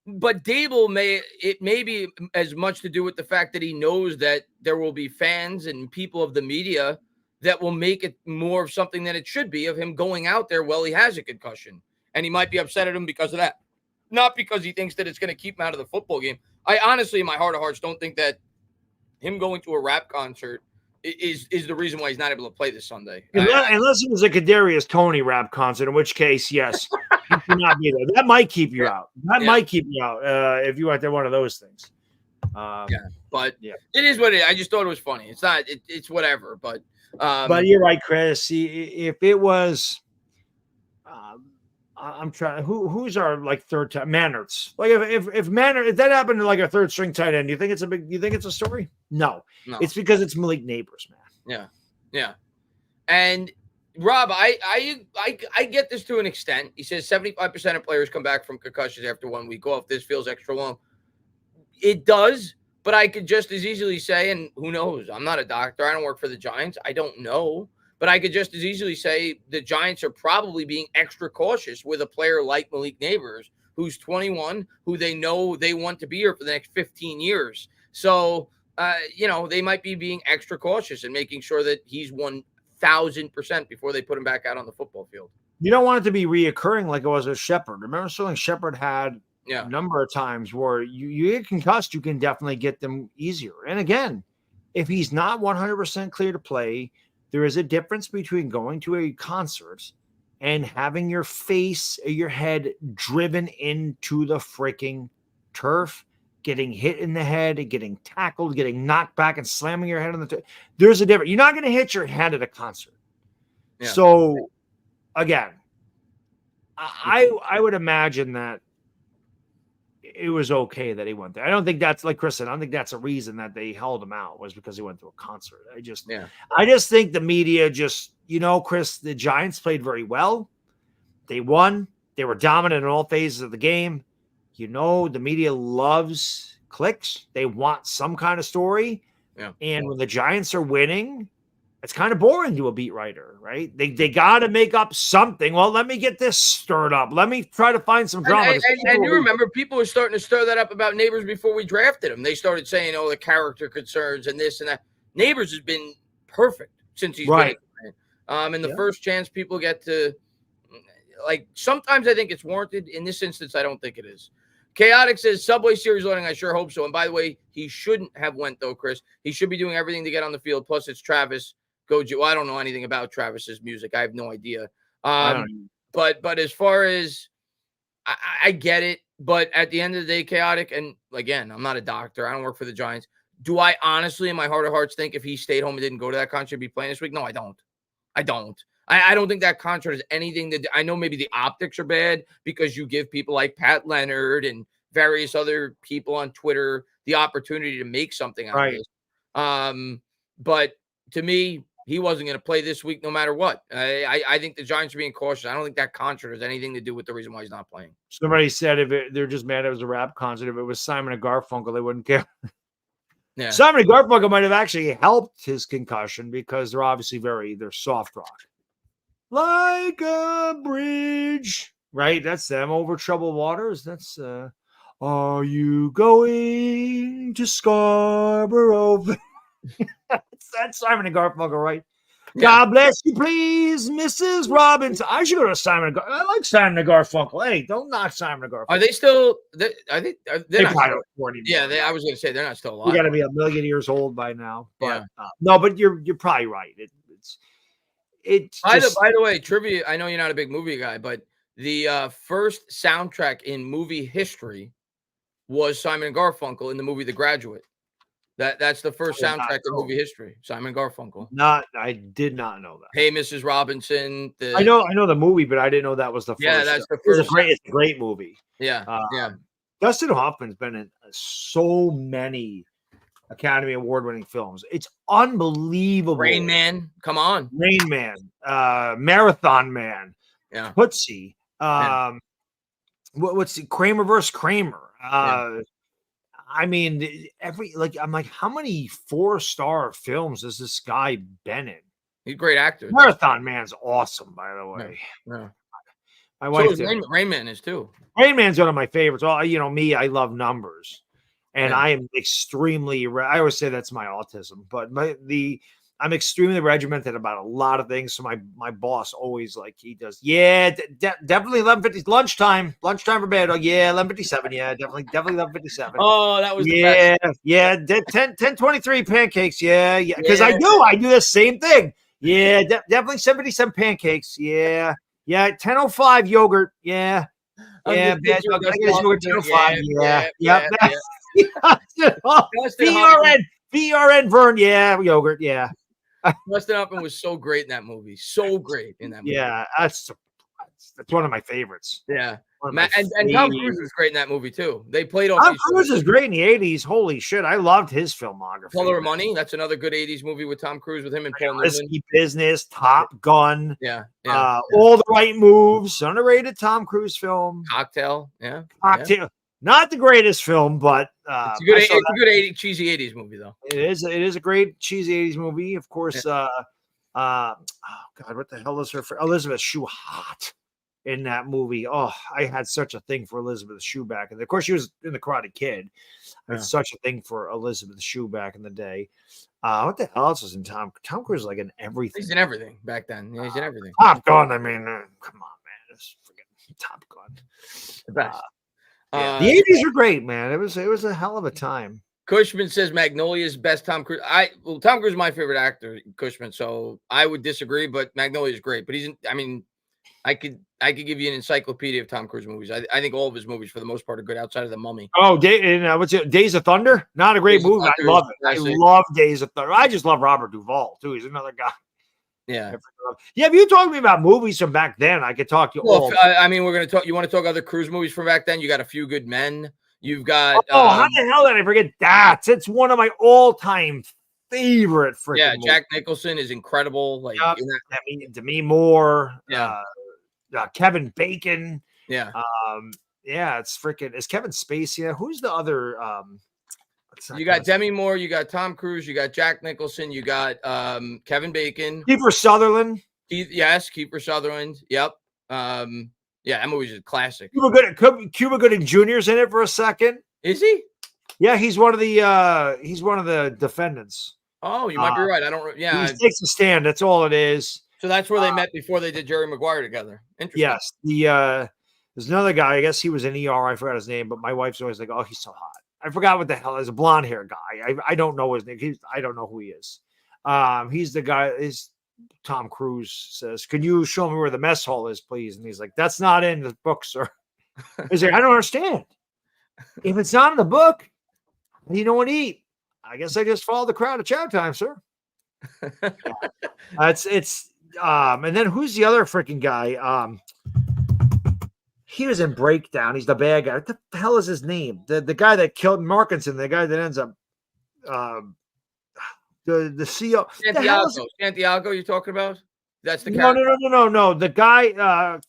But Dable may be as much to do with the fact that he knows that there will be fans and people of the media that will make it more of something than it should be of him going out there while he has a concussion. And he might be upset at him because of that. Not because he thinks that it's going to keep him out of the football game. I honestly, in my heart of hearts, don't think that him going to a rap concert is the reason why he's not able to play this Sunday. Unless it was a Kadarius Toney rap concert, in which case, yes, he cannot be there. That might keep you out. That might keep you out if you went to one of those things. But it is what it is. I just thought it was funny. It's not. It's whatever. But you're right, Chris. If it was, I'm trying. Who's our like third time? Mannerts. Like if that happened to like a third string tight end, you think it's a story? No. It's because it's Malik Neighbors, man. Yeah. And Rob, I get this to an extent. He says 75% of players come back from concussions after 1 week off. This feels extra long. It does, but I could just as easily say, and who knows? I'm not a doctor. I don't work for the Giants. I don't know. But I could just as easily say the Giants are probably being extra cautious with a player like Malik Neighbors, who's 21, who they know they want to be here for the next 15 years. So, they might be being extra cautious and making sure that he's 1,000% before they put him back out on the football field. You don't want it to be reoccurring like it was with Shepard. Remember, Sterling Shepard had a number of times where you get concussed, you can definitely get them easier. And again, if he's not 100% clear to play, there is a difference between going to a concert and having your face or your head driven into the freaking turf, getting hit in the head, getting tackled, getting knocked back and slamming your head on the turf. There's a difference. You're not going to hit your head at a concert. Yeah. So, again, I would imagine that it was okay that he went there. I don't think that's, like Chris said, I don't think that's a reason that they held him out was because he went to a concert. I just think the media Chris, the Giants played very well. They won. They were dominant in all phases of the game. The media loves clicks. They want some kind of story. Yeah. And when the Giants are winning, it's kind of boring to a beat writer, right? They got to make up something. Well, let me get this stirred up. Let me try to find some drama. And you remember, people were starting to stir that up about Neighbors before we drafted him. They started saying, "Oh, the character concerns and this and that." Neighbors has been perfect since he's right. been. And the first chance people get to, like, sometimes I think it's warranted. In this instance, I don't think it is. Chaotic says Subway Series loading. I sure hope so. And by the way, he shouldn't have went though, Chris. He should be doing everything to get on the field. Plus, it's Travis. Well, I don't know anything about Travis's music. I have no idea. But as far as I get it, but at the end of the day, Chaotic, and again, I'm not a doctor. I don't work for the Giants. Do I honestly, in my heart of hearts, think if he stayed home and didn't go to that concert, he'd be playing this week? No, I don't. I don't think that concert has anything to. I know maybe the optics are bad because you give people like Pat Leonard and various other people on Twitter the opportunity to make something out of this. But to me, he wasn't going to play this week no matter what. I think the Giants are being cautious. I don't think that concert has anything to do with the reason why he's not playing. Somebody said they're just mad it was a rap concert. If it was Simon and Garfunkel, they wouldn't care. Yeah. Simon and Garfunkel might have actually helped his concussion because they're obviously they're soft rock. Like a bridge. Right? That's them. Over troubled waters. That's are you going to Scarborough? That's Simon and Garfunkel, right? Yeah. God bless you, please, Mrs. Robinson. I should go to Simon and Garfunkel. I like Simon and Garfunkel. Hey, don't knock Simon and Garfunkel. Are they still? They probably don't anymore. Yeah, I was going to say they're not still alive. You got to be 1,000,000 years old by now. But no, but you're probably right. It's by the way, trivia. I know you're not a big movie guy, but the first soundtrack in movie history was Simon and Garfunkel in the movie The Graduate. That's the first soundtrack in movie history. Simon Garfunkel. I did not know that. Hey, Mrs. Robinson. I know the movie, but I didn't know that was the first. Yeah, that's the first. It's a great movie. Yeah, Dustin Hoffman's been in so many Academy Award-winning films. It's unbelievable. Rain Man, come on. Rain Man, Marathon Man, Tootsie. What's the Kramer versus Kramer? I mean, I'm like, how many 4-star films has this guy been in? He's a great actor. Marathon Man's awesome, by the way. Yeah. My wife Rain Man is too. Rain Man's one of my favorites. Well, me, I love numbers, and I am extremely. I always say that's my autism, but I'm extremely regimented about a lot of things. So my boss always he does. Yeah, definitely 11:50 lunchtime for bed. Oh yeah, 11:57. Yeah, definitely 11:57. Oh, that was the best. Yeah. 10:23 pancakes. Yeah. Because I do the same thing. Yeah, definitely 77 pancakes. Yeah. 10:05 yogurt. Yeah. Yeah. Bad yogurt. 10:05. Yeah. VRN Vern. Yeah. Yogurt. Yeah. Dustin Hoffman was so great in that movie. So great in that movie. Yeah, that's one of my favorites. Yeah. And Tom Cruise was great in that movie too. They played off. Tom Cruise is great in the 80s. Holy shit. I loved his filmography. Color of Money. That's another good 80s movie with Tom Cruise, with him and Paul Newman. Risky Business, Top Gun. Yeah. All the Right Moves. Underrated Tom Cruise film. Cocktail. Yeah. Cocktail. Not the greatest film, but it's a good cheesy 80s movie, though. It is a great cheesy 80s movie. Of course, oh God, what the hell is her friend? Elizabeth Shue hot in that movie. Oh, I had such a thing for Elizabeth Shue back. And of course, she was in The Karate Kid. I had such a thing for Elizabeth Shue back in the day. What the hell else was in Tom Cruise? Like in everything. He's in everything back then. Yeah, he's in everything. Top Gun. I mean, come on, man. Just forget Top Gun. The best. The 80s were great, man. It was a hell of a time. Cushman says Magnolia's best Tom Cruise. Tom Cruise is my favorite actor, Cushman. So I would disagree, but Magnolia is great. But I could give you an encyclopedia of Tom Cruise movies. I think all of his movies, for the most part, are good outside of The Mummy. Oh, what's it? Days of Thunder? Not a great movie. I love it. I love Days of Thunder. I just love Robert Duvall too. He's another guy. Yeah. If you talk to me about movies from back then, I could talk to you. Well, we're going to talk. You want to talk other Cruise movies from back then? You got A Few Good Men. You've got. How the hell did I forget that? It's one of my all-time favorite freaking movies. Jack Nicholson is incredible. Demi Moore. Yeah. Kevin Bacon. Yeah. It's freaking. Is Kevin Spacey? Who's the other? You got Demi Moore, you got Tom Cruise, you got Jack Nicholson, you got Kevin Bacon, Kiefer Sutherland. Kiefer Sutherland. Yep. That movie's a classic. Cuba Gooding Jr.'s in it for a second. Is he? Yeah, he's one of the defendants. Oh, you might be right. I don't. Yeah, he takes a stand. That's all it is. So that's where they met before they did Jerry Maguire together. Interesting. Yes. There's another guy. I guess he was in ER. I forgot his name, but my wife's always like, "Oh, he's so hot." I forgot what the hell. There's a blonde hair guy. I don't know his name. I don't know who he is. He's the guy. Tom Cruise says, "Can you show me where the mess hall is, please?" And he's like, "That's not in the book, sir." He's like, "I don't understand. If it's not in the book, you don't want to eat. I guess I just follow the crowd at chow time, sir." And then who's the other freaking guy? He was in Breakdown. He's the bad guy. What the hell is his name? The guy that killed Markinson, the guy that ends up the CEO. Santiago, you're talking about? That's the character. No. The guy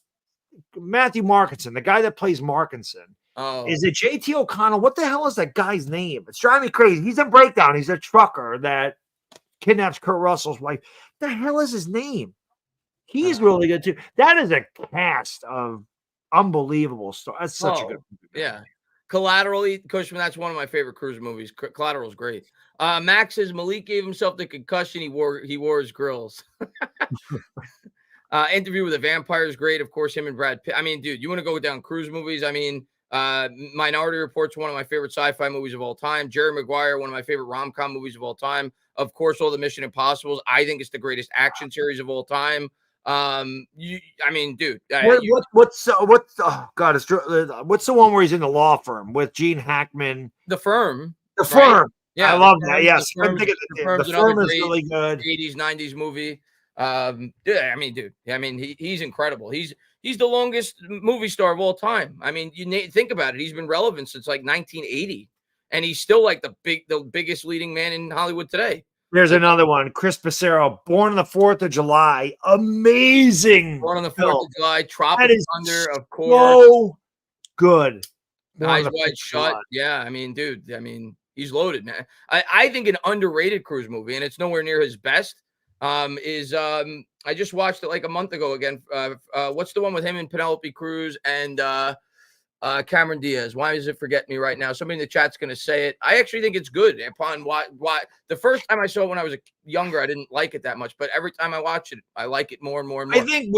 Matthew Markinson, the guy that plays Markinson. Oh. Is it JT O'Connell? What the hell is that guy's name? It's driving me crazy. He's in Breakdown. He's a trucker that kidnaps Kurt Russell's wife. What the hell is his name? He's really good too. That is a cast of unbelievable stuff. That's such a good movie. Yeah. Collaterally, Cushman, that's one of my favorite Cruise movies. Collateral's great. Max says Malik gave himself the concussion. He wore his grills. Interview with a Vampire is great. Of course, him and Brad Pitt. I mean, dude, you want to go down Cruise movies? I mean, Minority Report's one of my favorite sci-fi movies of all time. Jerry Maguire, one of my favorite rom-com movies of all time. Of course, all the Mission Impossibles. I think it's the greatest action series of all time. Dude. What's the one where he's in the law firm with Gene Hackman? The Firm. The Firm. Right? Yeah, I love that. Yes, the Firm is really good. 80s, 90s movie. He's incredible. He's the longest movie star of all time. I mean, think about it. He's been relevant since like 1980, and he's still like the biggest leading man in Hollywood today. There's another one, Chris Pissarro, Born on the 4th of July. Amazing. Born on the 4th of July, Tropic Thunder, of course. So good. Eyes Wide Shut. Yeah, I mean, dude, he's loaded, man. I think an underrated Cruise movie, and it's nowhere near his best, is I just watched it like a month ago again. What's the one with him and Penelope Cruz and Cameron Diaz? Why does it forget me right now? Somebody in the chat's going to say it. I actually think it's good. Upon why the first time I saw it when I was younger, I didn't like it that much, but every time I watch it, I like it more and more and more. I think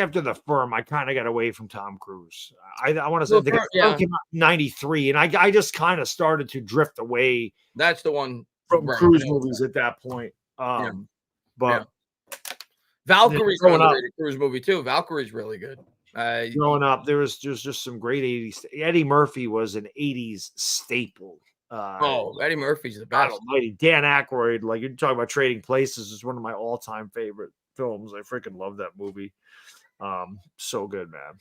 after The Firm, I kind of got away from Tom Cruise. I want to say The Firm came out in '93, and I just kind of started to drift away. That's the one from Cruise movies at that point. But Valkyrie's an underrated Cruise movie too. Valkyrie's really good. Growing up, there's just some great 80s. Eddie Murphy was an 80s staple. Eddie Murphy's the best. Almighty. Dan Aykroyd, like you're talking about Trading Places, is one of my all-time favorite films. I freaking love that movie. So good, man.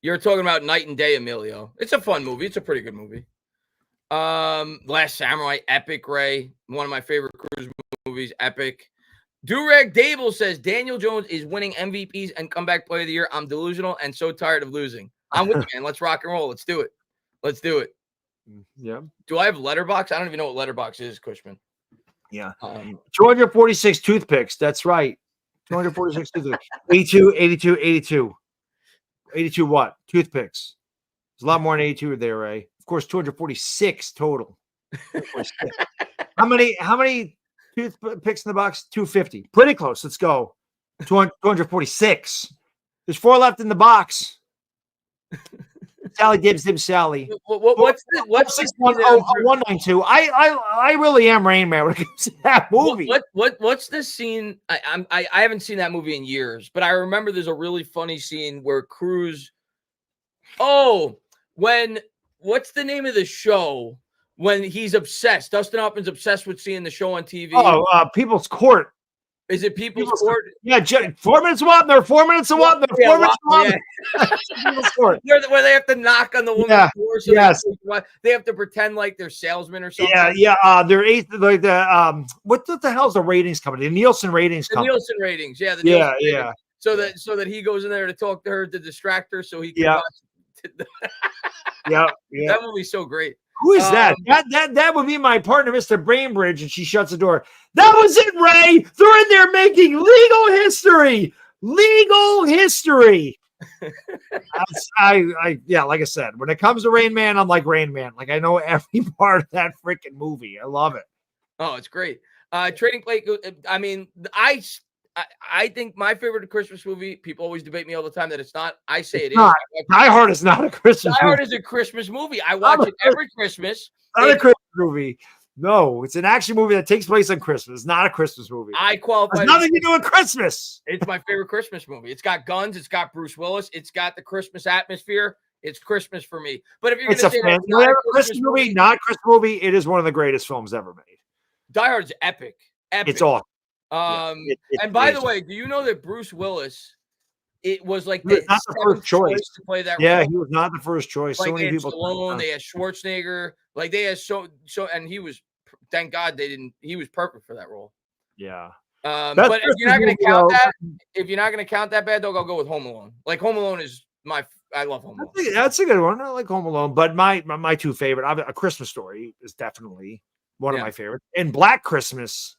You're talking about Night and Day, Emilio. It's a fun movie. It's a pretty good movie. Last Samurai, epic. Ray, one of my favorite Cruise movies, epic. Durag Dable says Daniel Jones is winning MVPs and comeback player of the year. I'm delusional and so tired of losing. I'm with you, man. Let's rock and roll. Let's do it. Yeah. Do I have Letterbox? I don't even know what Letterbox is, Cushman. Yeah. 246 toothpicks. That's right. 246 toothpicks. 82 what? Toothpicks. There's a lot more than 82 there, Ray. Of course, 246 total. How many toothpicks in the box? 250. Pretty close. Let's go. 246. There's 4 left in the box. Sally Dibs, Sally. What's 192? I really am Rain Man when it comes to that movie. What's the scene? I haven't seen that movie in years, but I remember there's a really funny scene where Cruise. What's the name of the show? When he's obsessed, Dustin Hoffman's obsessed with seeing the show on TV. People's Court. Is it People's Court? Yeah, 4 minutes of Wapner. 4 minutes of Wapner. 4 minutes of Wapner. People's Court. Where they have to knock on the woman's door. So they have to pretend like they're salesmen or something. Yeah. They're what the hell's the ratings company? The Nielsen ratings company. The Nielsen ratings. Yeah. Yeah. So that he goes in there to talk to her to distract her, so he can. Yeah. That movie's so great. Who is that? That would be my partner, Mr. Brainbridge, and she shuts the door. That was it, Ray. They're in there making legal history. Legal history. Yeah, like I said, when it comes to Rain Man, I'm like Rain Man. Like I know every part of that freaking movie. I love it. Oh, it's great. Trading Plate. I mean, I think my favorite Christmas movie. People always debate me all the time that it's not. I say it not. is. Die Hard is not a Christmas Die Hard movie. is a Christmas movie. I watch it every Christmas. Not a Christmas movie. No, it's an action movie that takes place on Christmas. It's not a Christmas movie. I qualify. It's nothing to do with Christmas. It's my favorite Christmas movie. It's got guns. It's got Bruce Willis. It's got the Christmas atmosphere. It's Christmas for me. But if you're going to say it's not a Christmas movie, not a Christmas movie, it is one of the greatest films ever made. Die Hard's epic. Epic. It's awesome. And by the way, do you know that Bruce Willis? It was like not the first choice to play that. Yeah, role. he was not the first choice. Like so many people. Stallone, they had Schwarzenegger. Like they had so, and he was. Thank God they didn't. He was perfect for that role. Yeah. But if you're not going to count that, if you're not going to count that, Bad Dog, I'll go with Home Alone. Like Home Alone is I love Home Alone. That's a good one. I like Home Alone, but my two favorite, A Christmas Story is definitely one of my favorites. And Black Christmas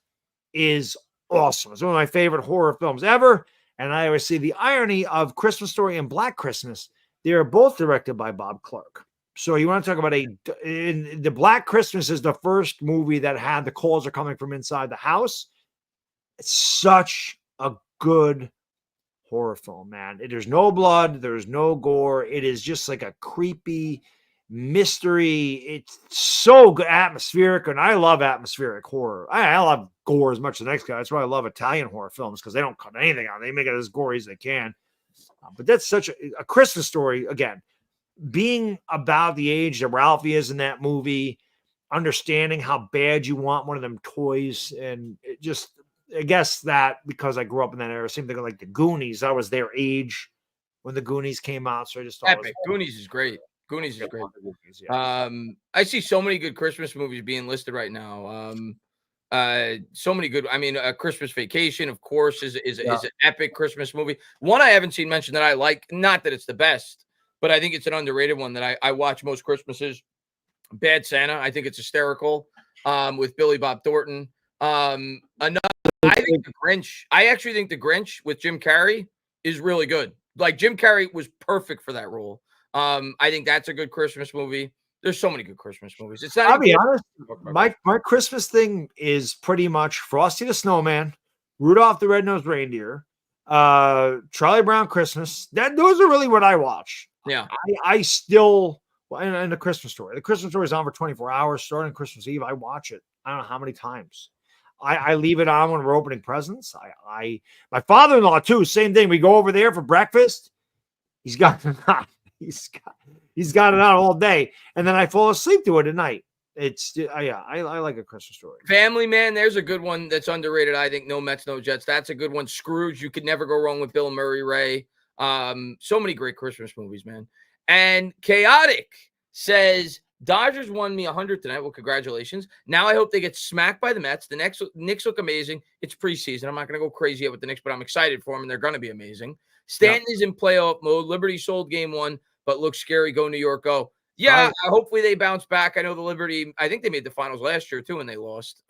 is awesome. It's one of my favorite horror films ever. And I always see the irony of Christmas Story and Black Christmas. They are both directed by Bob Clark. So you want to talk about the Black Christmas is the first movie that had the calls are coming from inside the house. It's such a good horror film, man. There's no blood. There's no gore. It is just like a creepy mystery. It's so good, atmospheric, and I love atmospheric horror. I love gore as much as the next guy. That's why I love Italian horror films, because they don't cut anything out. They make it as gory as they can. But that's such a Christmas Story, again, being about the age that Ralphie is in that movie, understanding how bad you want one of them toys, and it just, I guess that because I grew up in that era, same thing like the Goonies. I was their age when the Goonies came out, so I just thought epic. Goonies is great. Goonies is great. I see so many good Christmas movies being listed right now. So many good. I mean, A Christmas Vacation, of course, is an epic Christmas movie. One I haven't seen mentioned that I like. Not that it's the best, but I think it's an underrated one that I watch most Christmases. Bad Santa. I think it's hysterical. With Billy Bob Thornton. Another. I think the Grinch. I actually think the Grinch with Jim Carrey is really good. Like Jim Carrey was perfect for that role. I think that's a good Christmas movie. There's so many good Christmas movies. It's not. I'll be honest. My Christmas thing is pretty much Frosty the Snowman, Rudolph the Red-Nosed Reindeer, Charlie Brown Christmas. Those are really what I watch. Yeah. I still and the Christmas Story. The Christmas Story is on for 24 hours starting Christmas Eve. I watch it. I don't know how many times. I leave it on when we're opening presents. My father-in-law too. Same thing. We go over there for breakfast. He's got it on. He's got it on all day, and then I fall asleep to it at night. I like A Christmas Story. Family Man, there's a good one that's underrated. I think No Mets, No Jets. That's a good one. Scrooge, you could never go wrong with Bill Murray, Ray. So many great Christmas movies, man. And Chaotic says Dodgers won me 100 tonight. Well, congratulations. Now I hope they get smacked by the Mets. The Knicks look amazing. It's preseason. I'm not going to go crazy yet with the Knicks, but I'm excited for them, and they're going to be amazing. Stanton is in playoff mode. Liberty sold game 1, but looks scary. Go New York, go. Yeah, hopefully they bounce back. I know the Liberty, I think they made the finals last year too, and they lost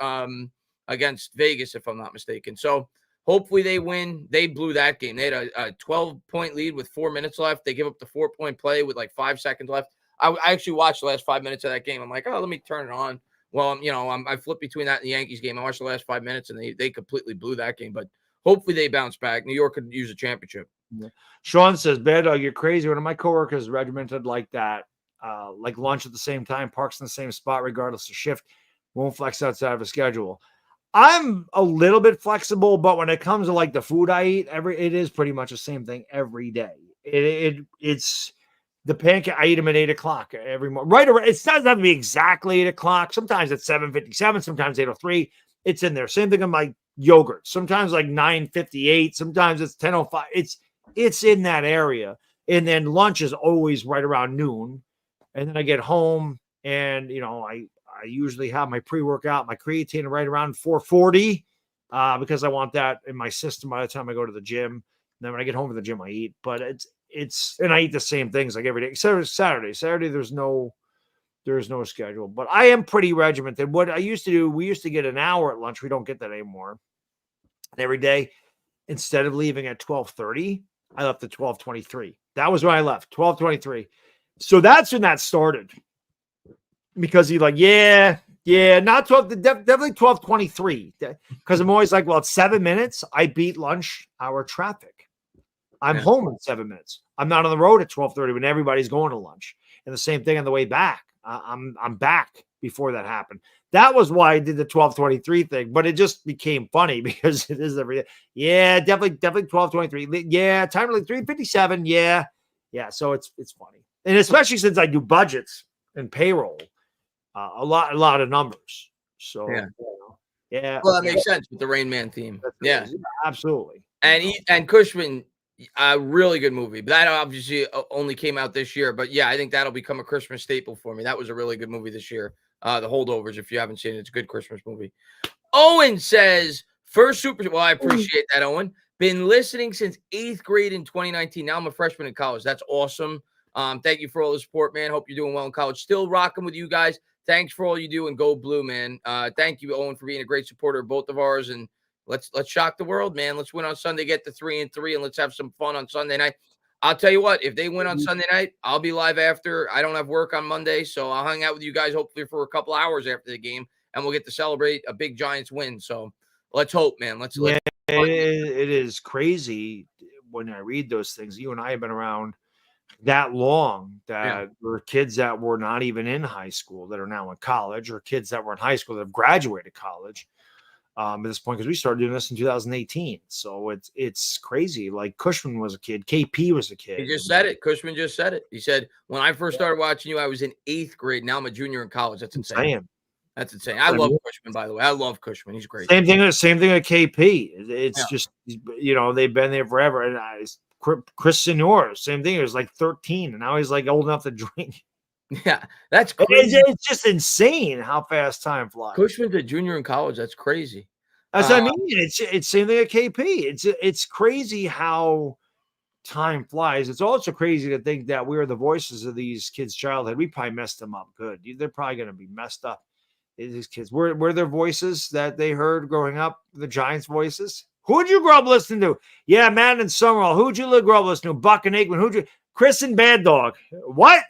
against Vegas, if I'm not mistaken. So hopefully they win. They blew that game. They had a 12-point lead with 4 minutes left. They give up the 4-point play with like 5 seconds left. I actually watched the last 5 minutes of that game. I'm like, oh, let me turn it on. Well, I flipped between that and the Yankees game. I watched the last 5 minutes, and they completely blew that game. But hopefully they bounce back. New York could use a championship. Yeah. Sean says, Bad Dog, you're crazy. One of my coworkers regimented like that, like lunch at the same time, parks in the same spot, regardless of shift, won't flex outside of a schedule. I'm a little bit flexible, but when it comes to like the food I eat, it is pretty much the same thing every day. It's the pancake. I eat them at 8 o'clock every morning. Right around, it doesn't have to be exactly 8 o'clock. Sometimes it's 7:57. Sometimes 8:03. It's in there. Same thing on my yogurt. Sometimes like 9:58. Sometimes it's 10:05. It's in that area. And then lunch is always right around noon. And then I get home and, I usually have my pre-workout, my creatine right around 440 because I want that in my system by the time I go to the gym. And then when I get home from the gym, I eat. But and I eat the same things like every day, except Saturday. Saturday, there's no There is no schedule, but I am pretty regimented. What I used to do, we used to get an hour at lunch. We don't get that anymore. And every day, instead of leaving at 12:30, I left at 12:23. That was when I left, 12:23. So that's when that started. Because he's like, yeah, not 12, definitely 12:23. Because I'm always like, well, it's 7 minutes. I beat lunch hour traffic. I'm home in 7 minutes. I'm not on the road at 12:30 when everybody's going to lunch. And the same thing on the way back. I'm back before that happened. That was why I did the 12:23 thing, but it just became funny because it is every day. Yeah, definitely 12:23. Yeah, time like 3:57. Yeah. So it's funny. And especially since I do budgets and payroll, a lot of numbers. So yeah. Well, that makes sense with the Rain Man theme. Yeah, absolutely. And Cushman, a really good movie. But that obviously only came out this year. But yeah, I think that'll become a Christmas staple for me. That was a really good movie this year. The Holdovers, if you haven't seen it, it's a good Christmas movie. Owen says, first super. Well, I appreciate that, Owen. Been listening since 8th grade in 2019. Now I'm a freshman in college. That's awesome. Thank you for all the support, man. Hope you're doing well in college. Still rocking with you guys. Thanks for all you do and go blue, man. Thank you, Owen, for being a great supporter of both of ours. And let's shock the world, man. Let's win on Sunday, get to 3-3, and let's have some fun on Sunday night. I'll tell you what, if they win on Sunday night, I'll be live after. I don't have work on Monday, so I'll hang out with you guys hopefully for a couple hours after the game, and we'll get to celebrate a big Giants win. So let's hope, man. Let's it is crazy when I read those things. You and I have been around that long that were kids that were not even in high school that are now in college, or kids that were in high school that have graduated college at this point, because we started doing this in 2018. So it's crazy. Like Cushman was a kid, KP was a kid. He just said it. Cushman just said it. He said, when I first started watching you, I was in 8th grade. Now I'm a junior in college. That's insane. That's insane. I love Cushman, by the way. I love Cushman. He's great. Same thing with KP. It's just, they've been there forever. And Chris Senior, same thing. He was like 13, and now he's like old enough to drink. Yeah, that's crazy. It's just insane how fast time flies. Cushman's a junior in college. That's crazy. That's what I mean. It's same thing at KP. It's crazy how time flies. It's also crazy to think that we're the voices of these kids' childhood. We probably messed them up good. They're probably going to be messed up. These kids, we're their voices that they heard growing up. The Giants' voices. Who'd you grow up listening to? Yeah, Madden and Summerall. Who'd you grow up listening to? Buck and Aikman. Who'd you? Chris and Baddog. What?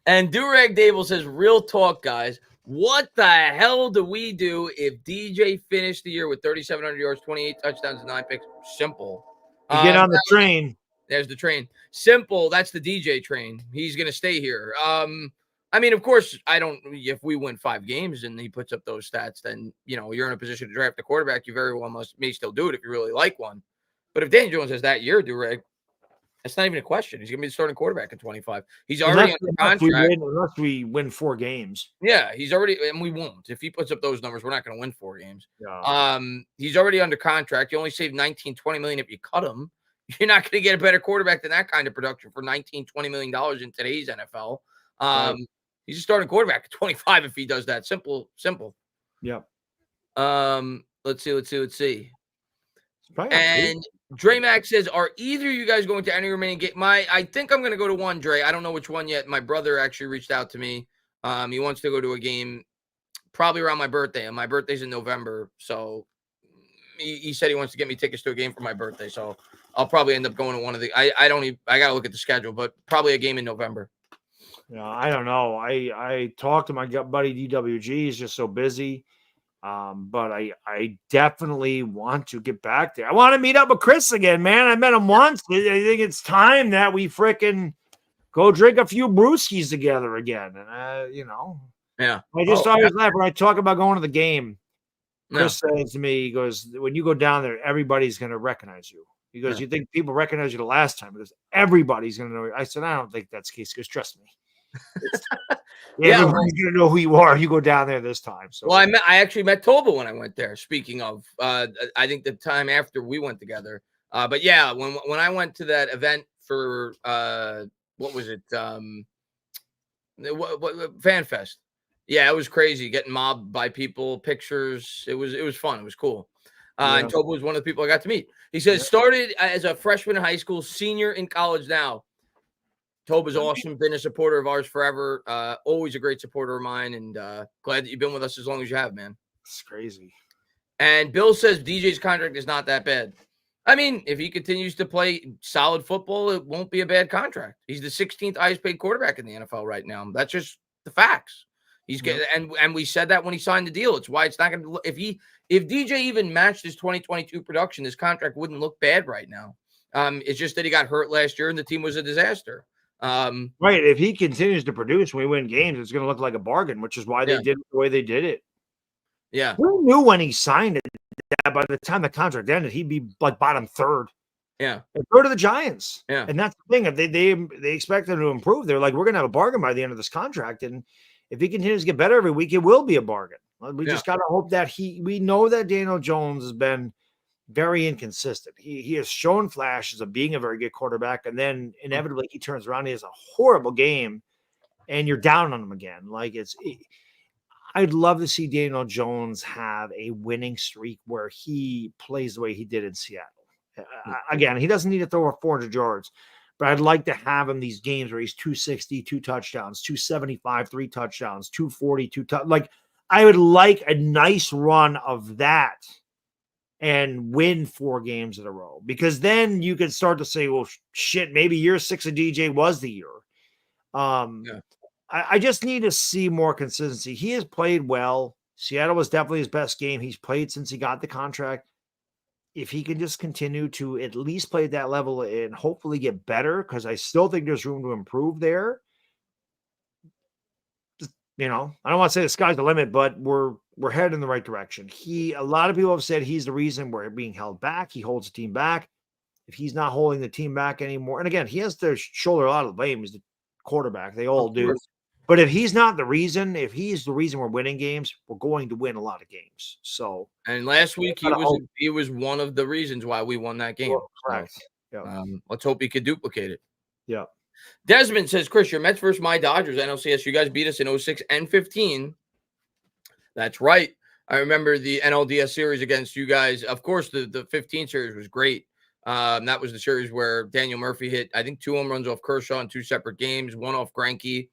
And Durag Dable says, real talk, guys. What the hell do we do if DJ finished the year with 3,700 yards, 28 touchdowns, and 9 picks? Simple. You get on the train. There's the train. Simple. That's the DJ train. He's going to stay here. I mean, of course, if we win 5 games and he puts up those stats, then, you're in a position to draft a quarterback. You very well may still do it if you really like one. But if Daniel Jones has that year, Durag, that's not even a question. He's going to be the starting quarterback in 25. He's already under contract. Unless we win 4 games. Yeah, he's already, and we won't. If he puts up those numbers, we're not going to win 4 games. Yeah. He's already under contract. You only save $19, $20 million if you cut him. You're not going to get a better quarterback than that kind of production for $19, $20 million in today's NFL. Right. He's a starting quarterback at 25 if he does that. Simple. Yep. Let's see. And Dre Max says, are either of you guys going to any remaining game? I think I'm going to go to one, Dre. I don't know which one yet. My brother actually reached out to me. He wants to go to a game probably around my birthday. And my birthday's in November. So he said he wants to get me tickets to a game for my birthday. So I'll probably end up going to one of the, I got to look at the schedule, but probably a game in November. Yeah, I don't know. I talked to my buddy DWG. He's just so busy. But I definitely want to get back there. I want to meet up with Chris again, man. I met him once. I think it's time that we fricking go drink a few brewskis together again. And yeah. I just always laugh when I talk about going to the game. Chris says to me, he goes, when you go down there, everybody's going to recognize you. He goes, you think people recognize you the last time? Because everybody's going to know you. I said, I don't think that's the case. Because trust me. Everybody's gonna know who you are. You go down there this time. So, well, I actually met Toba when I went there. Speaking of, I think the time after we went together. But yeah, when I went to that event for what was it? Fan Fest. Yeah, it was crazy. Getting mobbed by people, pictures. It was fun. It was cool. And Toba was one of the people I got to meet. He says started as a freshman in high school, senior in college now. Toba's awesome. Been a supporter of ours forever. Always a great supporter of mine, and glad that you've been with us as long as you have, man. It's crazy. And Bill says DJ's contract is not that bad. I mean, if he continues to play solid football, it won't be a bad contract. He's the 16th highest paid quarterback in the NFL right now. That's just the facts. He's getting, and we said that when he signed the deal. It's why it's not going to. If DJ even matched his 2022 production, his contract wouldn't look bad right now. It's just that he got hurt last year and the team was a disaster. Right. If he continues to produce when we win games, it's going to look like a bargain, which is why they did it the way they did it. Yeah. We knew when he signed it that by the time the contract ended, he'd be like bottom third. Yeah. And third of the Giants. Yeah. And that's the thing. If they expect him to improve, they're like, we're going to have a bargain by the end of this contract. And if he continues to get better every week, it will be a bargain. We just got to hope that we know that Daniel Jones has been very inconsistent. He has shown flashes of being a very good quarterback, and then inevitably he turns around. He has a horrible game, and you're down on him again. I'd love to see Daniel Jones have a winning streak where he plays the way he did in Seattle. Again, he doesn't need to throw 400 yards, but I'd like to have him these games where he's 260, 2 touchdowns, 275, 3 touchdowns, 240, 2 touchdowns. I would like a nice run of that and win 4 games in a row, because then you can start to say, well, shit, maybe year 6 of DJ was the year. I just need to see more consistency. He has played well. Seattle was definitely his best game he's played since he got the contract. If he can just continue to at least play at that level and hopefully get better, because I still think there's room to improve there. I don't want to say the sky's the limit, but we're headed in the right direction. A lot of people have said he's the reason we're being held back. He holds the team back. If he's not holding the team back anymore, and again, he has to shoulder a lot of the blame. He's the quarterback. They all do. But if he's not the reason, if he's the reason we're winning games, we're going to win a lot of games. So, and last week he was one of the reasons why we won that game. Correct. Let's hope he could duplicate it. Yeah. Desmond says, Chris, your Mets versus my Dodgers, NLCS. You guys beat us in 06 and 15. That's right. I remember the NLDS series against you guys. Of course, the 15 series was great. That was the series where Daniel Murphy hit, I think, 2 home runs off Kershaw in 2 separate games, 1 off Greinke.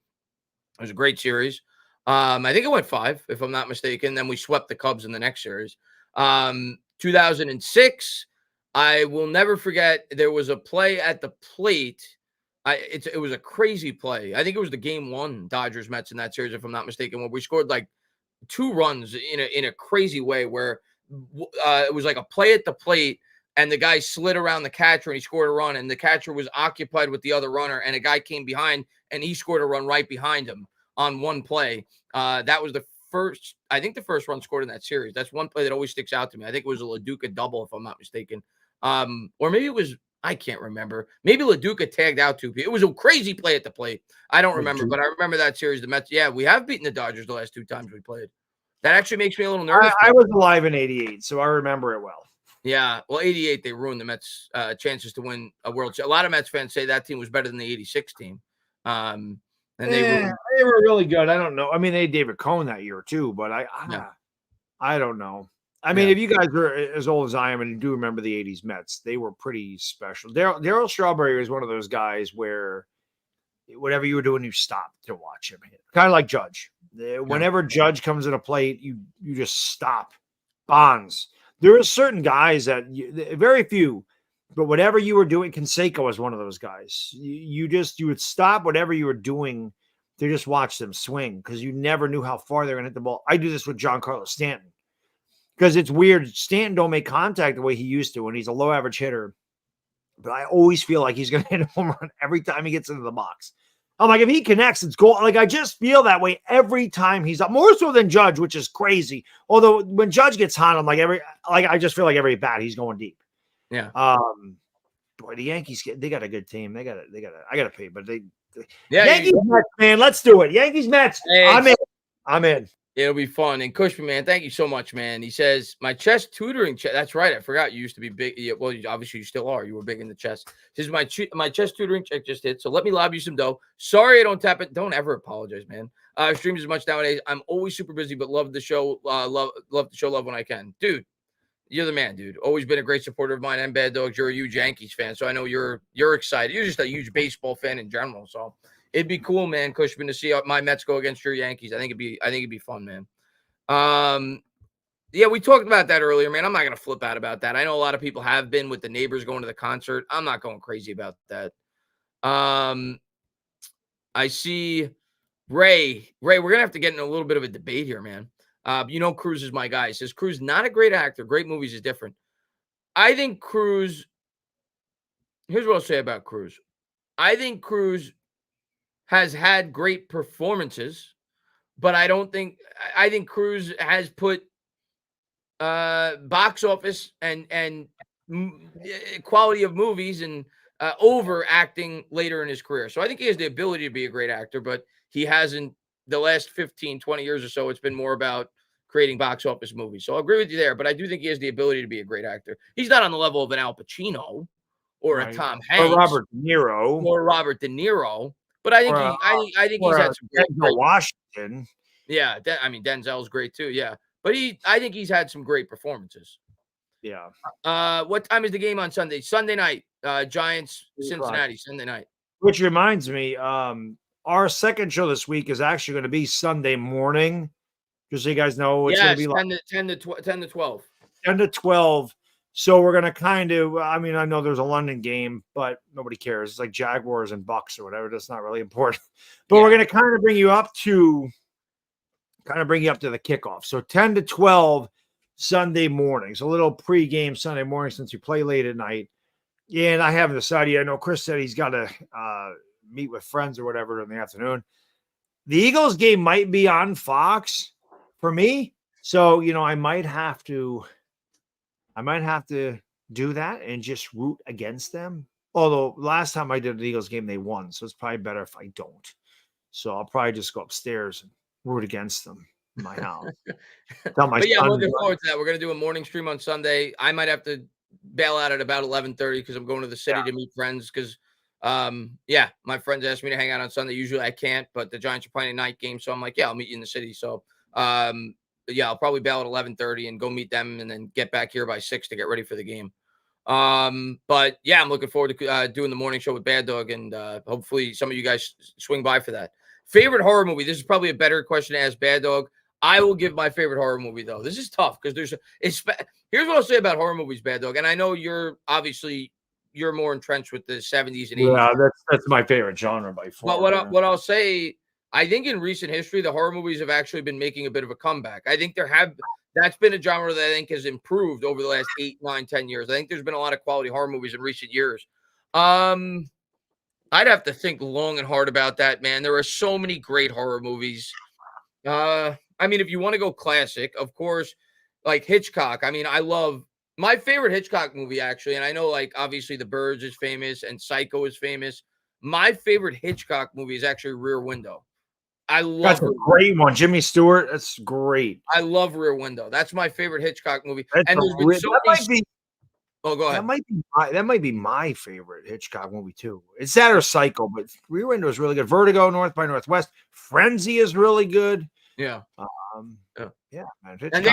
It was a great series. I think it went 5, if I'm not mistaken. Then we swept the Cubs in the next series. 2006, I will never forget. There was a play at the plate. It was a crazy play. I think it was the game 1 Dodgers Mets in that series, if I'm not mistaken, where we scored like 2 runs in a crazy way, where it was like a play at the plate, and the guy slid around the catcher and he scored a run, and the catcher was occupied with the other runner, and a guy came behind and he scored a run right behind him on one play. That was the first run scored in that series. That's one play that always sticks out to me. I think it was a LaDuca double, if I'm not mistaken. Or maybe it was, I can't remember. Maybe LaDuca tagged out 2 people. It was a crazy play at the plate. I don't remember, but I remember that series. The Mets, we have beaten the Dodgers the last 2 times we played. That actually makes me a little nervous. I was alive in 88, so I remember it well. Yeah, well, 88, they ruined the Mets' chances to win a World Series. A lot of Mets fans say that team was better than the 86 team. And they were really good. I don't know. I mean, they had David Cohn that year too, but I don't know. I mean, if you guys are as old as I am and do remember the 80s Mets, they were pretty special. Darryl Strawberry was one of those guys where whatever you were doing, you stopped to watch him hit. Kind of like Judge. Whenever Judge comes in a plate, you just stop. Bonds. There are certain guys that very few, but whatever you were doing, Canseco was one of those guys. You would stop whatever you were doing to just watch them swing, because you never knew how far they were going to hit the ball. I do this with Giancarlo Stanton, because it's weird. Stanton don't make contact the way he used to when he's a low average hitter, but I always feel like he's going to hit a home run every time he gets into the box. I'm like, if he connects, it's goal. Like, I just feel that way every time he's up, more so than Judge, which is crazy. Although when Judge gets hot, I'm like, I just feel like every bat he's going deep. Yeah. Boy, the Yankees they got a good team. I got to pay, but Yankees Mets, man, let's do it. Yankees Mets. Hey, I'm in. It'll be fun. And Cushman, man, thank you so much, man. He says, my chess tutoring. That's right. I forgot you used to be big. Well, obviously you still are. You were big in the chess. He says, my chess tutoring check just hit. So let me lob you some dough. Sorry I don't tap it. Don't ever apologize, man. Streams as much nowadays. I'm always super busy, but love the show. Love the show. Love when I can. Dude, You're the man, dude. Always been a great supporter of mine and Bad Dogs. You're a huge Yankees fan, so I know you're excited. You're just a huge baseball fan in general. So it'd be cool, man, Cushman, to see my Mets go against your Yankees. I think it'd be fun, man. Yeah, we talked about that earlier, man. I'm not gonna flip out about that. I know a lot of people have been with the neighbors going to the concert. I'm not going crazy about that. I see Ray, we're gonna have to get in a little bit of a debate here, man. Cruz is my guy. He says Cruz not a great actor. Great movies is different. I think Cruz. Here's what I'll say about Cruz. I think Cruz has had great performances, but I don't think. I think Cruz has put box office and quality of movies and over acting later in his career. So I think he has the ability to be a great actor, but he hasn't the last 15, 20 years or so. It's been more about creating box office movies. So I agree with you there, but I do think he has the ability to be a great actor. He's not on the level of an Al Pacino or a Tom Hanks or Robert De Niro, but I think or, I think he's had some great Washington. Yeah, Denzel's great too. Yeah, but I think he's had some great performances. Yeah. What time is the game on Sunday? Sunday night. Giants, Cincinnati, Sunday night. Which reminds me, our second show this week is actually going to be Sunday morning. Just so you guys know, it's going to be 10 to 12. 10 to 12. So we're going to kind of, I mean, I know there's a London game, but nobody cares. It's like Jaguars and Bucks or whatever. That's not really important. But we're going to kind of bring you up to the kickoff. So 10 to 12 Sunday mornings, a little pregame Sunday morning since you play late at night. Yeah, and I haven't decided yet. I know Chris said he's got to meet with friends or whatever in the afternoon. The Eagles game might be on Fox for me. So, I might have to do that and just root against them. Although last time I did the Eagles game, they won. So it's probably better if I don't. So I'll probably just go upstairs and root against them in my house. But yeah, I'm looking forward to that. We're going to do a morning stream on Sunday. I might have to bail out at about 11:30 because I'm going to the city to meet friends because, my friends asked me to hang out on Sunday. Usually I can't, but the Giants are playing a night game. So I'm like, yeah, I'll meet you in the city. So, I'll probably bail at 11:30 and go meet them and then get back here by 6 to get ready for the game. But yeah, I'm looking forward to doing the morning show with Bad Dog and hopefully some of you guys swing by for that. Favorite horror movie? This is probably a better question to ask Bad Dog. I will give my favorite horror movie though. This is tough because here's what I'll say about horror movies, Bad Dog. And I know you're more entrenched with the 70s and 80s. Yeah, that's my favorite genre by far. But what I'll say, I think in recent history, the horror movies have actually been making a bit of a comeback. I think that's been a genre that I think has improved over the last 8, 9, 10 years. I think there's been a lot of quality horror movies in recent years. I'd have to think long and hard about that, man. There are so many great horror movies. I mean, if you want to go classic, of course, like Hitchcock. I mean, I love my favorite Hitchcock movie, actually. And I know, like, obviously The Birds is famous and Psycho is famous. My favorite Hitchcock movie is actually Rear Window. That's a great one. Jimmy Stewart. That's great. I love Rear Window. That's my favorite Hitchcock movie. Go ahead. That might be my favorite Hitchcock movie too. It's that or Psycho, but Rear Window is really good. Vertigo, North by Northwest, Frenzy is really good. Yeah. Man. And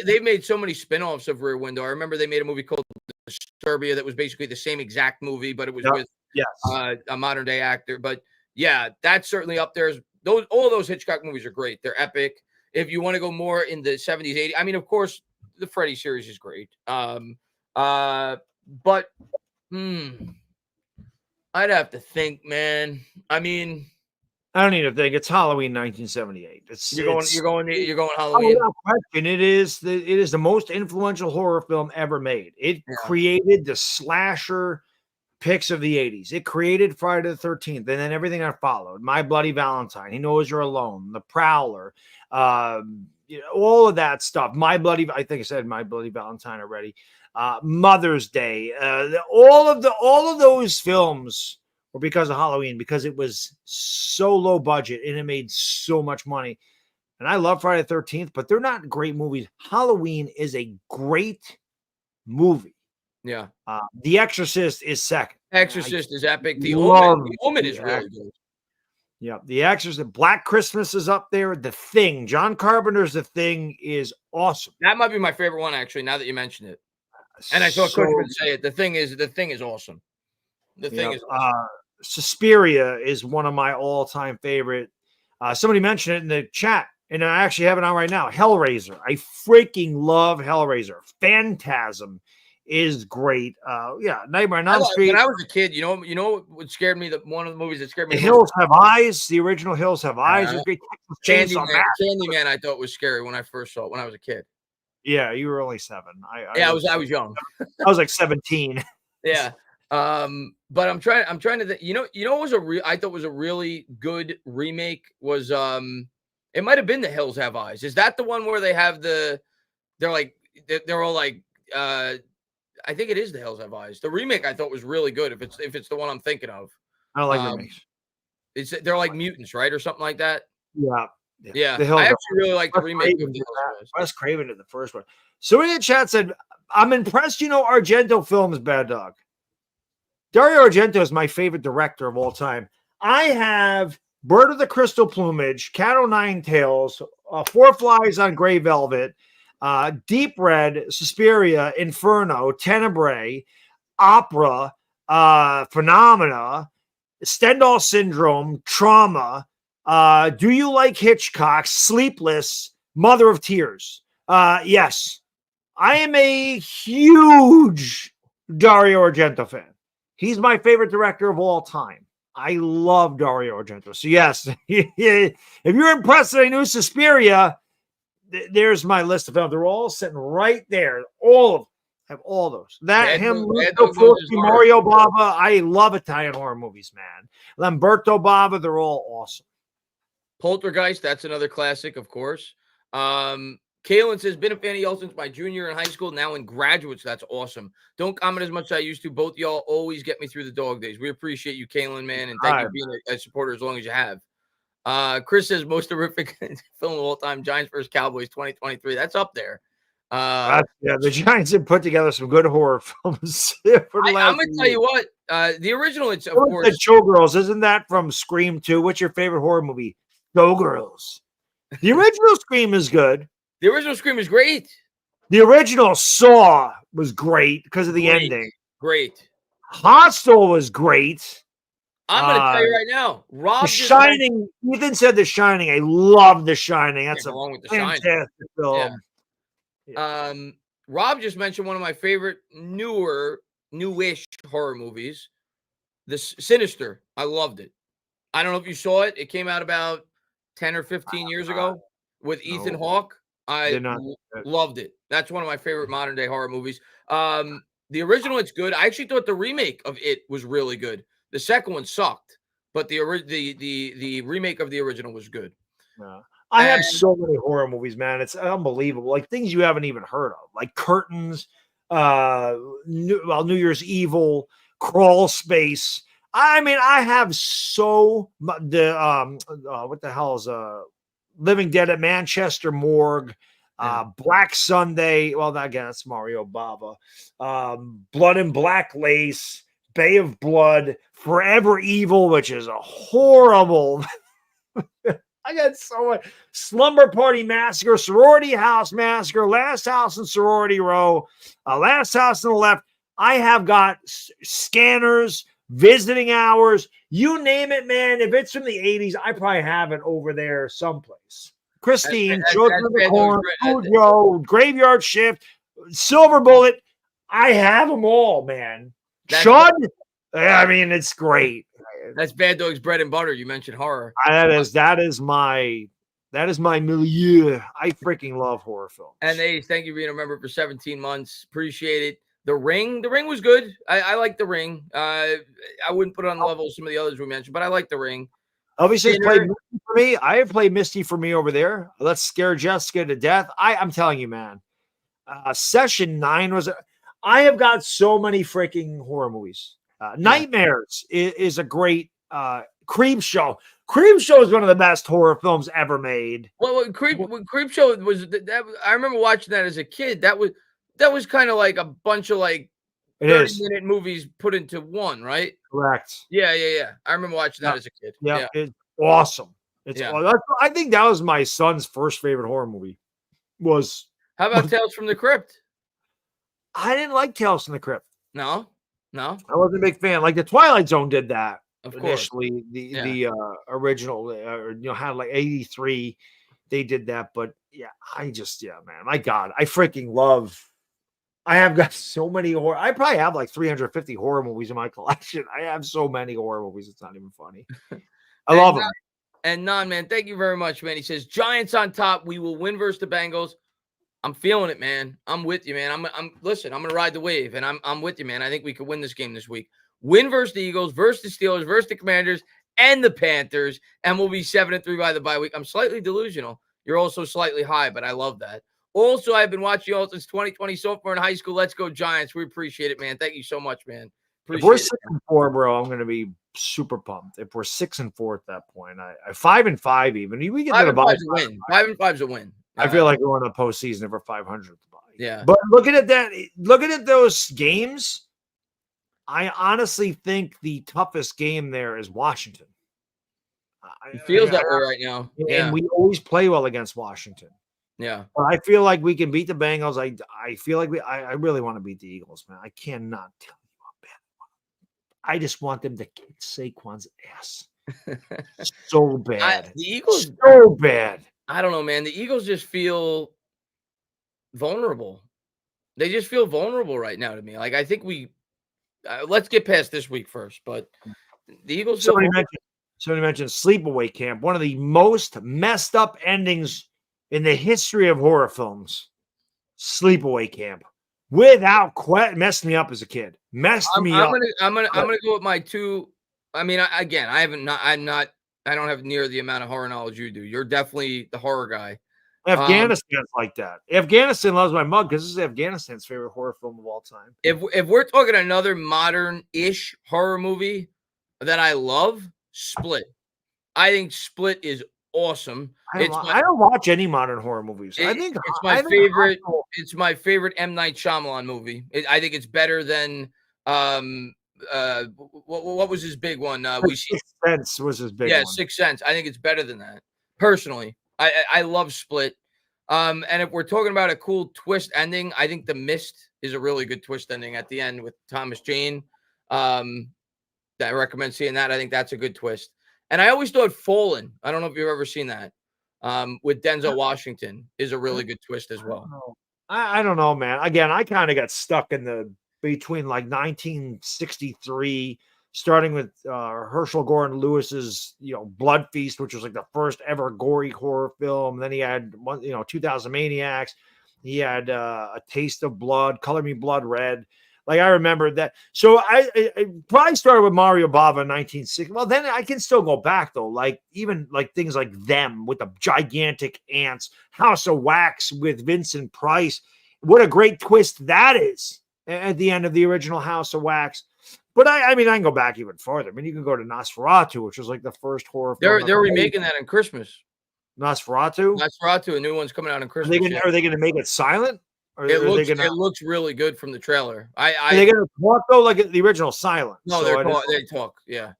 they've made so many spinoffs of Rear Window. I remember they made a movie called Disturbia that was basically the same exact movie, but it was with a modern day actor. But yeah, that's certainly up there. All those Hitchcock movies are great. They're epic. If you want to go more in the 70s, 80s, I mean, of course, the Freddy series is great. But I'd have to think, man. I mean, I don't need to think. It's Halloween 1978. You're going Halloween. Without question, it is the most influential horror film ever made. It created the slasher picks of the 80s. It created Friday the 13th, and then everything that followed. My Bloody Valentine, He Knows You're Alone, The Prowler, all of that stuff. I think I said My Bloody Valentine already. Mother's Day. All of those films were because of Halloween, because it was so low budget and it made so much money. And I love Friday the 13th, but they're not great movies. Halloween is a great movie. Yeah. The Exorcist is second. Exorcist is epic. The Omen is really good. Yeah. The Exorcist. Black Christmas is up there. The Thing. John Carpenter's The Thing is awesome. That might be my favorite one, actually, now that you mention it. And I saw So, Cushman say it. The thing is awesome. The thing is awesome. Suspiria is one of my all-time favorite. Somebody mentioned it in the chat, and I actually have it on right now. Hellraiser. I freaking love Hellraiser. Phantasm is great. Nightmare on Elm Street. When I was a kid, you know what scared me? One of the movies that scared me. The Hills Have Eyes. The original Hills Have Eyes is great. Candyman, I thought was scary when I first saw it when I was a kid. Yeah, you were only 7. I was young. I was like 17. Yeah. But I'm trying to think, I thought was a really good remake was it might have been The Hills Have Eyes. Is that the one where they have they're all like I think it is The Hills Have Eyes. The remake I thought was really good if it's the one I'm thinking of. I don't like remakes. They're like mutants, right? Or something like that. Yeah. I actually really like the remake of Wes Craven did the first one. So in the chat said, I'm impressed, Argento films, Bad Dog. Dario Argento is my favorite director of all time. I have Bird of the Crystal Plumage, Cat O' Nine Tails, Four Flies on Gray Velvet, Deep Red, Suspiria, Inferno, Tenebrae, Opera, Phenomena, Stendhal Syndrome, Trauma, Do You Like Hitchcock, Sleepless, Mother of Tears. Yes, I am a huge Dario Argento fan. He's my favorite director of all time. I love Dario Argento. So yes, if you're impressed that I knew Suspiria, there's my list of films. They're all sitting right there. All of them have all those. Mario Bava. I love Italian horror movies, man. Lamberto Bava. They're all awesome. Poltergeist. That's another classic, of course. Kalen says, been a fan of y'all since my junior year in high school, now in graduates. That's awesome. Don't comment as much as I used to. Both y'all always get me through the dog days. We appreciate you, Kalen, man, and thank you for being a supporter as long as you have. Chris says, most horrific film of all time, Giants vs. Cowboys 2023. That's up there. The Giants have put together some good horror films. I'm going to tell you what. The original, it's, of course. Showgirls. Isn't that from Scream 2? What's your favorite horror movie? Showgirls. The original Scream is good. The original Scream is great. The original Saw was great because of the ending. Great. Hostel was great. I'm going to tell you right now. Rob The Shining. Ethan said The Shining. I love The Shining. That's a fantastic film. Yeah. Rob just mentioned one of my favorite newish horror movies, The Sinister. I loved it. I don't know if you saw it. It came out about 10 or 15 years ago with Ethan Hawke. I loved it. That's one of my favorite modern day horror movies. The original, it's good. I actually thought the remake of it was really good. The second one sucked, but the remake of the original was good. Yeah. I have so many horror movies, man. It's unbelievable. Like things you haven't even heard of, like Curtains, New Year's Evil, Crawl Space. I mean, I have what the hell is Living Dead at Manchester Morgue, Black Sunday. Well, that's Mario Bava. Blood and Black Lace, Bay of Blood, Forever Evil, which is a horrible. I got so much. Slumber Party Massacre, Sorority House Massacre, Last House in Sorority Row, Last House on the Left. I have got Scanners, Visiting Hours, you name it, man. If it's from the 80s, I probably have it over there someplace. Christine, Children of the Corn, Joe, Graveyard Shift, Silver Bullet. I have them all, man. Shud. I mean, it's great. That's Bad Dog's bread and butter. You mentioned horror. That is my milieu. I freaking love horror films. And Ace, thank you for being a member for 17 months. Appreciate it. The Ring was good. I like The Ring. I wouldn't put it on the level of some of the others we mentioned, but I like The Ring. Obviously, played Misty for me. I have played Misty for me over there. Let's Scare Jessica to Death. I'm telling you, man. Session 9 was. I have got so many freaking horror movies. Nightmares is a great Creep Show. Creep Show is one of the best horror films ever made. Well, Creep Show was that. I remember watching that as a kid. That was kind of like a bunch of like 30-minute movies put into one, right? Correct. Yeah. I remember watching that as a kid. Yeah, it's awesome. I think that was my son's first favorite horror movie. How about Tales from the Crypt? I didn't like Tales from the Crypt. No. I wasn't a big fan. Like the Twilight Zone did that Of course. initially. The original, had like 83. They did that, but yeah, man, my God, I freaking love. I have got so many horror. I probably have like 350 horror movies in my collection. I have so many horror movies. It's not even funny. I love them. And Non, man, thank you very much, man. He says Giants on top. We will win versus the Bengals. I'm feeling it, man. I'm with you, man. Listen, I'm gonna ride the wave, and I'm with you, man. I think we could win this game this week. Win versus the Eagles, versus the Steelers, versus the Commanders, and the Panthers, and we'll be 7-3 by the bye week. I'm slightly delusional. You're also slightly high, but I love that. Also, I've been watching you all since 2020, sophomore in high school. Let's go Giants. We appreciate it, man. Thank you so much, man. If we're 6-4, bro, I'm going to be super pumped. If we're 6-4 at that point, I 5-5 even. We get to the bye. 5-5 is a win. I feel like we're in the postseason if we're 500 at the bye. Yeah. But looking at those games, I honestly think the toughest game there is Washington. It feels that way right now. And we always play well against Washington. Yeah. But I feel like we can beat the Bengals. I feel like I really want to beat the Eagles, man. I cannot tell you how bad I just want them to kick Saquon's ass. So bad. The Eagles so bad. I don't know, man. The Eagles just feel vulnerable. They just feel vulnerable right now to me. Like I think let's get past this week first, but the Eagles Somebody mentioned Sleepaway Camp, one of the most messed up endings in the history of horror films. Sleepaway Camp, without messed me up as a kid. I'm gonna go with my two. I mean, I don't have near the amount of horror knowledge you do. You're definitely the horror guy. Afghanistan's like that. Afghanistan loves my mug because this is Afghanistan's favorite horror film of all time. If we're talking another modern-ish horror movie that I love, Split. I think Split is awesome. I don't watch any modern horror movies. I think it's my favorite. It's my favorite M. Night Shyamalan movie. I think it's better than what was his big one? Sixth Sense was his big one. Yeah, Sixth Sense. I think it's better than that. Personally, I love Split. And if we're talking about a cool twist ending, I think The Mist is a really good twist ending at the end with Thomas Jane. I recommend seeing that. I think that's a good twist. And I always thought Fallen, I don't know if you've ever seen that, with Denzel Washington, is a really good twist as well. I don't know, man. Again, I kind of got stuck in between like 1963, starting with Herschel Gordon Lewis's, Blood Feast, which was like the first ever gory horror film. Then he had 2000 Maniacs. He had A Taste of Blood, Color Me Blood Red. Like I remember that. So I probably started with Mario Bava in 1960. Well, then I can still go back though. Like even like things like Them with the gigantic ants, House of Wax with Vincent Price. What a great twist that is at the end of the original House of Wax. But I mean, I can go back even farther. I mean, you can go to Nosferatu, which was like the first horror film. They're remaking that on Christmas. Nosferatu, a new one's coming out on Christmas. Are they going to make it silent? It looks really good from the trailer. Are they going to talk though, like the original silent? No, they talk. Yeah.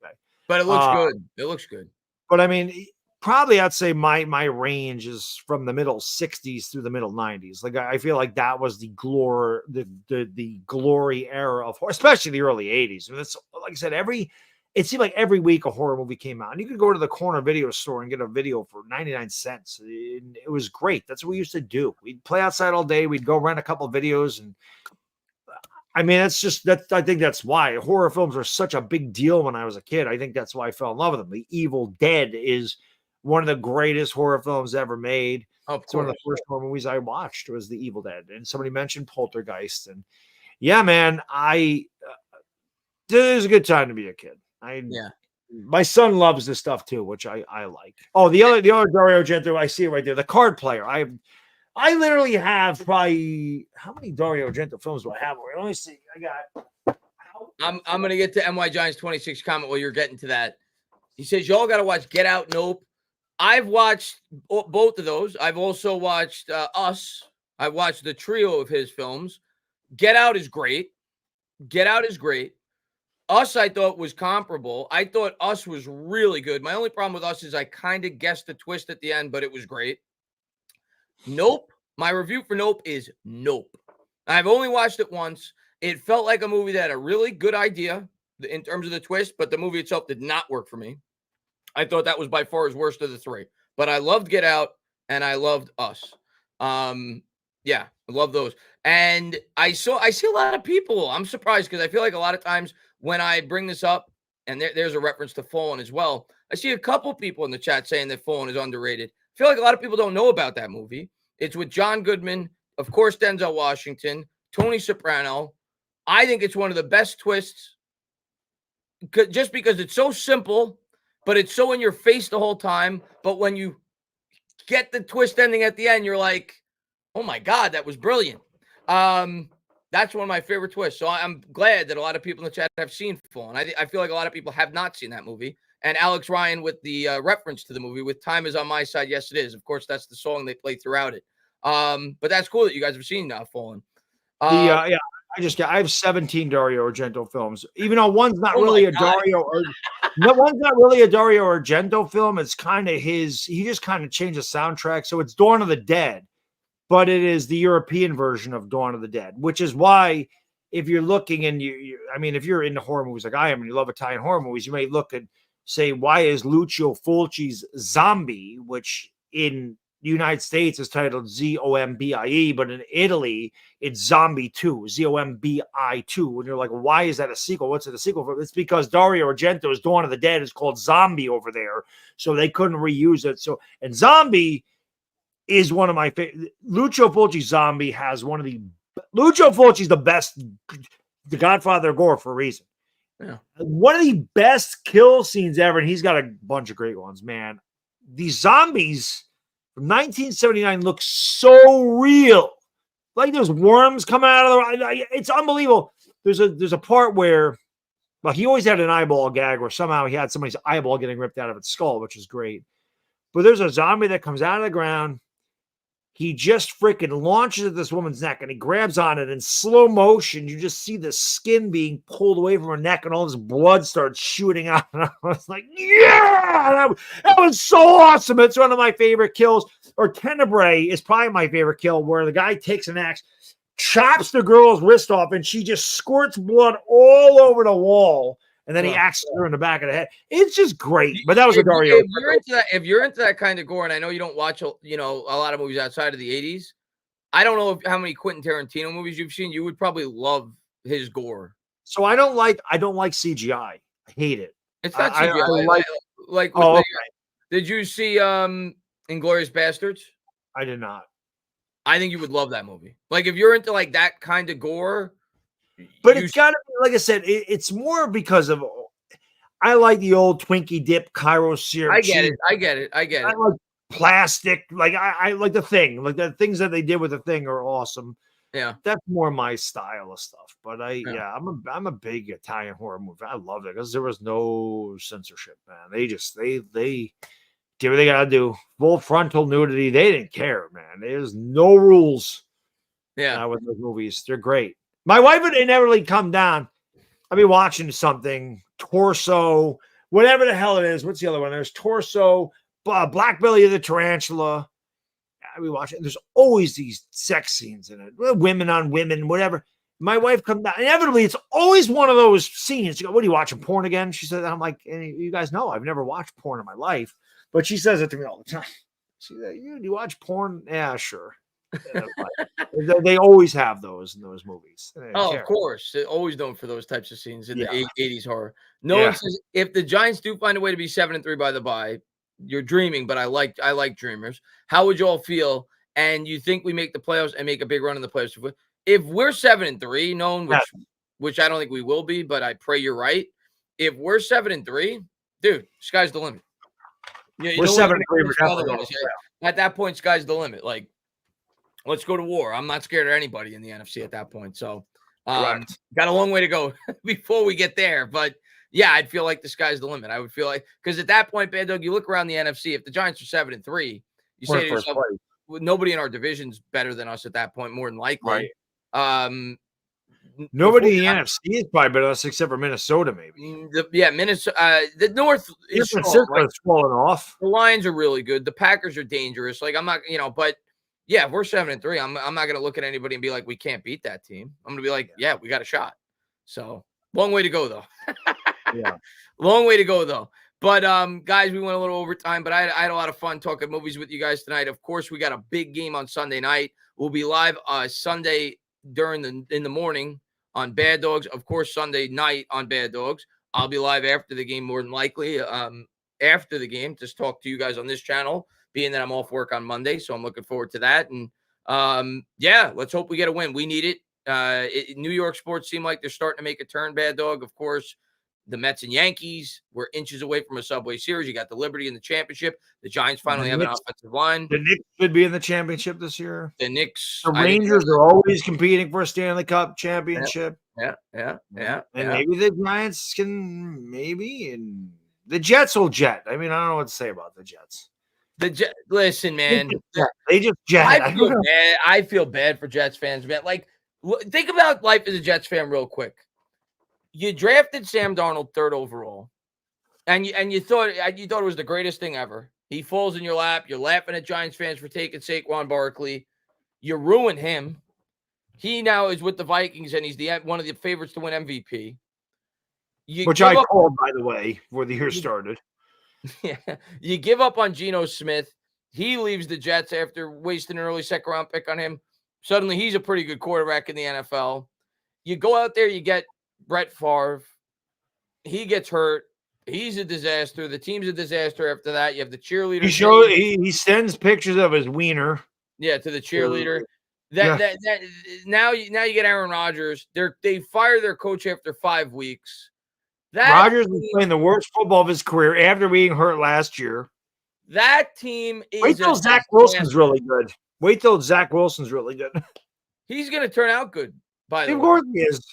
Okay. But it looks good. It looks good. But I mean, probably I'd say my range is from the middle 60s through the middle 90s. Like I feel like that was the glory era of horror, especially the early 80s. And it's like I said, it seemed like every week a horror movie came out. And you could go to the corner video store and get a video for 99 cents. It was great. That's what we used to do. We'd play outside all day. We'd go rent a couple of videos. And I mean, I think that's why horror films were such a big deal when I was a kid. I think that's why I fell in love with them. The Evil Dead is one of the greatest horror films ever made. It's one of the first horror movies I watched was The Evil Dead. And somebody mentioned Poltergeist. And yeah, man, it was a good time to be a kid. My son loves this stuff too, which I like. Oh, the other Dario Argento, I see it right there. The Card Player. I literally have probably how many Dario Argento films do I have? Let me see. I'm gonna get to MY Giants 26 comment while you're getting to that. He says y'all got to watch Get Out. Nope. I've watched both of those. I've also watched Us. I've watched the trio of his films. Get Out is great. Us, I thought, was comparable. I thought Us was really good. My only problem with Us is I kind of guessed the twist at the end, but it was great. Nope. My review for Nope is nope. I've only watched it once. It felt like a movie that had a really good idea in terms of the twist, but the movie itself did not work for me. I thought that was by far his worst of the three. But I loved Get Out and I loved Us. Yeah, I love those. And I see a lot of people. I'm surprised because I feel like a lot of times when I bring this up, and there's a reference to Fallen as well, I see a couple people in the chat saying that Fallen is underrated. I feel like a lot of people don't know about that movie. It's with John Goodman, of course, Denzel Washington, Tony Soprano. I think it's one of the best twists just because it's so simple, but it's so in your face the whole time. But when you get the twist ending at the end, you're like, oh my God, that was brilliant. That's one of my favorite twists. So I'm glad that a lot of people in the chat have seen Fallen. I feel like a lot of people have not seen that movie. And Alex Ryan with the reference to the movie with Time Is On My Side. Yes, it is. Of course, that's the song they play throughout it. But that's cool that you guys have seen Fallen. Yeah, I have 17 Dario Argento films. Even though one's not really a Dario Argento film, it's kind of his. He just kind of changed the soundtrack, so it's Dawn of the Dead, but it is the European version of Dawn of the Dead, which is why if you're looking and I mean, if you're into horror movies like I am and you love Italian horror movies, you may look and say, why is Lucio Fulci's Zombie, which in the United States is titled Zombie, but in Italy it's Zombie 2, Zombi2. And you're like, why is that a sequel? What's it a sequel for? It's because Dario Argento's Dawn of the Dead is called Zombie over there, so they couldn't reuse it. So, and Zombie is one of my favorite. Lucio Fulci's Zombie has one of the Lucio Fulci's the best, the Godfather of gore for a reason. Yeah. One of the best kill scenes ever, and he's got a bunch of great ones, man. These zombies from 1979 look so real. Like there's worms coming out of the, it's unbelievable. There's a part where, well, he always had an eyeball gag where somehow he had somebody's eyeball getting ripped out of its skull, which is great. But there's a zombie that comes out of the ground. He just freaking launches at this woman's neck and he grabs on it in slow motion. You just see the skin being pulled away from her neck and all this blood starts shooting out. And I was like, yeah, that was so awesome. It's one of my favorite kills. Or Tenebrae is probably my favorite kill, where the guy takes an axe, chops the girl's wrist off, and she just squirts blood all over the wall. And then he axes her in the back of the head. It's just great. But that was a Dario. If you're into that kind of gore, and I know you don't watch, a lot of movies outside of the 80s, I don't know how many Quentin Tarantino movies you've seen. You would probably love his gore. So I don't like CGI. I hate it. It's not CGI. Okay. Did you see Inglourious Bastards? I did not. I think you would love that movie. Like if you're into like that kind of gore. But it's got to be, like I said, it's more because of, I like the old Twinkie dip Cairo syrup. I get it. I like plastic. Like I like The Thing. Like the things that they did with The Thing are awesome. Yeah, that's more my style of stuff. But I'm a big Italian horror movie. I love it because there was no censorship, man. They did what they gotta do. Full frontal nudity. They didn't care, man. There's no rules. Yeah, with those movies, they're great. My wife would inevitably come down. I'd be watching something, Torso, whatever the hell it is. What's the other one? There's Torso, Black Belly of the Tarantula. I'd be watching. There's always these sex scenes in it. Women on women, whatever. My wife comes down. Inevitably, it's always one of those scenes. She goes, what are you watching, porn again? She said, I'm like, you guys know I've never watched porn in my life. But she says it to me all the time. She said, you watch porn? Yeah, sure. They always have those in those movies. Of course. They're always known for those types of scenes in the 80s horror. No one says, if the Giants do find a way to be 7-3 by the bye, you're dreaming, but I like dreamers. How would you all feel? And you think we make the playoffs and make a big run in the playoffs? If we're 7-3, known, which I don't think we will be, but I pray you're right. If we're 7-3, dude, sky's the limit. We're 7-3. At that point, sky's the limit. Like, let's go to war. I'm not scared of anybody in the NFC at that point. So got a long way to go before we get there. But yeah, I'd feel like the sky's the limit. I would feel like, because at that point, Baddog, you look around the NFC, if the Giants are 7-3, you say to yourself, nobody in our division's better than us at that point, more than likely. Right. Nobody in the NFC is probably better than us except for Minnesota, maybe. Minnesota. The North is falling off. The Lions are really good. The Packers are dangerous. Like, I'm not, but Yeah, if we're 7-3, I'm not going to look at anybody and be like, we can't beat that team. I'm going to be like, yeah, we got a shot. So long way to go, though. Yeah. Long way to go, though. But guys, we went a little overtime, but I had a lot of fun talking movies with you guys tonight. Of course, we got a big game on Sunday night. We'll be live Sunday in the morning on Bad Dogs. Of course, Sunday night on Bad Dogs. I'll be live after the game, more than likely. After the game, just talk to you guys on this channel, being that I'm off work on Monday, so I'm looking forward to that. And yeah, let's hope we get a win. We need it. New York sports seem like they're starting to make a turn. Bad Dog, of course. The Mets and Yankees were inches away from a Subway Series. You got the Liberty in the championship. The Giants finally have an offensive line. The Knicks should be in the championship this year. The Knicks. The Rangers are always competing for a Stanley Cup championship. Yeah. And maybe the Giants can, and the Jets will jet. I mean, I don't know what to say about the Jets. Listen, man. They just jet. I feel bad for Jets fans, man. Like, think about life as a Jets fan real quick. You drafted Sam Darnold 3rd overall, and you thought it was the greatest thing ever. He falls in your lap. You're laughing at Giants fans for taking Saquon Barkley. You ruin him. He now is with the Vikings, and he's one of the favorites to win MVP. Which I called, by the way, before the year started. Yeah, you give up on Geno Smith. He leaves the Jets after wasting an early 2nd-round pick on him. Suddenly, he's a pretty good quarterback in the NFL. You go out there, you get Brett Favre. He gets hurt. He's a disaster. The team's a disaster after that. You have the cheerleader. He sends pictures of his wiener. Yeah, to the cheerleader. Now you get Aaron Rodgers. They fire their coach after 5 weeks. Rodgers is playing the worst football of his career after being hurt last year. That team is. Wait till Zach Wilson's really good. He's going to turn out good, by the way. Of course he is.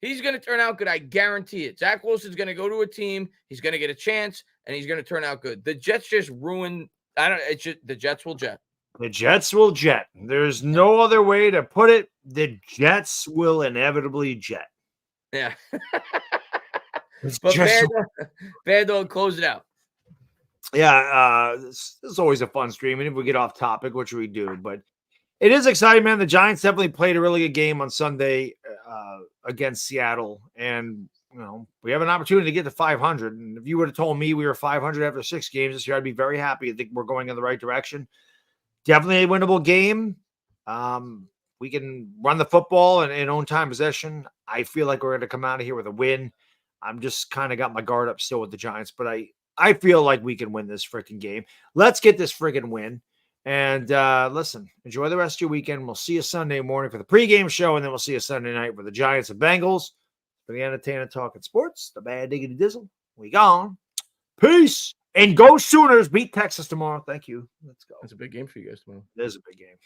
He's going to turn out good. I guarantee it. Zach Wilson's going to go to a team. He's going to get a chance, and he's going to turn out good. The Jets just ruined. The Jets will jet. The Jets will jet. There's no other way to put it. The Jets will inevitably jet. Yeah. But Bad Dog, close it out. Yeah, this is always a fun stream. And if we get off topic, what should we do? But it is exciting, man. The Giants definitely played a really good game on Sunday against Seattle. And, we have an opportunity to get to 500. And if you would have told me we were 500 after 6 games this year, I'd be very happy. I think we're going in the right direction. Definitely a winnable game. We can run the football and own time possession. I feel like we're going to come out of here with a win. I'm just kind of got my guard up still with the Giants, but I feel like we can win this freaking game. Let's get this freaking win. And listen, enjoy the rest of your weekend. We'll see you Sunday morning for the pregame show, and then we'll see you Sunday night for the Giants and Bengals. For the entertainment talking sports, the Bad Diggity Dizzle. We gone. Peace. And go Sooners. Beat Texas tomorrow. Thank you. Let's go. It's a big game for you guys tomorrow. It is a big game.